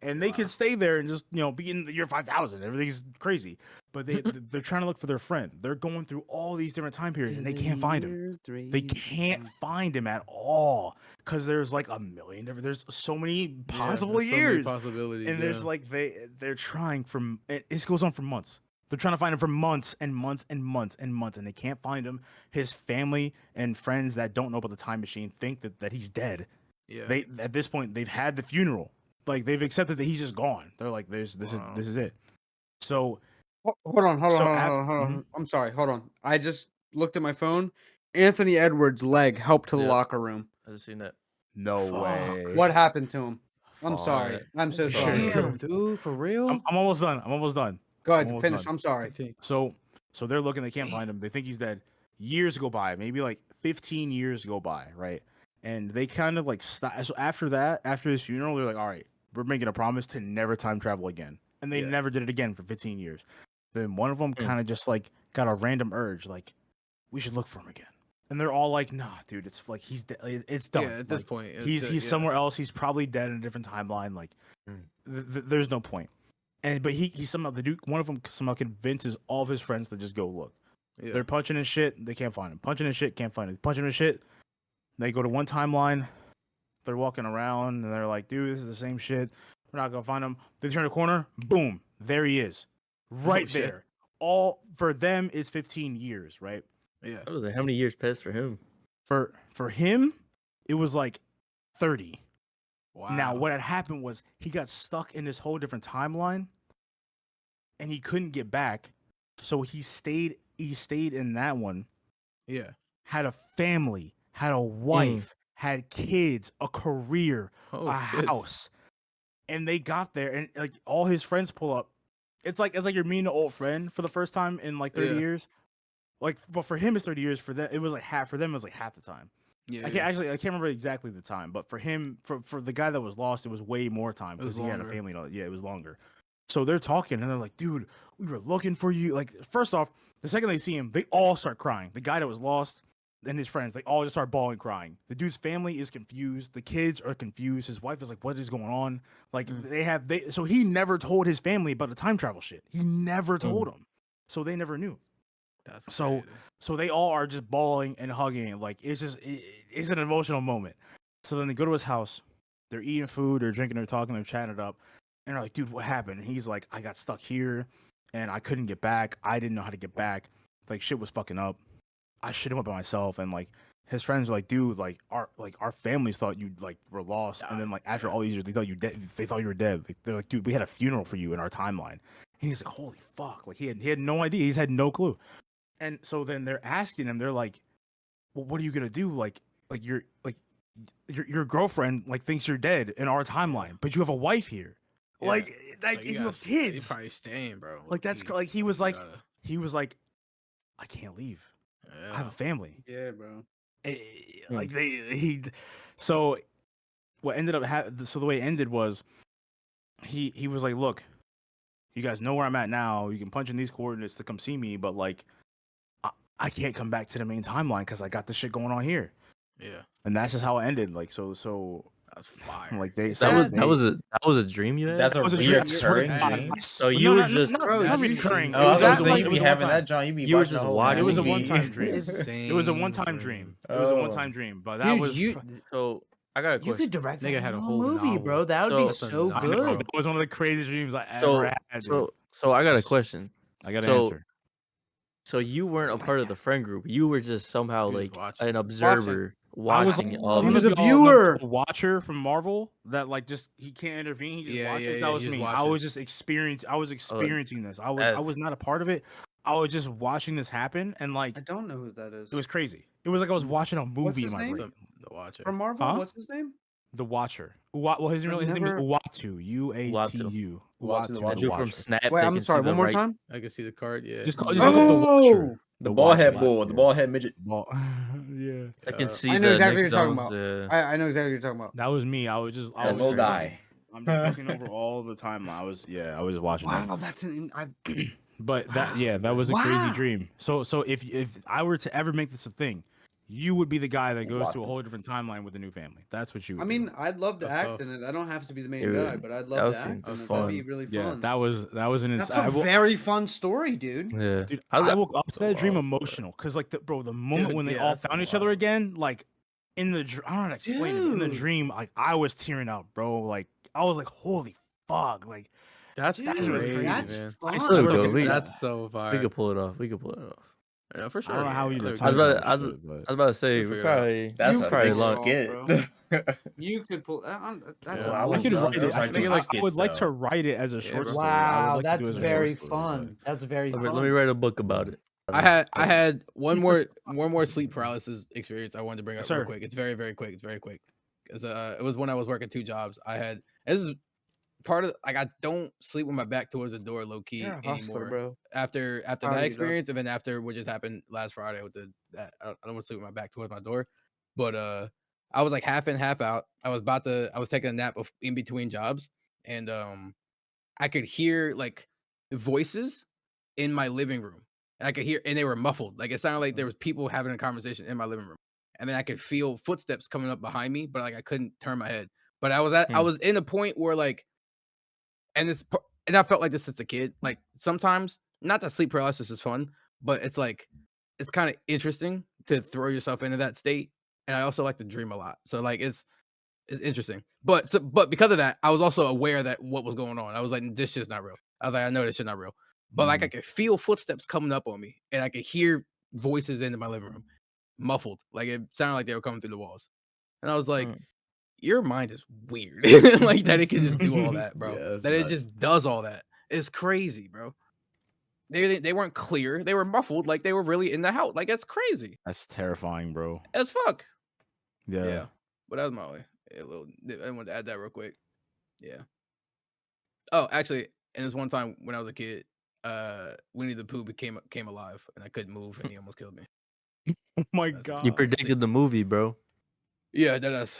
and they can stay there and just be in the year 5,000. Everything's crazy, but they're trying to look for their friend. They're going through all these different time periods, and they can't find him. They can't find him at all because there's like a million different. There's so many possible there's so many years. possibilities. And there's like they're trying from it goes on for months. They're trying to find him for months and months and months and months, and they can't find him. His family and friends that don't know about the time machine think that he's dead. Yeah. They at this point they've had the funeral. Like they've accepted that he's just gone. They're like, this is it. So Hold on. Mhm. I'm sorry. Hold on. I just looked at my phone. Anthony Edwards' leg helped to the Yep. locker room. I just seen that. no way. What happened to him? I'm Fuck. sorry. I'm so sorry. Damn, dude, for real? I'm almost done. I'm almost done. Go ahead, Almost finish. done. I'm sorry. Continue. So they're looking, they can't find him. They think he's dead. Years go by, maybe like 15 years go by, right? And they kind of like stop. So after his funeral, they're like, all right, we're making a promise to never time travel again. And they Yeah. never did it again for 15 years. Then one of them kind of just like got a random urge, like we should look for him again. And they're all like, "Nah, dude, it's like it's done. Yeah, at this point, he's somewhere else. He's probably dead in a different timeline. Like, there's no point." But he somehow one of them somehow convinces all of his friends to just go look. Yeah. They're punching his shit. They can't find him. Punching his shit. Can't find him. Punching his shit. They go to one timeline. They're walking around and they're like, "Dude, this is the same shit. We're not gonna find him." They turn a corner. Boom. There he is. Right shit. there. All for them is 15 years, right? Yeah. I was like, how many years passed for him? For him, it was like 30. Wow. Now, what had happened was he got stuck in this whole different timeline, and he couldn't get back. So he stayed in that one. Yeah. Had a family, had a wife, had kids, a career, a house, and they got there, and like all his friends pull up. It's like you're meeting an old friend for the first time in like 30 years. Like, but for him, it's 30 years. For them, it was like half. For them, it was like half the time. Yeah. I can't remember exactly the time, but for him, for the guy that was lost, it was way more time because he had a family. And all, yeah, it was longer. So they're talking and they're like, "Dude, we were looking for you." Like, first off, the second they see him, they all start crying. The guy that was lost and his friends, they all just start bawling, crying. The dude's family is confused. The kids are confused. His wife is like, "What is going on?" Like, so he never told his family about the time travel shit. He never told them, so they never knew. That's So they all are just bawling and hugging. Like, it's an emotional moment. So then they go to his house. They're eating food, they're drinking, they're talking, they're chatting it up. And they're like, "Dude, what happened?" And he's like, "I got stuck here and I couldn't get back. I didn't know how to get back. Like, shit was fucking up. I should have went by myself." And like his friends are like, "Dude, like our families thought you like were lost. And then like after all these years, they thought you were dead. Like, they're like, "Dude, we had a funeral for you in our timeline." And he's like, "Holy fuck." Like he had no idea. He's had no clue. And so then they're asking him, they're like, "Well, what are you gonna do? Like your girlfriend like thinks you're dead in our timeline, but you have a wife here. Yeah. Like you have You kids. probably staying, bro. Like that's like he was like, I can't leave. I have a family. Yeah, bro. Like so what ended up so the way it ended was he was like, "Look, you guys know where I'm at now. You can punch in these coordinates to come see me, but like I can't come back to the main timeline because I got this shit going on here." Yeah. And that's just how it ended. Like so that's fire. like they that was a dream you had? That's a was a dream. reoccurring dream. So you were just not recurring. Oh, I was gonna say like, you be having that, John. You be You were watching just the whole watching. It was a movie. one-time dream. It was a one-time dream. It was a one-time dream. But that Dude, was so I got a You question. could direct Nigga that had a whole whole movie, novel. bro. That would be So- so I know, good. that was one of the craziest dreams I ever So had. Dude. so I got a question. I got an so- answer. So you weren't a part of the friend group. You were just somehow He was like watching. an observer I was watching like, all he you of was it. a know, y'all know viewer. the watcher from Marvel that like just he can't intervene. He just Yeah, watches. yeah, That yeah, was he just me. I watches. was just experiencing this. I was that's- not a part of it. I was just watching this happen, and like I don't know who that is. it was crazy. It was like I was watching a movie his in my name? brain. The Watcher. From Marvel. Huh? What's his name? The Watcher. Well, his name is never- Uatu. Uatu. Uatu the That dude from Watcher. Snap. Wait, that I'm can sorry. see the One more right- time. I can see the card. Yeah. Just look up the Watcher. The bald head Watcher. bull, the bald head midget. Ball. Yeah. I can see I know the exactly what next you're talking zones. about. I know exactly what you're talking about. That was me. I was just. I The was low crazy. die. I'm just looking over all the time. I was watching. that. Wow, that's an. But that was a crazy Wow. dream. So if I were to ever make this a thing, you would be the guy that goes to a Wow. whole different timeline with a new family. That's what you would I do. mean, I'd love to That's act tough. in it. I don't have to be the main Dude, guy, but I'd that love would to seem act in it. fun. That'd be really fun. yeah, that was an That's inside. a very fun story, dude. Yeah, Dude, I was- I woke up to that dream wild story. emotional because like the moment Dude, when they yeah, all that's found each other wild. again, like in the I don't know how to explain it. In the Dude. dream, like I was tearing up, bro. Like I was like, holy fuck, like That's Dude, crazy, that's man. fun. I Still swear go, to we- God. That's so fire. we could pull it off. We could pull it off. Yeah, for sure. I don't know how yeah. you I the think I was we about could. to- I was- should, but- I was about to say We'll we figure it out. probably That's You a probably big long. skit. You could pull. That's Yeah. a I I would could love write to it. start I, doing I would skits, like to though. write it as a Yeah, short bro. story. I would Wow, like to do that's it as a very short story, fun. That's very Let fun. me write a book about it. I had one more sleep paralysis experience I wanted to bring up Yes, real sir. quick. It's very quick. It's very quick. Because it was when I was working 2 jobs. This is part of like I don't sleep with my back towards the door low key You're a hustler, anymore. bro. After Proud that of you, dog. experience, and then after what just happened last Friday with that I don't want to sleep with my back towards my door. But I was like half in, half out. I was taking a nap in between jobs, and I could hear like voices in my living room. And I could hear, and they were muffled. Like it sounded like there was people having a conversation in my living room. And then I could feel footsteps coming up behind me, but like I couldn't turn my head. But I was in a point where like, and I felt like this since a kid. Like sometimes, not that sleep paralysis is fun, but it's like it's kind of interesting to throw yourself into that state. And I also like to dream a lot, so like it's interesting. But because of that, I was also aware that what was going on. I was like, this shit's not real. I was like, I know this shit's not real. But like I could feel footsteps coming up on me, and I could hear voices into my living room, muffled. Like it sounded like they were coming through the walls. And I was like, your mind is weird. Like that it can just do all that, bro. Yeah, that it just does all that. It's crazy, bro. They weren't clear. They were muffled, like they were really in the house. Like that's crazy. That's terrifying, bro. As fuck. Yeah. Yeah. But that was my way. I wanted to add that real quick. Yeah. Oh, actually, and this one time when I was a kid, Winnie the Pooh came alive, and I couldn't move, and he almost killed me. Oh my That's it. god. You predicted the movie, bro. Yeah, that is.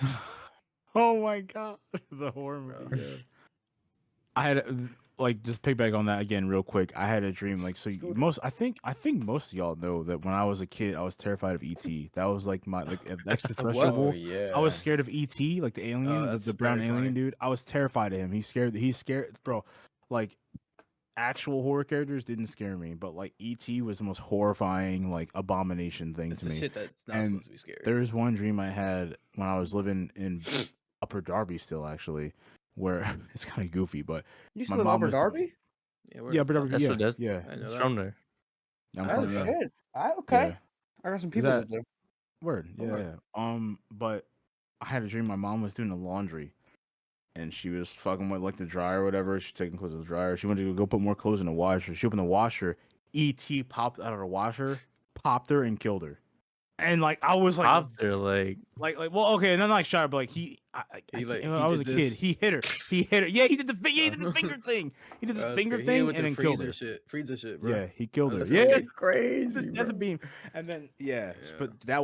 Oh my god. The horror movie. Yeah. I had like just piggyback on that again real quick. I had a dream like so I think most of y'all know that when I was a kid I was terrified of ET. That was like my like extraterrestrial. Oh, yeah. I was scared of ET, like the alien, that's the brown very alien funny. dude. I was terrified of him. He's scared, bro. Like actual horror characters didn't scare me, but like ET was the most horrifying like abomination thing It's to the me. shit that's not And supposed to be scary. There's one dream I had when I was living in Upper Darby still actually, where it's kind of goofy, but You my still in mom Upper was Darby? Yeah, yeah, Upper Darby, That's yeah, what that's. yeah, I know It's that. from there. I'm Oh from yeah, shit! Okay. yeah. I got some Is people that up there. word? Yeah, Okay. yeah. But I had a dream my mom was doing the laundry, and she was fucking with like the dryer or whatever. She's taking clothes to the dryer. She wanted to go put more clothes in the washer. She opened the washer. ET popped out of the washer, popped her, and killed her. And like I was like, Pop there, like well, okay, not like shot her, but like I was a did kid. this. He hit her. He hit her. Yeah, he did the finger thing. He did the That's finger crazy. He thing went and to then killed her. freezer shit, bro. Yeah, he killed her. That's Yeah, crazy. Crazy, the death beam. And then but that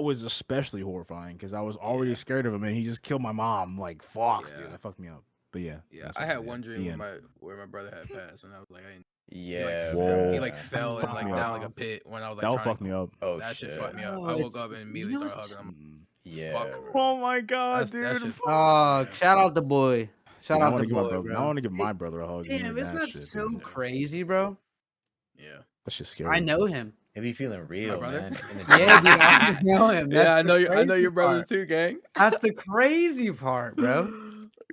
was especially horrifying because I was already scared of him, and he just killed my mom. Like fuck, dude, that fucked me up. But yeah, I had one dream where my brother had passed, and I was like, Yeah. he like fell and Fuck like me down up. like a pit when I was like That'll trying fuck me up. Oh, that shit shit. fucked me up. Oh, I woke up and immediately started hugging him. Yeah. Fuck. bro. Oh my god, That dude. shit. Oh, shout out the boy. Shout Dude, I out want the to give my boy, brother. bro. I want to give my brother a hug. Damn, man, isn't that shit, so dude. crazy, bro? Yeah. That's just scary. I know him. It be feeling real, brother? man. Yeah, dude, I know him. Yeah, That's I know your the brothers crazy too, gang. part. That's the crazy part, bro.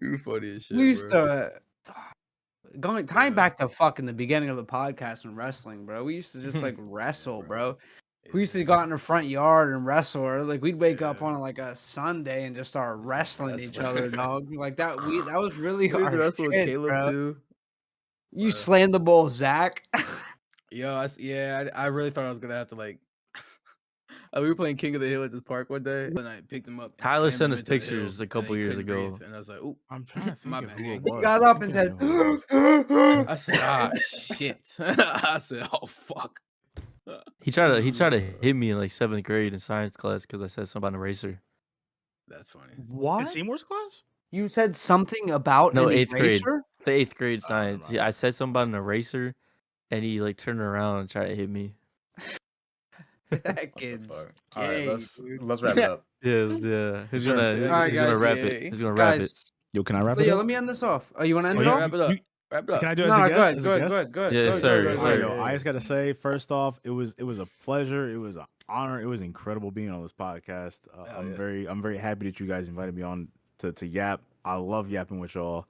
You funny as shit, We used bro. to tying back to fucking the beginning of the podcast and wrestling, bro. We used to just like wrestle, bro. We used to go out in the front yard and wrestle, or like we'd wake up on like a Sunday and just start wrestling each other, dog. Like that was really We used to our wrestle with shit, Caleb bro. too. You slammed the bull, Zach. Yo, I really thought I was gonna have to like. We were playing King of the Hill at this park one day, and I picked him up. And Tyler slammed sent him us into the hill, pictures a and couple he years couldn't ago. breathe, and I was like, "Ooh, I'm trying to my think of bad, who it gang." was. He got I up and think I said, know who it was. I said, "Ah, shit." I said, "Oh fuck." He tried to hit me in like 7th grade in science class because I said something about an eraser. That's funny. In "What? Seymour's class? You said something about No, an 8th grade. eraser?" The 8th grade Oh, never science. mind. I said something about an eraser, and he like turned around and tried to hit me. That What the kid's fuck? All right, gay, let's dude. wrap it up. Yeah. He's sir. gonna All right, he's gonna guys. wrap it. He's gonna wrap it. Guys, Yo, can I wrap so it yeah, up? let me end this off. Oh, you want to end Oh, it Yeah, off? wrap it up. Wrap it up. Can I do it No, as a no, guest? good, As a good, guest? good, good. Yeah, good, sir, good, yes, good, Alright, sir. good. yo, I just gotta say, first off, it was a pleasure. It was an honor. It was incredible being on this podcast. I'm very happy that you guys invited me on to yap. I love yapping with y'all.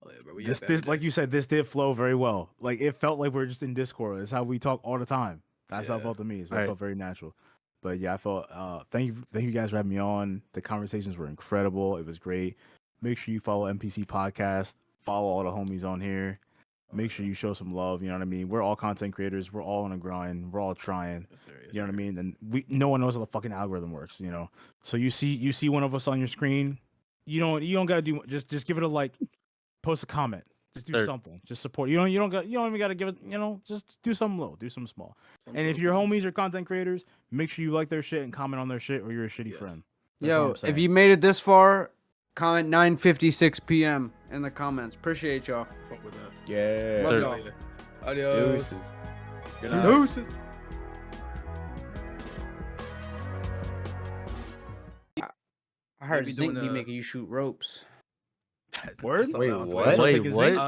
Oh, yeah, bro, we This yap every like day. you said, this did flow very well. Like it felt like we are just in Discord. That's how we talk all the time. That's how it Yeah. felt to me. So it Right. felt very natural. But yeah, I felt thank you guys for having me on. The conversations were incredible. It was great. Make sure you follow NPC Podcast. Follow all the homies on here. Make sure you show some love. You know what I mean? We're all content creators. We're all on a grind. We're all trying. Yes, sir, yes, You know what I sir. mean? And no one knows how the fucking algorithm works. You know. So you see one of us on your screen. You don't gotta do just give it a like. Post a comment. Just do Sir. something. Just support. You don't even gotta give it. You know, just do something little. Do something small. Something And if little your cool. homies are content creators, make sure you like their shit and comment on their shit, or you're a shitty Yes. friend. That's all Yo, I'm saying. if you made it this far, comment 9:56 p.m. in the comments. Appreciate y'all. Fuck with that. Yeah. Love Sir. y'all. Later. Adios. Deuces. Good night. Deuces. I heard Maybe Zink doing be a- making you shoot ropes. I Word? saw Wait, that on what? Twitter. Wait, take a zinc? what?